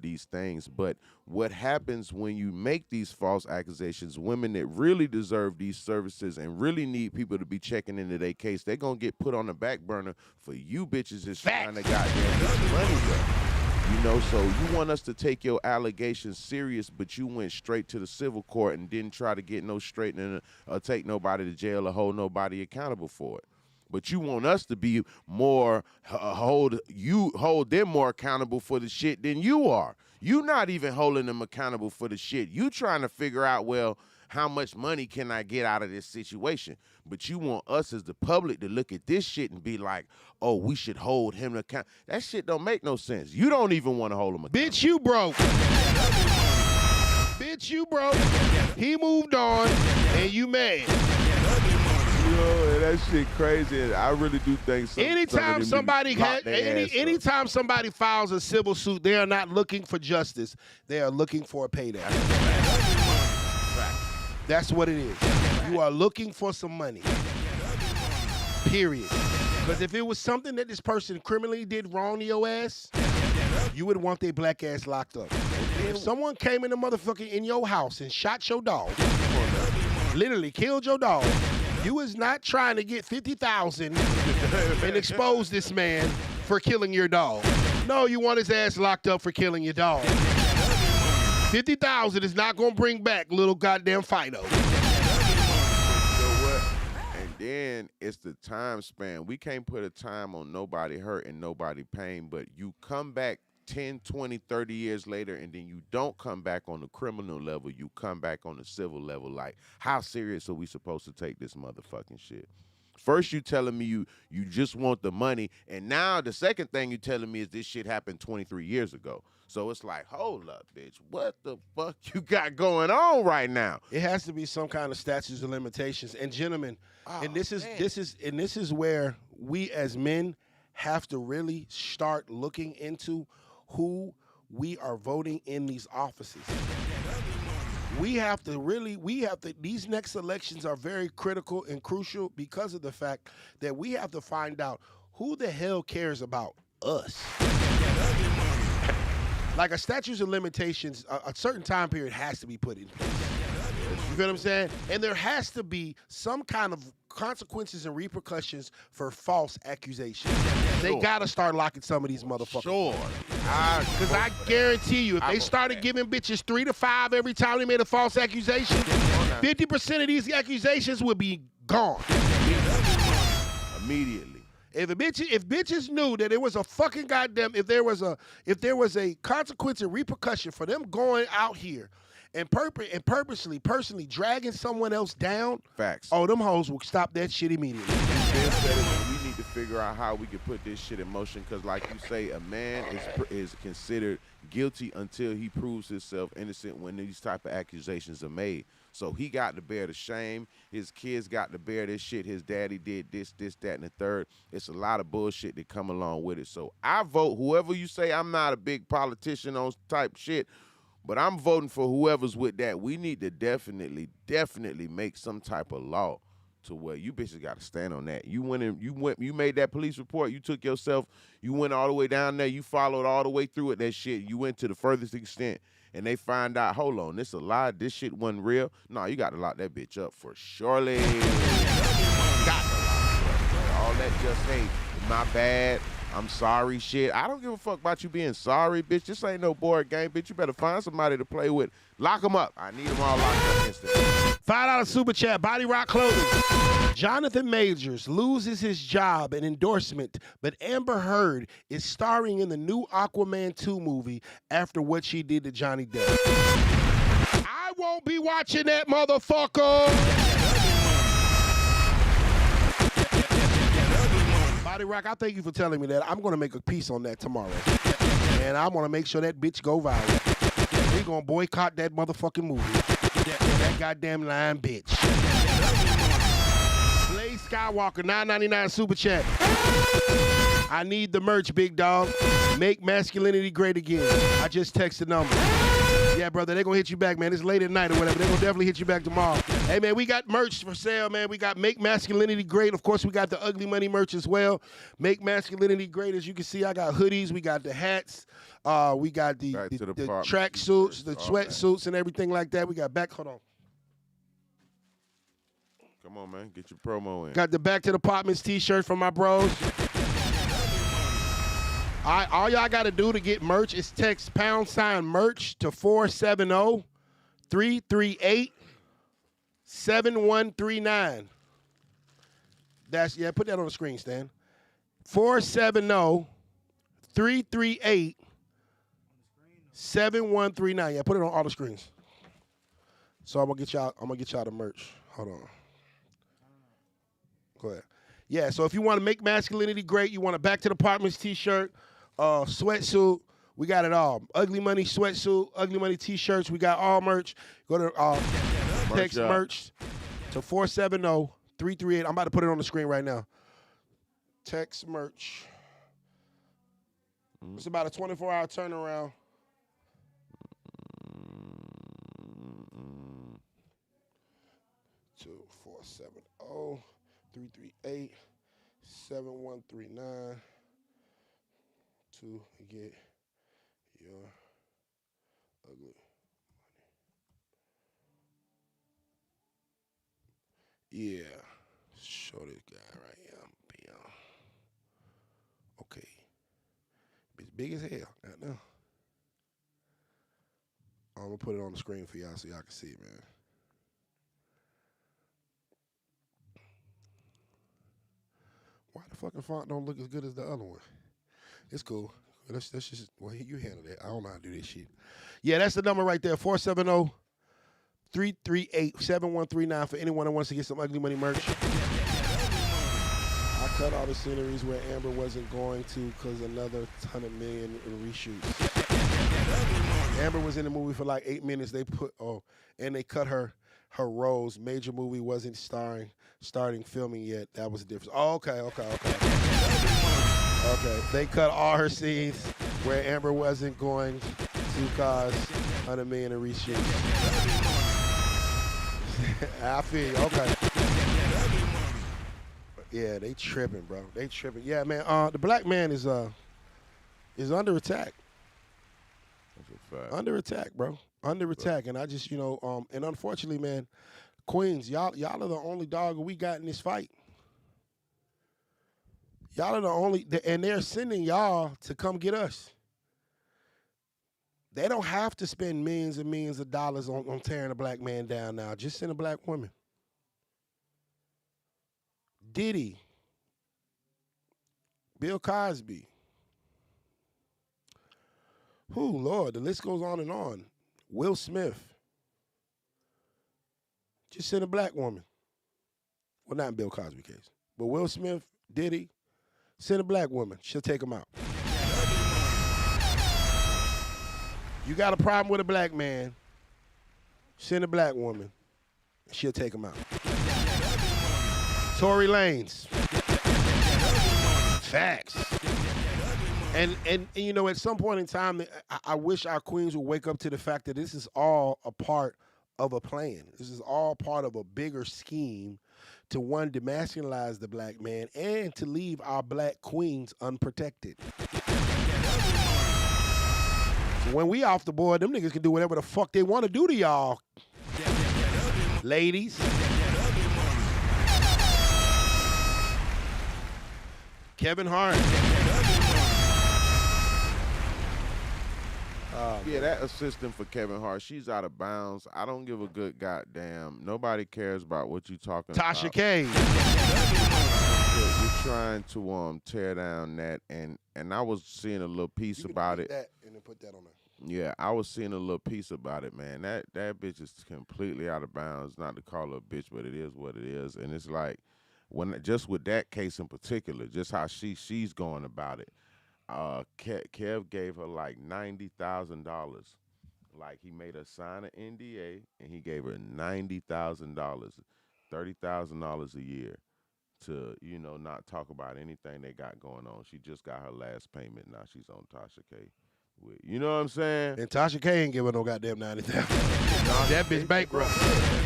these things. But what happens when you make these false accusations, women that really deserve these services and really need people to be checking into their case, they're going to get put on the back burner for you bitches that's trying to goddamn get your money up. You know, so you want us to take your allegations serious, but you went straight to the civil court and didn't try to get no straightening or take nobody to jail or hold nobody accountable for it. But you want us to be more hold them more accountable for the shit than you are. You not even holding them accountable for the shit. You trying to figure out, well, how much money can I get out of this situation? But you want us as the public to look at this shit and be like, oh, we should hold him accountable. That shit don't make no sense. You don't even want to hold him accountable. Bitch, you broke. Bitch, you broke. He moved on, and you mad. Yo, that shit crazy. I really do think so. Anytime somebody files a civil suit, they are not looking for justice. They are looking for a payday. That's what it is. You are looking for some money. Period. Because if it was something that this person criminally did wrong to your ass, you would want their black ass locked up. If someone came in the motherfucker in your house and shot your dog, literally killed your dog, you is not trying to get $50,000 and expose this man for killing your dog. No, you want his ass locked up for killing your dog. $50,000 is not gonna bring back little goddamn Fido. You know what? And then it's the time span. We can't put a time on nobody hurt and nobody pain, but you come back 10, 20, 30 years later, and then you don't come back on the criminal level, you come back on the civil level. Like, how serious are we supposed to take this motherfucking shit? First you telling me you just want the money, and now the second thing you telling me is this shit happened 23 years ago. So it's like, hold up, bitch, what the fuck you got going on right now? It has to be some kind of statutes of limitations. And gentlemen, this is where we as men have to really start looking into who we are voting in these offices. These next elections are very critical and crucial because of the fact that we have to find out who the hell cares about us. Like a statutes of limitations, a certain time period has to be put in place. You feel what I'm saying? And there has to be some kind of consequences and repercussions for false accusations. Sure. They got to start locking some of these motherfuckers. Sure. Because I guarantee you, if they started giving bitches 3 to 5 every time they made a false accusation, 50% of these accusations would be gone. Immediately. If bitches knew that it was a fucking goddamn, if there was a consequence and repercussion for them going out here and purposely, personally dragging someone else down, facts. Oh, them hoes will stop that shit immediately. We need to figure out how we can put this shit in motion, because like you say, a man is considered guilty until he proves himself innocent when these type of accusations are made. So he got to bear the shame. His kids got to bear this shit. His daddy did this, that, and the third. It's a lot of bullshit that come along with it. So I vote whoever you say. I'm not a big politician on type shit, but I'm voting for whoever's with that. We need to definitely make some type of law to where you bitches got to stand on that. You made that police report. You took yourself. You went all the way down there. You followed all the way through it. That shit. You went to the furthest extent. And they find out, hold on, this a lie, this shit wasn't real. No, you got to lock that bitch up for surely. Got to lock her up. All that just, hey, my bad, I'm sorry shit. I don't give a fuck about you being sorry, bitch. This ain't no board game, bitch. You better find somebody to play with. Lock them up. I need them all locked up instantly. $5 super chat, Body Rock Clothing. Jonathan Majors loses his job and endorsement, but Amber Heard is starring in the new Aquaman 2 movie after what she did to Johnny Depp. I won't be watching that motherfucker. Body Rock, I thank you for telling me that. I'm going to make a piece on that tomorrow. And I'm going to make sure that bitch go viral. We going to boycott that motherfucking movie. That goddamn lying bitch. Blaze Skywalker, $9.99 super chat. I need the merch, big dog. Make masculinity great again. I just texted the number. Yeah, brother, they're going to hit you back, man. It's late at night or whatever. They're going to definitely hit you back tomorrow. Hey, man, we got merch for sale, man. We got Make Masculinity Great. Of course, we got the Ugly Money merch as well. Make Masculinity Great. As you can see, I got hoodies. We got the hats. We got the track suits, the sweatsuits, and everything like that. We got back. Hold on. Come on, man. Get your promo in. Got the Back to the Apartments t-shirt from my bros. All y'all got to do to get merch is text #merch to 470-338-7139. Put that on the screen, Stan. 470-338-7139. Yeah, put it on all the screens. So I'm gonna get y'all the merch. Hold on. Go ahead. Yeah, so if you want to make masculinity great, you want a Back to the Apartments t-shirt, sweatsuit, we got it all. Ugly Money sweatsuit, Ugly Money t-shirts, we got all merch. Go to text merch to 470-338. I'm about to put it on the screen right now. Text merch. It's about a 24-hour turnaround. To 470-338-7139 to get your ugly money. Yeah, show this guy right here. Bam. Okay, it's big as hell. Right now, I'm gonna put it on the screen for y'all so y'all can see it, man. Why the fucking font don't look as good as the other one? It's cool. That's just, well, you handle that. I don't know how to do this shit. Yeah, that's the number right there, 470-338-7139 for anyone that wants to get some Ugly Money merch. I cut all the sceneries where Amber wasn't going to because another $100 million in reshoots. Amber was in the movie for like 8 minutes. They cut her roles. Major movie wasn't starting filming yet. That was the difference. Oh, okay. Okay, they cut all her scenes where Amber wasn't going to cause $100 million in reshoots. I feel you. Okay. Yeah, they tripping, bro. They tripping. Yeah, man. The black man is under attack. That's a fact. Under attack, bro. Under attack, and I just, and unfortunately, man, Queens, y'all are the only dog we got in this fight. Y'all are the only, and they're sending y'all to come get us. They don't have to spend millions and millions of dollars on tearing a black man down now. Just send a black woman. Diddy. Bill Cosby. Lord, the list goes on and on. Will Smith. Just send a black woman. Well, not in Bill Cosby's case. But Will Smith, Diddy, send a black woman. She'll take him out. You got a problem with a black man, send a black woman. She'll take him out. Tory Lanez. Facts. And at some point in time, I wish our queens would wake up to the fact that this is all a part of a plan. This is all part of a bigger scheme to, one, demasculinize the black man and to leave our black queens unprotected. So when we off the board, them niggas can do whatever the fuck they want to do to y'all. Ladies. Kevin Hart. Yeah, that assistant for Kevin Hart, she's out of bounds. I don't give a good goddamn. Nobody cares about what you talking about. Tasha K. You're trying to tear down that, and I was seeing a little piece about it. That and then put that on there. Yeah, I was seeing a little piece about it, man. That bitch is completely out of bounds. Not to call her a bitch, but it is what it is. And it's like, just with that case in particular, just how she's going about it. Kev gave her like $90,000. Like he made her sign an NDA and he gave her $90,000, $30,000 a year to, not talk about anything they got going on. She just got her last payment. Now she's on Tasha K. You know what I'm saying? And Tasha K ain't giving no goddamn 90,000. That bitch bankrupt.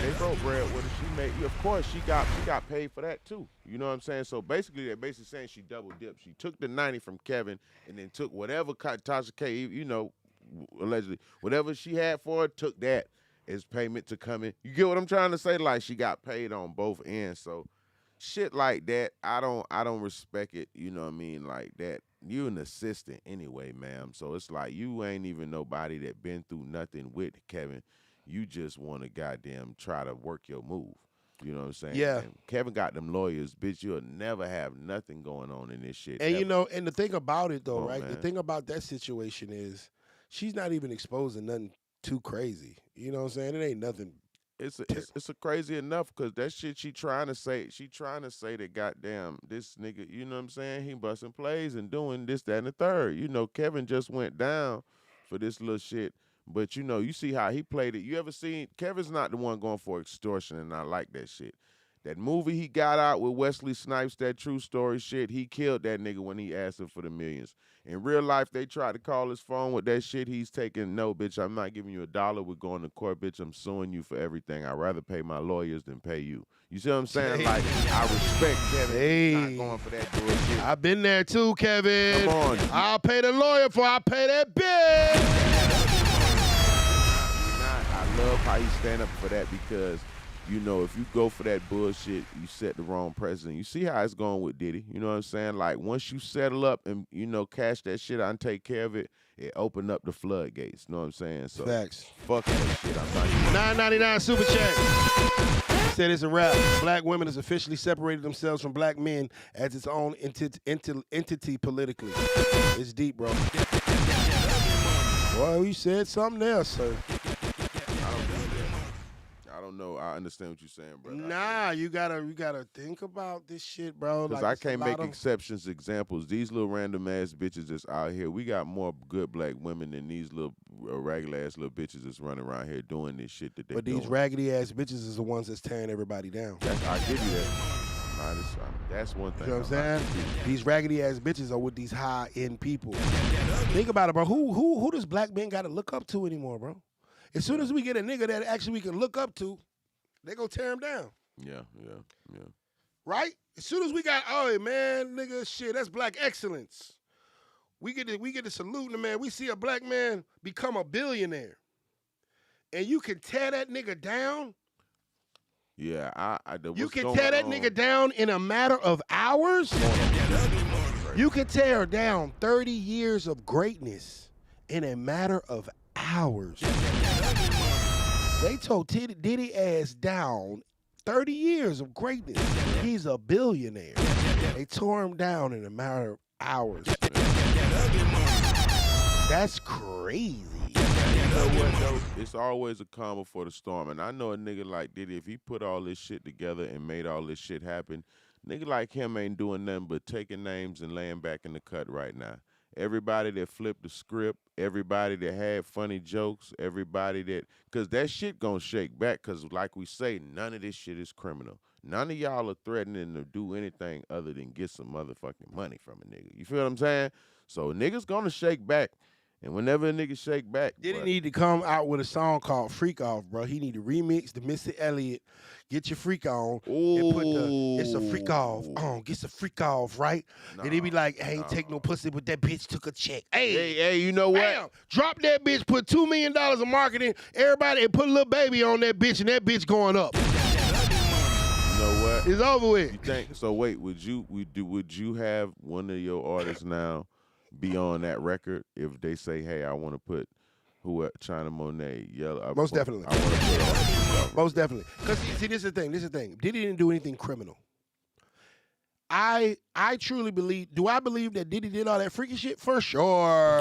They broke bread with her. She made. Of course, she got paid for that too. You know what I'm saying? So basically, they're basically saying she double dipped. She took the 90 from Kevin and then took whatever Tasha K, allegedly whatever she had for her, took that as payment to come in. You get what I'm trying to say? Like she got paid on both ends. So shit like that, I don't respect it. You know what I mean? Like that. You an assistant anyway, ma'am. So it's like you ain't even nobody that been through nothing with Kevin. You just want to goddamn try to work your move. You know what I'm saying? Yeah. And Kevin got them lawyers, bitch. You'll never have nothing going on in this shit. And ever. and the thing about it though, right? Man. The thing about that situation is she's not even exposing nothing too crazy. You know what I'm saying? It ain't nothing. It's a crazy enough because that shit she trying to say that goddamn this nigga, you know what I'm saying? He busting plays and doing this, that, and the third. Kevin just went down for this little shit. But you see how he played it. You ever seen Kevin's not the one going for extortion, and I like that shit. That movie he got out with Wesley Snipes, that true story shit, he killed that nigga when he asked him for the millions. In real life, they tried to call his phone with that shit. He's taking, no, bitch, I'm not giving you $1. We're going to court, bitch. I'm suing you for everything. I'd rather pay my lawyers than pay you. You see what I'm saying? Like, I respect Kevin. He's not going for that bullshit. I've been there too, Kevin. Come on. I'll pay the lawyer before I pay that bitch. I love how you stand up for that because if you go for that bullshit, you set the wrong precedent. You see how it's going with Diddy. You know what I'm saying? Like, once you settle up and, cash that shit out and take care of it, it opened up the floodgates. You know what I'm saying? So, Facts. Fuck that shit. I'm not $9.99 super chat. Said it's a wrap. Black women has officially separated themselves from black men as its own entity politically. It's deep, bro. Well, you said something else, sir. I don't know. I understand what you're saying, bro. Nah, you gotta think about this shit, bro. Because I can't make exceptions, examples. These little random ass bitches that's out here. We got more good black women than these little regular ass little bitches that's running around here doing this shit that they But doing. these raggedy ass bitches is the ones that's tearing everybody down. I give you that. That's one thing. You know what I'm saying? These raggedy ass bitches are with these high end people. Think about it, bro. Who does black men gotta look up to anymore, bro? As soon as we get a nigga that actually we can look up to, they gonna tear him down. Yeah. Right? As soon as we got, oh man, nigga, shit, that's black excellence. We get to salute the man. We see a black man become a billionaire, and you can tear that nigga down. Yeah, you can tear that nigga down in a matter of hours. You can tear down 30 years of greatness in a matter of hours. They told Diddy ass down 30 years of greatness. He's a billionaire. They tore him down in a matter of hours. That's crazy. You know what, though? It's always a calm before the storm. And I know a nigga like Diddy, if he put all this shit together and made all this shit happen, nigga like him ain't doing nothing but taking names and laying back in the cut right now. Everybody that flipped the script, everybody that had funny jokes, everybody that, because that shit gonna shake back, because like we say, none of this shit is criminal. None of y'all are threatening to do anything other than get some motherfucking money from a nigga. You feel what I'm saying? So niggas gonna shake back. And whenever a nigga shake back, Diddy need to come out with a song called Freak Off, bro. He need to remix the Missy Elliott, Get Your Freak On, and put the It's a Freak Off on, get the freak off, right? Then he be like, I ain't take no pussy, but that bitch took a check. Hey, you know what? Bam, drop that bitch, put $2 million of marketing, everybody, and put a little baby on that bitch, and that bitch going up. You know what? It's over with. You think so? Wait, would you have one of your artists now be on that record if they say, hey, I want to put China Monet, Yellow? Most definitely. I want to put on. Most definitely. Because see, this is the thing. Diddy didn't do anything criminal. I truly believe. Do I believe that Diddy did all that freaky shit? For sure.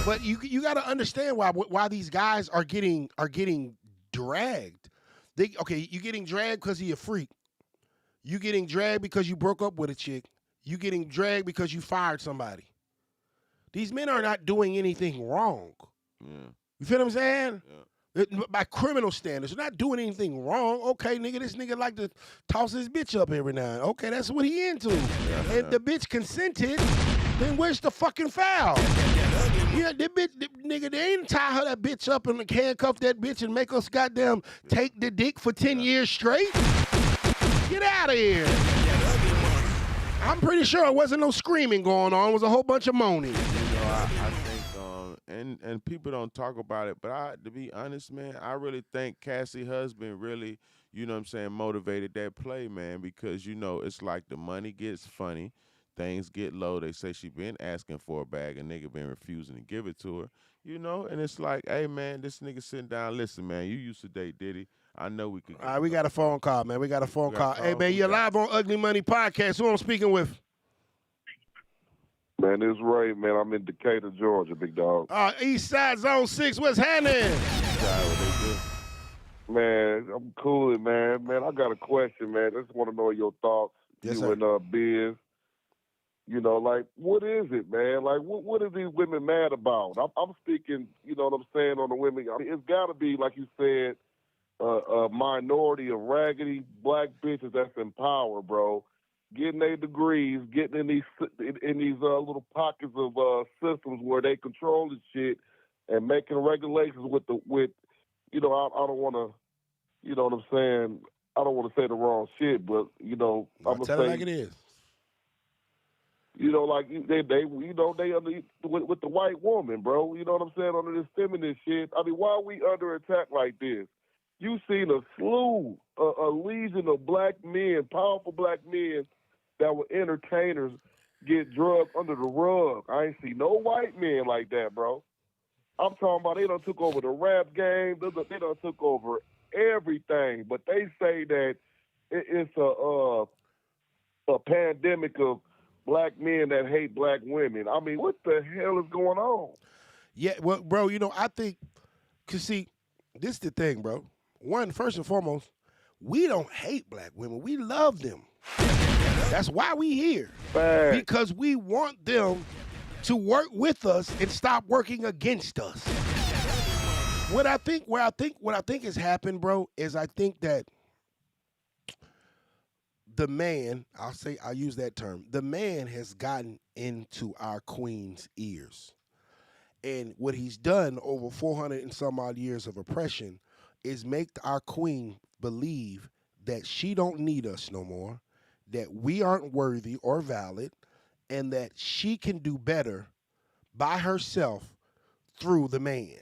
But you got to understand why these guys are getting dragged. You're getting dragged because he a freak. You getting dragged because you broke up with a chick. You getting dragged because you fired somebody. These men are not doing anything wrong. Yeah. You feel what I'm saying? Yeah. By criminal standards, they're not doing anything wrong. Okay, nigga, this nigga like to toss his bitch up every now and then. Okay, that's what he into. And the bitch consented, then where's the fucking foul? Yeah, that bitch, nigga, they ain't tie her that bitch up and handcuff that bitch and make us goddamn take the dick for 10 years straight. Get out of here. I'm pretty sure it wasn't no screaming going on. It was a whole bunch of moaning. You know, I think, and people don't talk about it, but to be honest, man, I really think Cassie's husband really, you know what I'm saying, motivated that play, man, because, you know, it's like the money gets funny, things get low. They say she been asking for a bag, and nigga been refusing to give it to her, you know, and it's like, hey, man, this nigga sitting down, listen, man, you used to date Diddy. I know we could. All right, we got a phone call, man. We got a phone call. Hey, man, you're live on Ugly Money Podcast. Who I'm speaking with? Man, it's Ray, man. I'm in Decatur, Georgia, big dog. East Side Zone 6. What's happening? Man, I'm cool, man. Man, I got a question, man. I just want to know your thoughts. Yes, you sir. and Biz. You know, like, what is it, man? Like, what are these women mad about? I'm speaking, you know what I'm saying, on the women. I mean, it's got to be, like you said, a minority of raggedy black bitches that's in power, bro. Getting their degrees, getting in these little pockets of systems where they control the shit and making regulations with you know, I don't want to, you know what I'm saying. I don't want to say the wrong shit, but you know, I'm gonna tell say it like it is. You know, like they you know, they under with the white woman, bro. You know what I'm saying, under this feminist shit. I mean, why are we under attack like this? You seen a slew, a legion of black men, powerful black men that were entertainers get drugged under the rug. I ain't see no white men like that, bro. I'm talking about they done took over the rap game. They done took over everything. But they say that it's a pandemic of black men that hate black women. I mean, what the hell is going on? Yeah, well, bro, you know, I think, because see, this is the thing, bro. One, first and foremost, we don't hate black women. We love them. That's why we here. Because we want them to work with us and stop working against us. What I think has happened, bro, is I think that the man, I'll use that term, the man has gotten into our queen's ears. And what he's done over 400 and some odd years of oppression is make our queen believe that she don't need us no more, that we aren't worthy or valid, and that she can do better by herself through the man.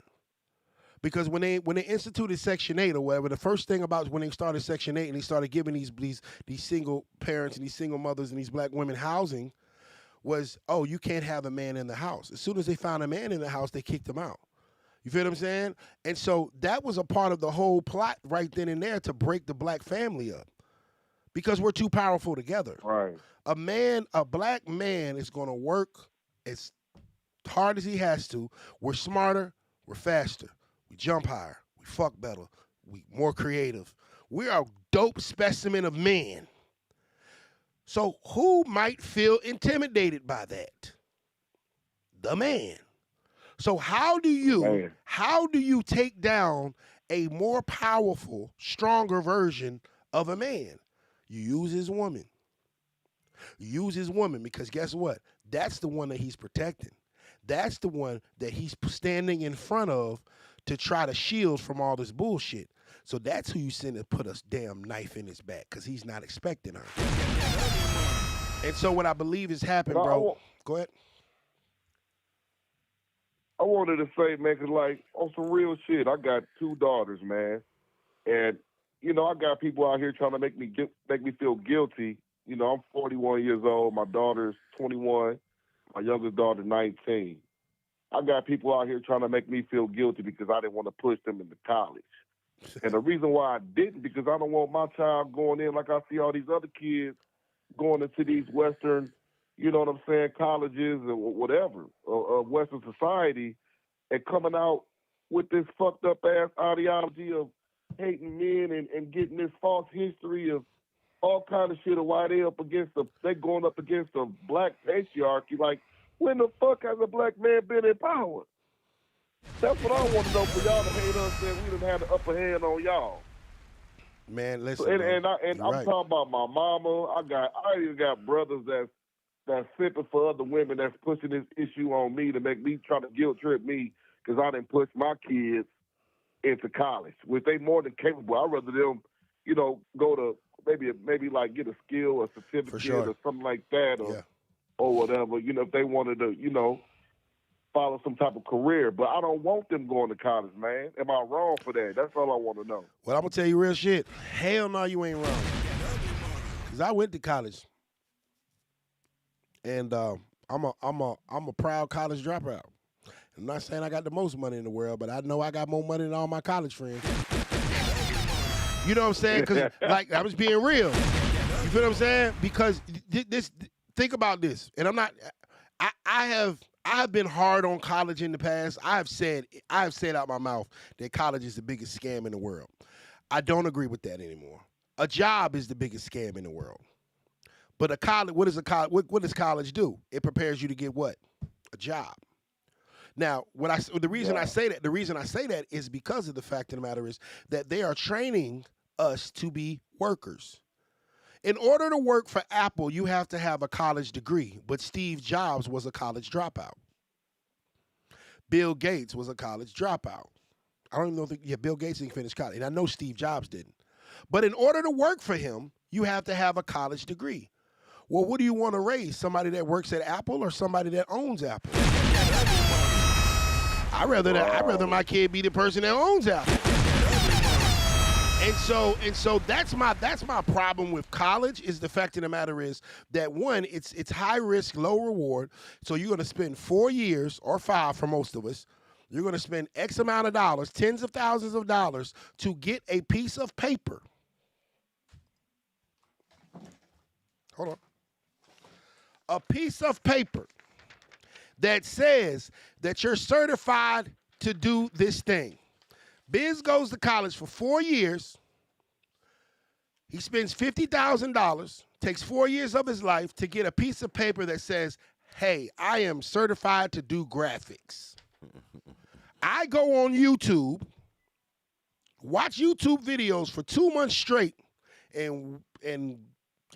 Because when they instituted Section 8 or whatever, the first thing about when they started Section 8 and they started giving these single parents and these single mothers and these black women housing was, oh, you can't have a man in the house. As soon as they found a man in the house, they kicked him out. You feel what I'm saying? And so that was a part of the whole plot right then and there to break the black family up. Because we're too powerful together. Right. A black man is going to work as hard as he has to. We're smarter, we're faster, we jump higher, we fuck better, we more creative. We're a dope specimen of man. So who might feel intimidated by that? The man. So how do you take down a more powerful, stronger version of a man? You use his woman. You use his woman because guess what? That's the one that he's protecting. That's the one that he's standing in front of to try to shield from all this bullshit. So that's who you send to put a damn knife in his back because he's not expecting her. And so what I believe has happened, bro. Go ahead. I wanted to say, man, 'cause like on some real shit, I got 2 daughters, man, and you know I got people out here trying to make me feel guilty. You know, I'm 41 years old. My daughter's 21. My youngest daughter 19. I got people out here trying to make me feel guilty because I didn't want to push them into college. And the reason why I didn't, because I don't want my child going in like I see all these other kids going into these Western, you know what I'm saying, colleges or whatever, Western society, and coming out with this fucked up ass ideology of hating men and getting this false history of all kind of shit, of why they going up against the black patriarchy. Like, when the fuck has a black man been in power? That's what I want to know, for y'all to hate us that we done had the upper hand on y'all. Man, listen. I'm right. talking about my mama. I even got brothers that's sipping for other women that's pushing this issue on me to make me try to guilt trip me because I didn't push my kids into college, which they more than capable. I'd rather them, go to maybe like get a skill or certificate or something like that or whatever, if they wanted to, follow some type of career. But I don't want them going to college, man. Am I wrong for that? That's all I want to know. Well, I'm going to tell you real shit. Hell no, you ain't wrong. Because I went to college. And I'm a proud college dropout. I'm not saying I got the most money in the world, but I know I got more money than all my college friends. You know what I'm saying? Because, like, I was being real. You feel what I'm saying? Because think about this. And I have been hard on college in the past. I have said out my mouth that college is the biggest scam in the world. I don't agree with that anymore. A job is the biggest scam in the world. But what does college do? It prepares you to get what? A job. Now, the reason I say that is because of the fact of the matter is that they are training us to be workers. In order to work for Apple, you have to have a college degree, but Steve Jobs was a college dropout. Bill Gates was a college dropout. I don't even know Bill Gates didn't finish college, and I know Steve Jobs didn't. But in order to work for him, you have to have a college degree. Well, what do you want to raise? Somebody that works at Apple or somebody that owns Apple? I'd rather my kid be the person that owns Apple. And so that's my problem with college. Is the fact of the matter is that one, it's high risk, low reward. So you're going to spend 4 years or 5 for most of us. You're going to spend X amount of dollars, tens of thousands of dollars, to get a piece of paper. Hold on. A piece of paper that says that you're certified to do this thing. Biz goes to college for 4 years. He spends $50,000, takes 4 years of his life to get a piece of paper that says, hey, I am certified to do graphics. I go on YouTube, watch YouTube videos for 2 months straight, and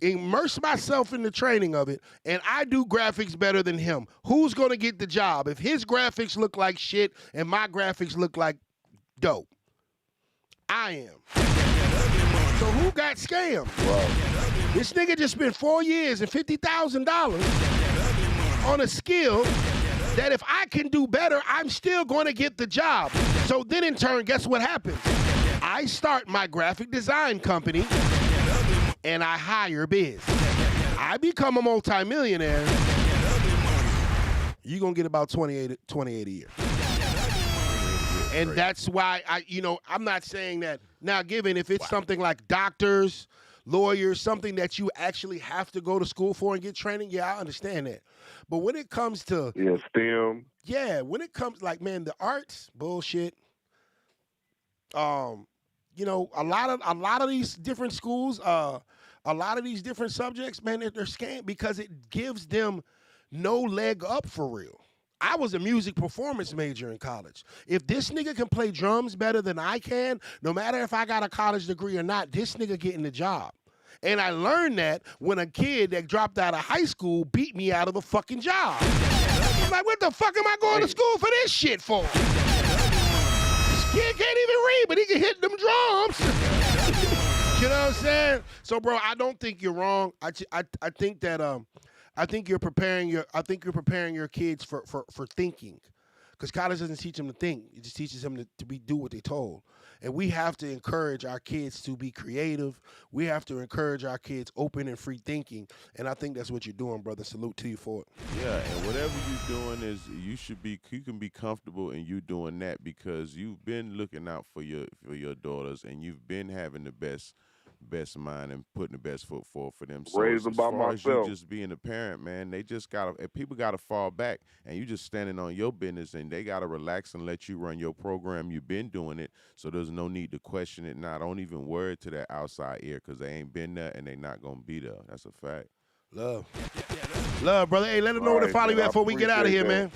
immerse myself in the training of it, and I do graphics better than him. Who's going to get the job? If his graphics look like shit and my graphics look like dope, I am. So who got scammed? Whoa. This nigga just spent 4 years and $50,000 on a skill that if I can do better, I'm still going to get the job. So then in turn, guess what happens? I start my graphic design company and I hire Biz. I become a multimillionaire. You're going to get about 28 a year. And that's why I'm not saying that. Now, given if it's something like doctors, lawyers, something that you actually have to go to school for and get training, yeah, I understand that. But when it comes to STEM, when it comes the arts, bullshit. A lot of these different schools, a lot of these different subjects, man, they're scam because it gives them no leg up for real. I was a music performance major in college. If this nigga can play drums better than I can, no matter if I got a college degree or not, this nigga getting the job. And I learned that when a kid that dropped out of high school beat me out of a fucking job. I'm like, what the fuck am I going to school for this shit for? This kid can't even read, but he can hit them drums. You know what I'm saying? So, bro, I don't think you're wrong. I think that I think you're preparing your kids for thinking, because college doesn't teach them to think. It just teaches them to do what they're told. And we have to encourage our kids to be creative. We have to encourage our kids open and free thinking. And I think that's what you're doing, brother. Salute to you for it. Yeah, and whatever you're doing is you can be comfortable in you doing that because you've been looking out for your daughters and you've been having the best best mind and putting the best foot forward for them. Raised as by far myself. as you just being a parent, man, they just people gotta fall back, and you just standing on your business, and they gotta relax and let you run your program. You've been doing it, so there's no need to question it. Now, don't even worry to that outside ear, because they ain't been there and they not gonna be there. That's a fact. Love, brother. Hey, let them know where to follow you at before we get out of here, man.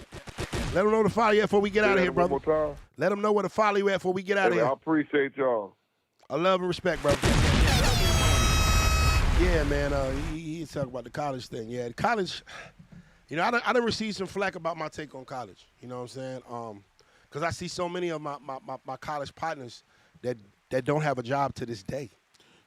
Let them know where to follow you at before we get out of here, brother. Let them know where to follow you at before we get out of here. I appreciate y'all. I love and respect, brother. Yeah, man. He's talking about the college thing. Yeah, college. You know, I done received some flack about my take on college. You know what I'm saying? Because I see so many of my college partners that don't have a job to this day.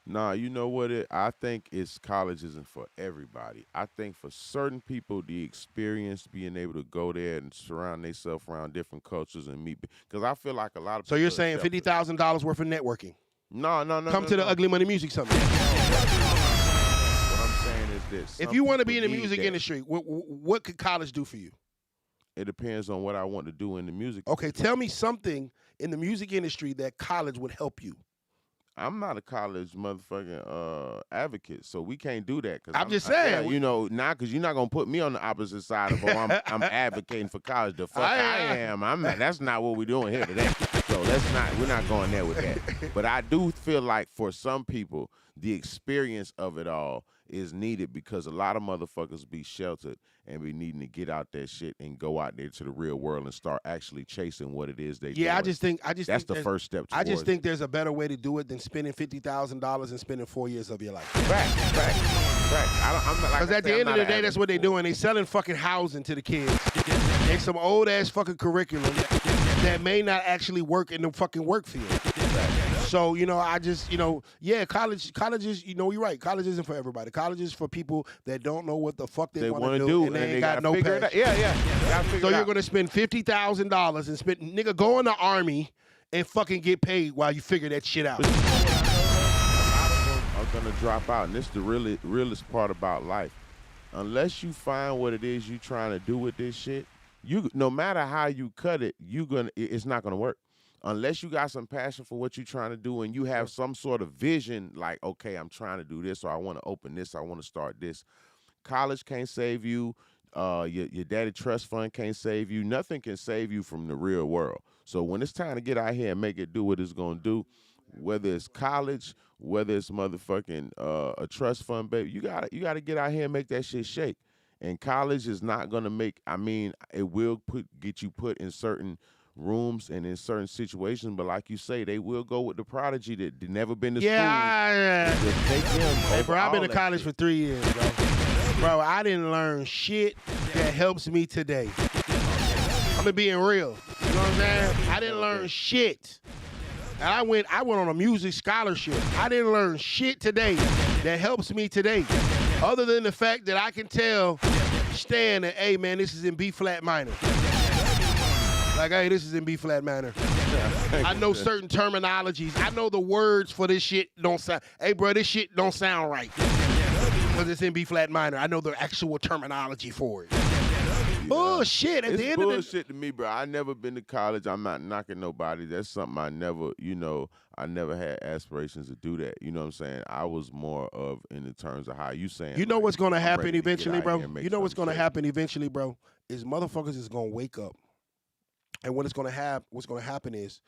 Nah, you know what? I think college isn't for everybody. I think for certain people, the experience, being able to go there and surround themselves around different cultures and meet. Because I feel like a lot of people. So you're saying $50,000 worth of networking? No. Come to the Ugly Money Music Summit. What I'm saying is this. If you want to be in the music industry, what could college do for you? It depends on what I want to do in the music. Okay, tell me something in the music industry that college would help you. I'm not a college motherfucking advocate, so we can't do that. I'm just saying. Because you're not going to put me on the opposite side of I'm advocating for college. The fuck I am. That's not what we're doing here today. So we're not going there with that. But I do feel like for some people, the experience of it all is needed because a lot of motherfuckers be sheltered and be needing to get out that shit and go out there to the real world and start actually chasing what it is they do. Yeah, I just think that's the first step. I just think there's a better way to do it than spending $50,000 and spending 4 years of your life. Fact. Because at the end of the day, that's what they're doing. They selling fucking housing to the kids and some old ass fucking curriculum that may not actually work in the fucking work field. So, I just, college is, you're right. College isn't for everybody. College is for people that don't know what the fuck they want to do and they ain't got no passion. Yeah. So you're going to spend $50,000 and nigga, go in the army and fucking get paid while you figure that shit out. A lot of them are going to drop out, and this is the realest part about life. Unless you find what it is you're trying to do with this shit, no matter how you cut it, it's not going to work. Unless you got some passion for what you're trying to do and you have some sort of vision like, okay, I'm trying to do this or I want to open this, I want to start this. College can't save you. Your daddy trust fund can't save you. Nothing can save you from the real world. So when it's time to get out here and make it do what it's going to do, whether it's college, whether it's motherfucking a trust fund, baby, you gotta get out here and make that shit shake. And college is not going to it will get you put in certain rooms and in certain situations, but like you say, they will go with the prodigy that never been to school. Yeah. Hey, bro, I've been to college for 3 years, bro. Bro, I didn't learn shit that helps me today. I'm being real. You know what I'm saying? I didn't learn shit. And I went on a music scholarship. I didn't learn shit today that helps me today. Other than the fact that I can tell Stan that, hey, man, this is in B flat minor. Like, hey, this is in B flat minor. I know certain terminologies. I know the words for this shit don't sound. Hey, bro, this shit don't sound right because it's in B flat minor. I know the actual terminology for it. Bullshit. At the end of the bullshit to me, bro. I never been to college. I'm not knocking nobody. That's something I never had aspirations to do that. You know what I'm saying? I was more of in the terms of how you saying. You know what's gonna happen eventually, bro? You know what's gonna happen eventually, bro? Is motherfuckers is gonna wake up. And what's going to happen is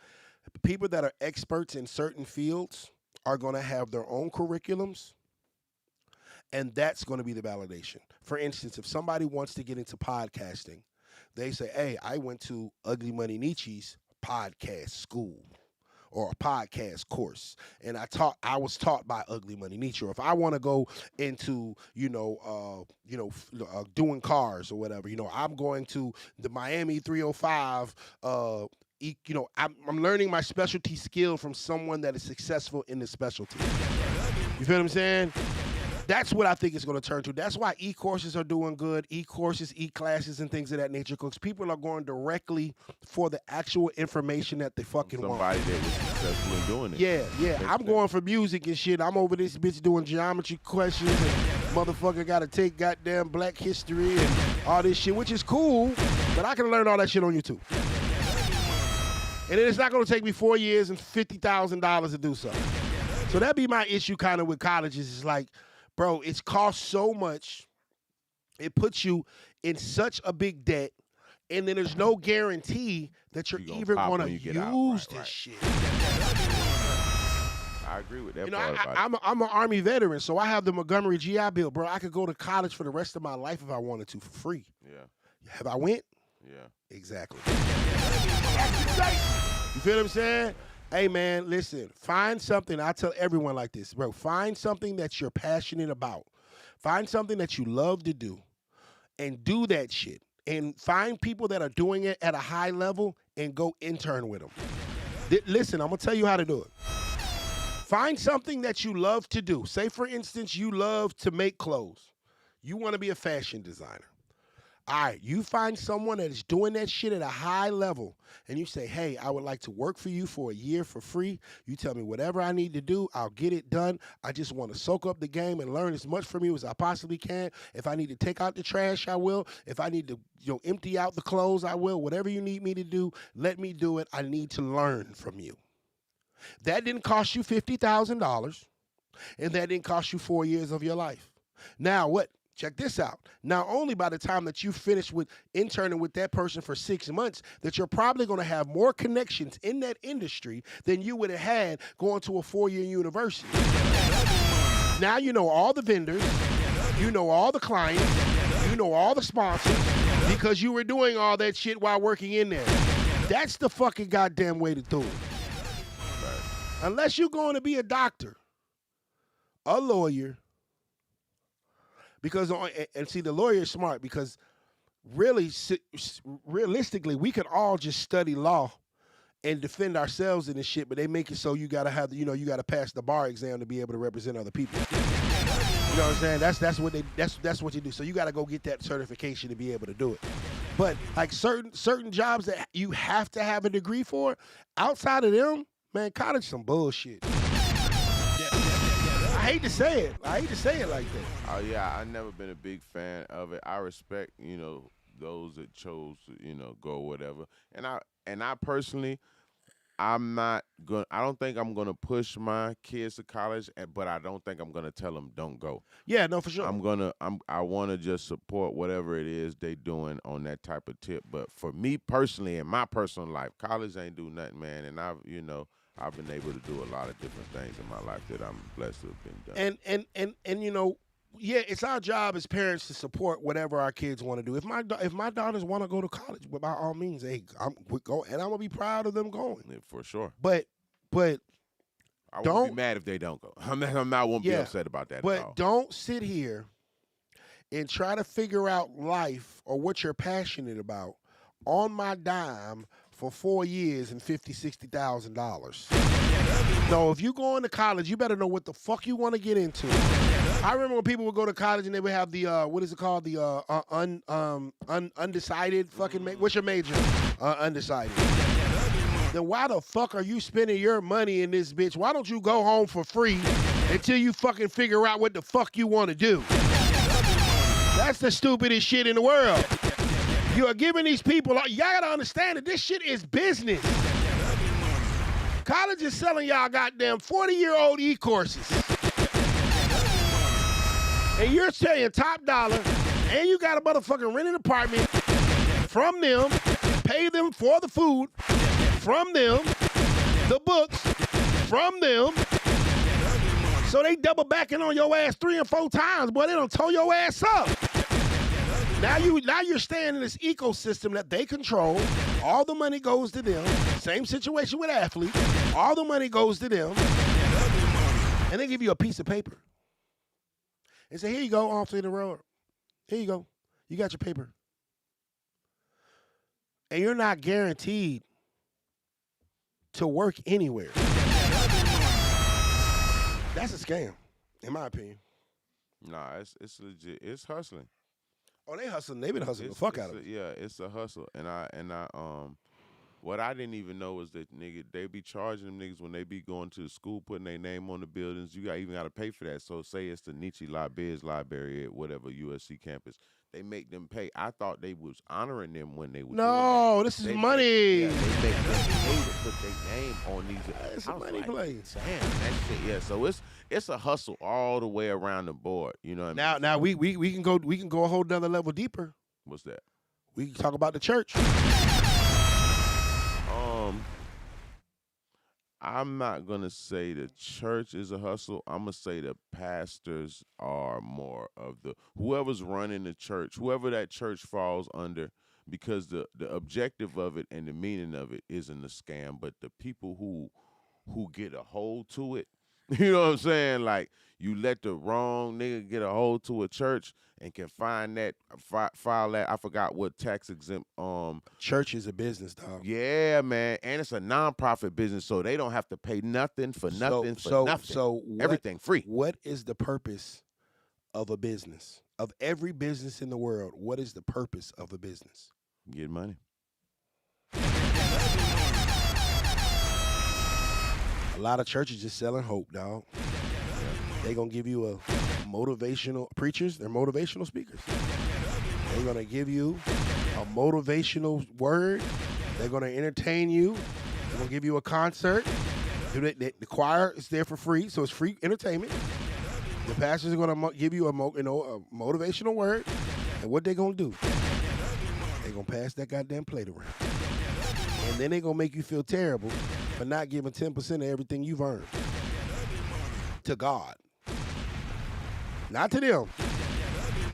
people that are experts in certain fields are going to have their own curriculums, and that's going to be the validation. For instance, if somebody wants to get into podcasting, they say, hey, I went to Ugly Money Nietzsche's podcast school or a podcast course, and I was taught by Ugly Money Nietzsche. Or if I want to go into, doing cars or whatever, I'm going to the Miami 305. I'm learning my specialty skill from someone that is successful in the specialty. You feel what I'm saying? That's what I think it's going to turn to. That's why e-courses are doing good, e-courses, e-classes, and things of that nature, because people are going directly for the actual information that they fucking want. Somebody that was successful in doing it. Yeah. I'm going for music and shit. I'm over this bitch doing geometry questions, and motherfucker got to take goddamn Black history and all this shit, which is cool, but I can learn all that shit on YouTube. And then it's not going to take me 4 years and $50,000 to do so. So that'd be my issue kind of with colleges. Is like, bro, it's cost so much. It puts you in such a big debt, and then there's no guarantee that you're even going to use this shit. I agree with that. You know, I'm an Army veteran, so I have the Montgomery GI Bill, bro. I could go to college for the rest of my life if I wanted to for free. Yeah. Have I went? Yeah. Exactly. You feel what I'm saying? Hey, man, listen. Find something. I tell everyone like this, bro. Find something that you're passionate about. Find something that you love to do, and do that shit. And find people that are doing it at a high level and go intern with them. Listen, I'm going to tell you how to do it. Find something that you love to do. Say, for instance, you love to make clothes. You want to be a fashion designer. All right, you find someone that is doing that shit at a high level, and you say, hey, I would like to work for you for a year for free. You tell me whatever I need to do, I'll get it done. I just want to soak up the game and learn as much from you as I possibly can. If I need to take out the trash, I will. If I need to empty out the clothes, I will. Whatever you need me to do, let me do it. I need to learn from you. That didn't cost you $50,000, and that didn't cost you 4 years of your life. Now what? Check this out. Not only by the time that you finish with interning with that person for 6 months, that you're probably going to have more connections in that industry than you would have had going to a 4-year university. Now you know all the vendors, you know all the clients, you know all the sponsors, because you were doing all that shit while working in there. That's the fucking goddamn way to do it. Unless you're going to be a doctor, a lawyer, because, and see, the lawyer is smart because realistically, we could all just study law and defend ourselves in this shit, but they make it so you got to have, you got to pass the bar exam to be able to represent other people. You know what I'm saying? That's what you do. So you got to go get that certification to be able to do it. But like certain jobs that you have to have a degree for, outside of them, man, college some bullshit. I hate to say it. I hate to say it like that. Oh yeah, I've never been a big fan of it. I respect, those that chose to, go whatever. And I personally, I don't think I'm gonna push my kids to college, but I don't think I'm gonna tell them don't go. Yeah, no, for sure. I wanna just support whatever it is they doing on that type of tip. But for me personally, in my personal life, college ain't do nothing, man. And I've been able to do a lot of different things in my life that I'm blessed to have been done. And yeah, it's our job as parents to support whatever our kids want to do. If my daughters want to go to college, well, by all means, hey, we go, and I'm gonna be proud of them going. Yeah, for sure. But I won't be mad if they don't go. I won't be upset about that. But at all. don't sit here and try to figure out life or what you're passionate about on my dime for 4 years and $50,000-$60,000. No, if you go into college, you better know what the fuck you want to get into. I remember when people would go to college and they would have the what is it called, the undecided fucking what's your major? Undecided. Then why the fuck are you spending your money in this bitch? Why don't you go home for free until you fucking figure out what the fuck you want to do? That's the stupidest shit in the world. You are giving these people, y'all gotta understand that this shit is business. College is selling y'all goddamn 40-year-old e-courses. And you're saying top dollar, and you got a motherfucking rented apartment from them, pay them for the food, from them, the books, from them. So they double backing on your ass 3 and 4 times, boy, they done tow your ass up. Now you're staying in this ecosystem that they control. All the money goes to them. Same situation with athletes. All the money goes to them. And they give you a piece of paper. And say, here you go, off to the road. Here you go. You got your paper. And you're not guaranteed to work anywhere. That's a scam, in my opinion. Nah, it's legit. It's hustling. Oh, they hustling. They been hustling the fuck out of it. Yeah, it's a hustle, and I What I didn't even know was that nigga they be charging them niggas when they be going to the school, putting their name on the buildings. You even got to pay for that. So say it's the Nietzsche Biz Library at whatever USC campus. They make them pay. I thought they was honoring them when they were No, this is money. They make them pay to put their name on these. It's a money play. Damn, that shit. Yeah, so it's a hustle all the way around the board. You know what I mean? Now we can go a whole nother level deeper. What's that? We can talk about the church. I'm not gonna say the church is a hustle. I'm gonna say the pastors are more of the whoever's running the church, whoever that church falls under, because the objective of it and the meaning of it isn't a scam, but the people who get a hold to it. You know what I'm saying? Like you let the wrong nigga get a hold to a church and can find that file that I forgot what tax exempt church is a business, dog. Yeah, man, and it's a nonprofit business, so they don't have to pay nothing for nothing for nothing. So everything free. What is the purpose of a business? Of every business in the world, what is the purpose of a business? Get money. A lot of churches just selling hope, dog. They gonna give you a motivational preachers. They're motivational speakers. They're gonna give you a motivational word. They're gonna entertain you. They're gonna give you a concert. The choir is there for free, so it's free entertainment. The pastors are gonna give you a motivational word, and what they gonna do? They gonna pass that goddamn plate around, and then they gonna make you feel terrible for not giving 10% of everything you've earned to God. Not to them,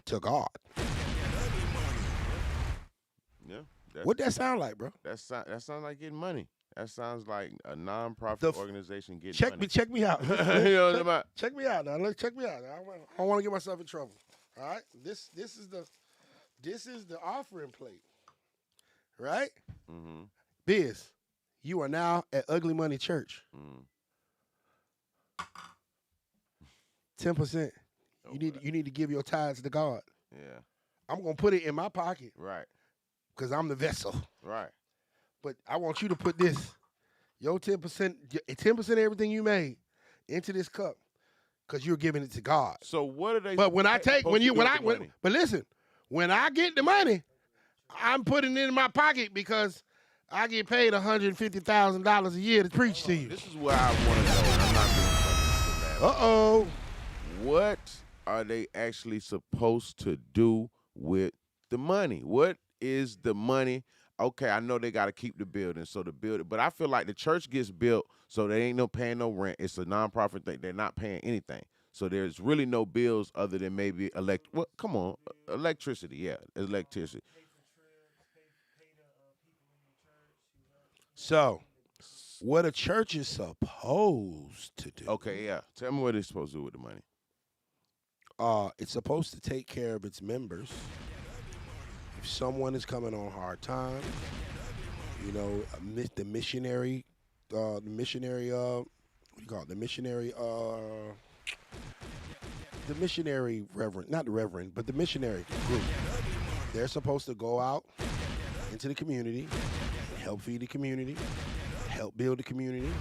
to God. Yeah. What that sound like, bro? That sounds like getting money. That sounds like a nonprofit organization getting money. Check me out. You know what I'm about? Check me out now. Check me out. I don't want to get myself in trouble. All right. This is the offering plate. Right? Mm-hmm. Biz, you are now at Ugly Money Church. 10%. You need to give your tithes to God. Yeah. I'm gonna put it in my pocket. Right. Because I'm the vessel. Right. But I want you to put this, your 10% of everything you made into this cup, because you're giving it to God. So what are they? But when I listen, when I get the money, I'm putting it in my pocket because I get paid $150,000 a year to preach to you. This is where I want to know, and I'm not being funny. Uh-oh. What are they actually supposed to do with the money? What is the money? Okay, I know they got to keep the building, but I feel like the church gets built, so they ain't paying no rent. It's a nonprofit thing. They're not paying anything. So there's really no bills other than maybe electricity. Yeah, electricity. So, what a church is supposed to do. Okay, yeah. Tell me what it's supposed to do with the money. It's supposed to take care of its members. If someone is coming on hard time, the missionary, what do you call it? The missionary reverend, not the reverend, but the missionary group. They're supposed to go out into the community, help feed the community, help build the community.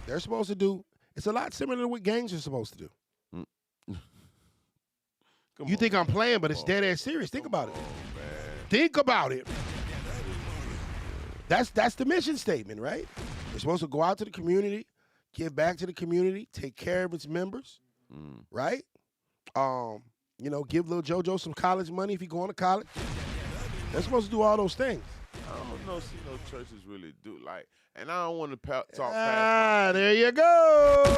They're supposed to do, it's a lot similar to what gangs are supposed to do. You think I'm playing, but it's dead ass serious. Think about it. Think about it. That's the mission statement, right? They're supposed to go out to the community, give back to the community, take care of its members, right? Give little JoJo some college money if he's going to college. They're supposed to do all those things. I don't know, churches really do and I don't want to talk past. There you go. All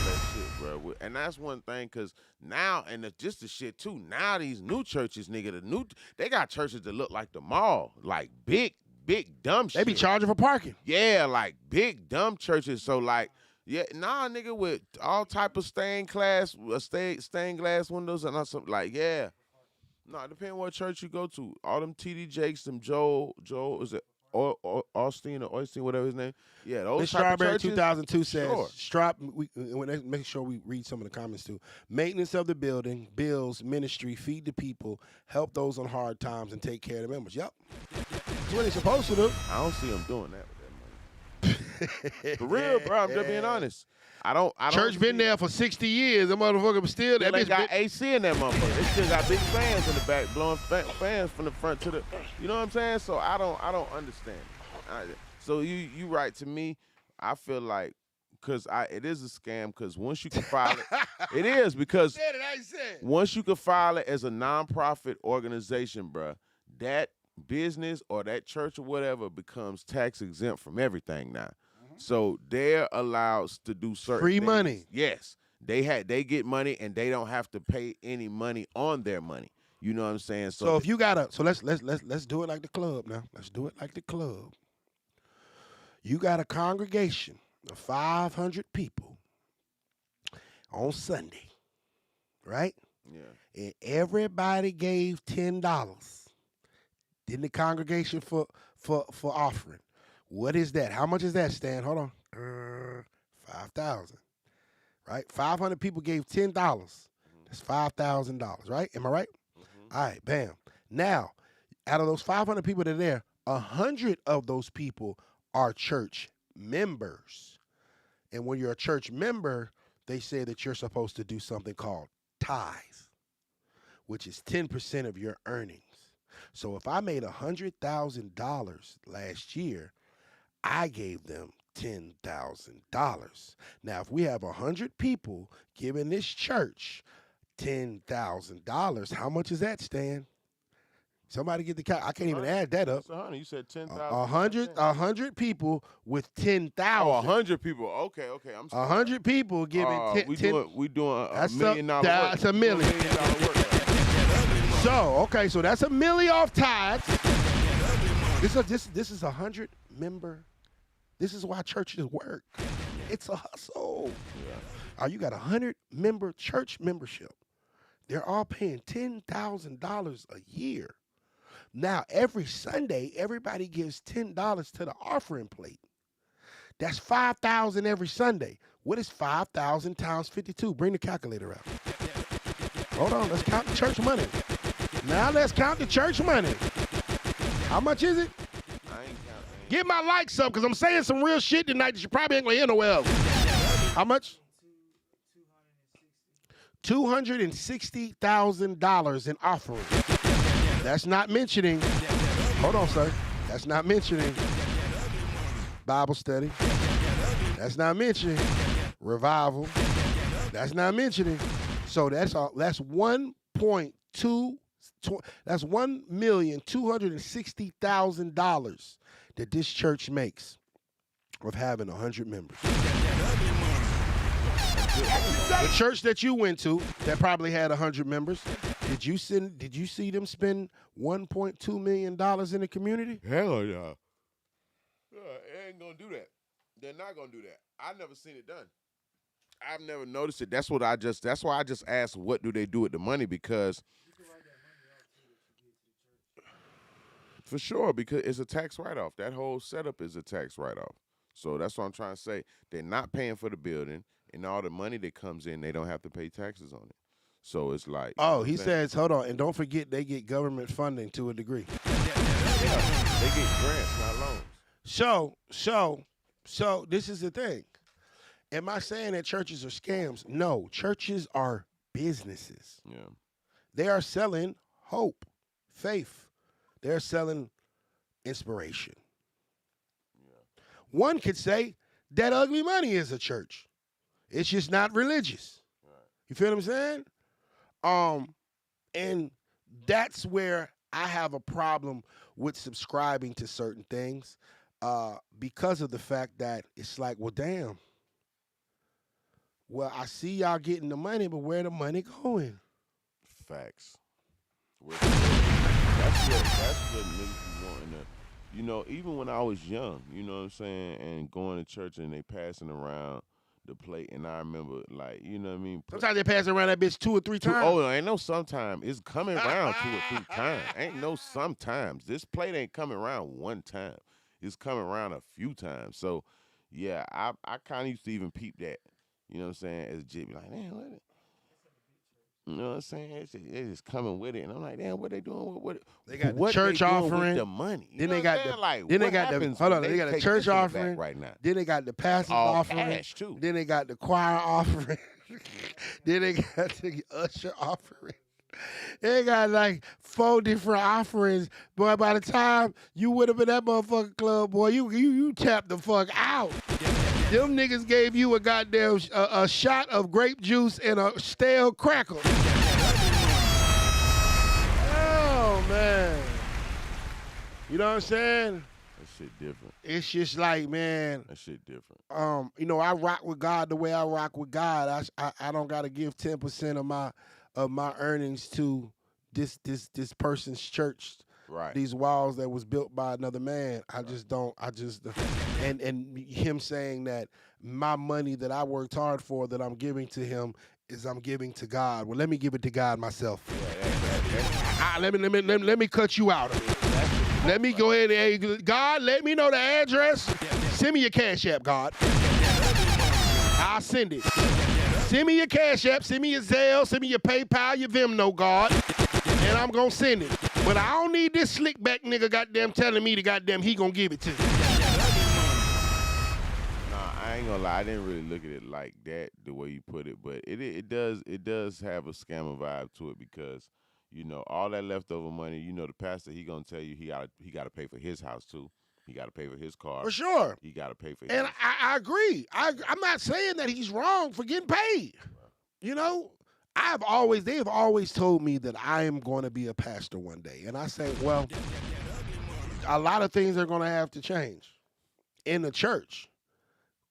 that shit, bro. And that's one thing, because now, and just the shit too, now these new churches, nigga, they got churches that look like the mall, like big dumb shit. They be charging for parking. Yeah, like big dumb churches. So nigga, with all type of stained glass windows and something yeah. No, it depends what church you go to. All them TD Jakes, them Joel, is it Austin or Oystein, whatever his name? Yeah, those Miss type Strawberry of churches. 2002 says, sure. Make sure we read some of the comments too. Maintenance of the building, bills, ministry, feed the people, help those on hard times, and take care of the members. Yep. That's what they supposed to do. I don't see them doing that with that money. For real, bro. I'm just being honest. I don't. Church been there for 60 years. The motherfucker was still that They bitch. got AC in that motherfucker. They still got big fans in the back, blowing fans from the front to the. You know what I'm saying? So I don't understand. So you right to me. I feel like because it is a scam because once you can file it, it is because once you can file it as a nonprofit organization, bro, that business or that church or whatever becomes tax exempt from everything now. So they're allowed to do certain free things. money. Yes, they get money and they don't have to pay any money on their money. You know what I'm saying? So if you gotta, let's do it like the club now. Let's do it like the club. You got a congregation of 500 people on Sunday, right? Yeah. And everybody gave $10 in the congregation for offering. What is that? How much is that, Stan? Hold on. 5,000. Right? 500 people gave $10. That's $5,000, right? Am I right? All right, bam. Now, out of those 500 people that are there, 100 of those people are church members. And when you're a church member, they say that you're supposed to do something called tithes, which is 10% of your earnings. So if I made $100,000 last year, I gave them $10,000. Now, if we have 100 people giving this church $10,000, how much is that, Stan? Somebody get the count. I can't even add that up. So, honey, you said 10,000. 100 people with 10,000. Oh, 100 people. Okay. I'm sorry. 100 people giving 10. We doing that's $1 million work. That's $1 million. $1 million work. So that's $1 million off tithes. This is 100 member. This is why churches work. It's a hustle. Yeah. You got 100 member church membership. They're all paying $10,000 a year. Now, every Sunday, everybody gives $10 to the offering plate. That's $5,000 every Sunday. What is 5,000 times 52? Bring the calculator out. Hold on, let's count the church money. Now let's count the church money. How much is it? I ain't counting. Get my likes up, because I'm saying some real shit tonight that you probably ain't going to hear nowhere else. How much? $260,000 in offerings. That's not mentioning, hold on, sir. That's not mentioning Bible study. That's not mentioning revival. That's not mentioning. So that's $1,260,000 that this church makes of having 100 members. The church that you went to that probably had 100 members, did you see them spend $1.2 million in the community? Hell yeah. They ain't gonna do that. They're not gonna do that. I've never seen it done. I've never noticed it. That's why I just asked, what do they do with the money? Because for sure, because it's a tax write-off. That whole setup is a tax write-off. So that's what I'm trying to say. They're not paying for the building, and all the money that comes in, they don't have to pay taxes on it. So it's like, oh, he says, hold on, and don't forget they get government funding to a degree. Yeah, they get grants, not loans. So this is the thing. Am I saying that churches are scams? No, churches are businesses. Yeah. They are selling hope, faith. They're selling inspiration. Yeah. One could say that ugly money is a church. It's just not religious. Right. You feel what I'm saying? And that's where I have a problem with subscribing to certain things because of the fact that it's like, well, damn. Well, I see y'all getting the money, but where the money going? Facts. That's what niggas be wanting to, you know, even when I was young, you know what I'm saying, and going to church and they passing around the plate, and I remember, like, you know what I mean? Sometimes they pass around that bitch 2 or 3 times. Oh, ain't no sometimes. It's coming around 2 or 3 times. Ain't no sometimes. This plate ain't coming around one time. It's coming around a few times. So, yeah, I kind of used to even peep that. You know what I'm saying? As a jit, be like, man, what? You know what I'm saying? They just coming with it, and I'm like, damn, what they doing? What They got the what church they doing offering. With the money. You Then know they what got I'm the saying? Like, then they what got the happens hold when on. They got a take church this in the back offering right now. Then they got the pastor's All offering. cash too. Then they got the choir offering. Then they got the usher offering. They got like 4 different offerings. Boy, by the time you would have been that motherfucking club, boy, you tapped the fuck out. Them niggas gave you a goddamn a shot of grape juice and a stale cracker. Oh, man. You know what I'm saying? That shit different. It's just like, man. That shit different. I rock with God the way I rock with God. I don't gotta give 10% of my earnings to this person's church. Right. These walls that was built by another man. And him saying that my money that I worked hard for that I'm giving to him is I'm giving to God. Well, let me give it to God myself. Let me cut you out of it. Let me go ahead and, hey, God, let me know the address. Send me your Cash App, God. I'll send it. Send me your Cash App, send me your Zelle, send me your PayPal, your Venmo, God, and I'm gonna send it. But I don't need this slick back nigga goddamn telling me the goddamn he gonna give it to me. Nah, I ain't gonna lie, I didn't really look at it like that, the way you put it, but it does have a scammer vibe to it because, you know, all that leftover money, you know, the pastor, he gonna tell you he gotta pay for his house too. He got to pay for his car. For sure. He got to pay for his. And I agree. I'm not saying that he's wrong for getting paid. You know, they have always told me that I am going to be a pastor one day. And I say, well, a lot of things are going to have to change in the church.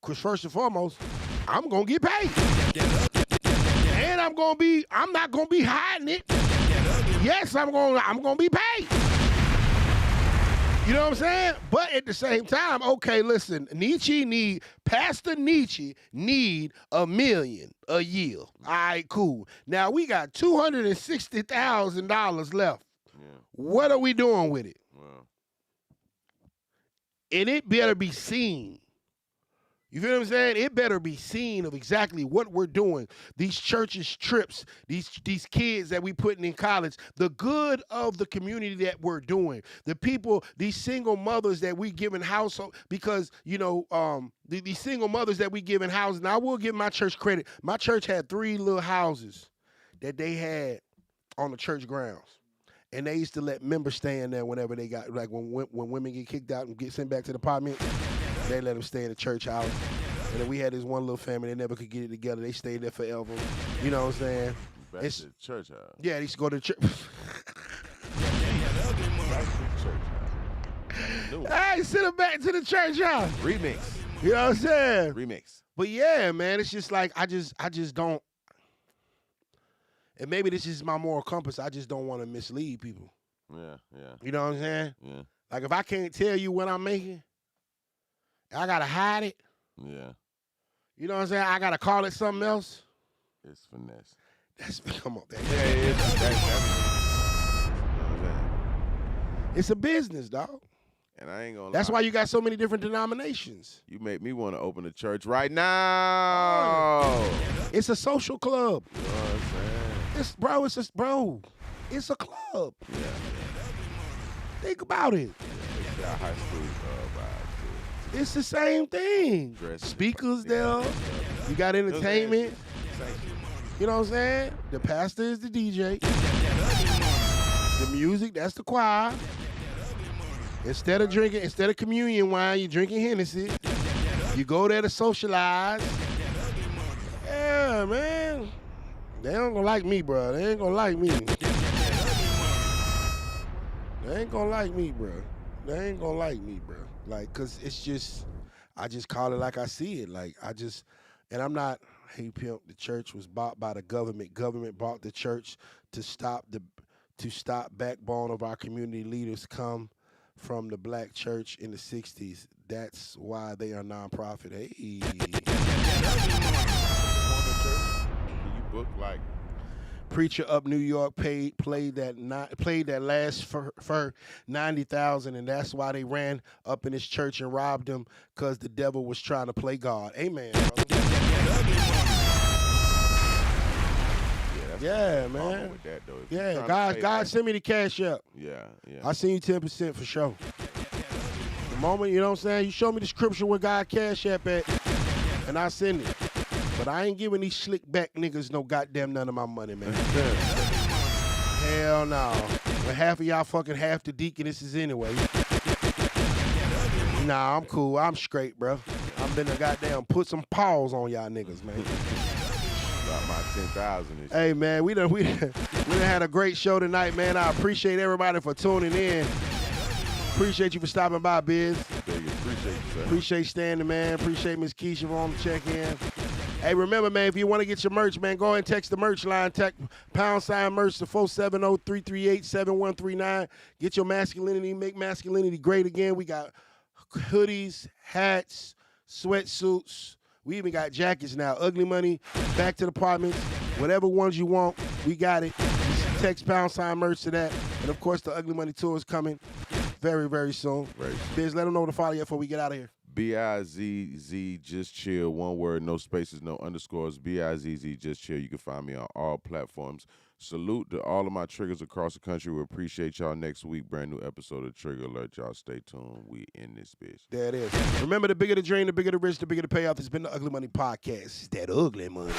Because first and foremost, I'm going to get paid. And I'm not going to be hiding it. Yes, I'm going to be paid. You know what I'm saying? But at the same time, okay, listen, Pastor Nietzsche need $1 million a year. All right, cool. Now we got $260,000 left. Yeah. What are we doing with it? Well. And it better be seen. You feel what I'm saying? It better be seen of exactly what we're doing. These churches trips, these kids that we putting in college, the good of the community that we're doing. The people, these single mothers that we giving household, because, you know, these single mothers that we giving houses. Now I will give my church credit. My church had 3 little houses that they had on the church grounds. And they used to let members stay in there whenever they got, like when women get kicked out and get sent back to the apartment. They let them stay in the church house. And then we had this one little family, they never could get it together. They stayed there forever. You know what I'm saying? Back to the church house. Yeah, they used to go to church. Hey, send them back to the church house. Remix. You know what I'm saying? Remix. But yeah, man, it's just like, I just don't, and maybe this is my moral compass, I just don't want to mislead people. Yeah. You know what I'm saying? Yeah. Like if I can't tell you what I'm making, I gotta hide it. Yeah. You know what I'm saying? I gotta call it something else. It's finesse. Come on, man. Yeah, it's a business, dog. And I ain't gonna That's lie. why you got so many different denominations. You make me want to open a church right now. It's a social club. You know what I'm saying? It's a club. Yeah. Think about it. It's got high school vibes. It's the same thing. Dressing. Speakers there. You got entertainment. You know what I'm saying? The pastor is the DJ. The music, that's the choir. Instead of communion wine, you're drinking Hennessy. You go there to socialize. Yeah, man. They don't gonna like me, bro. They ain't gonna like me. They ain't gonna like me, bro. Like, cause it's just, I just call it like I see it. Like, and I'm not, hey pimp, the church was bought by the government. Government bought the church to stop backbone of our community leaders come from the black church in the 60s. That's why they are nonprofit. Hey. You book like Preacher up New York played that last for 90,000, and that's why they ran up in his church and robbed him, because the devil was trying to play God. Amen. Yeah, man. With that, though. Yeah, God send me the cash up. Yeah. I send you 10% for sure. The moment, you know what I'm saying, you show me the scripture where God cash up at, and I send it. But I ain't giving these slick back niggas no goddamn none of my money, man. Hell no. When half of y'all fucking half the deaconesses anyway. Nah, I'm cool. I'm straight, bro. I'm been a goddamn put some paws on y'all niggas, man. Got my 10,000. Hey, man, we done had a great show tonight, man. I appreciate everybody for tuning in. Appreciate you for stopping by, Biz. Appreciate you, sir. Appreciate standing, man. Appreciate Miss Keisha for on the check-in. Hey, remember, man, if you want to get your merch, man, go ahead and text the merch line. Text #merch to 470-338-7139. Get your masculinity. Make masculinity great again. We got hoodies, hats, sweatsuits. We even got jackets now. Ugly Money, Back to the Apartments, whatever ones you want, we got it. Just text #merch to that. And, of course, the Ugly Money Tour is coming very, very soon. Biz, let them know where to follow you before we get out of here. BIZZ, just chill. One word, no spaces, no underscores. BIZZ, just chill. You can find me on all platforms. Salute to all of my triggers across the country. We appreciate y'all next week. Brand new episode of Trigger Alert. Y'all stay tuned. We in this bitch. There it is. Remember, the bigger the dream, the bigger the rich, the bigger the payoff. It's been the Ugly Money Podcast. It's that ugly money.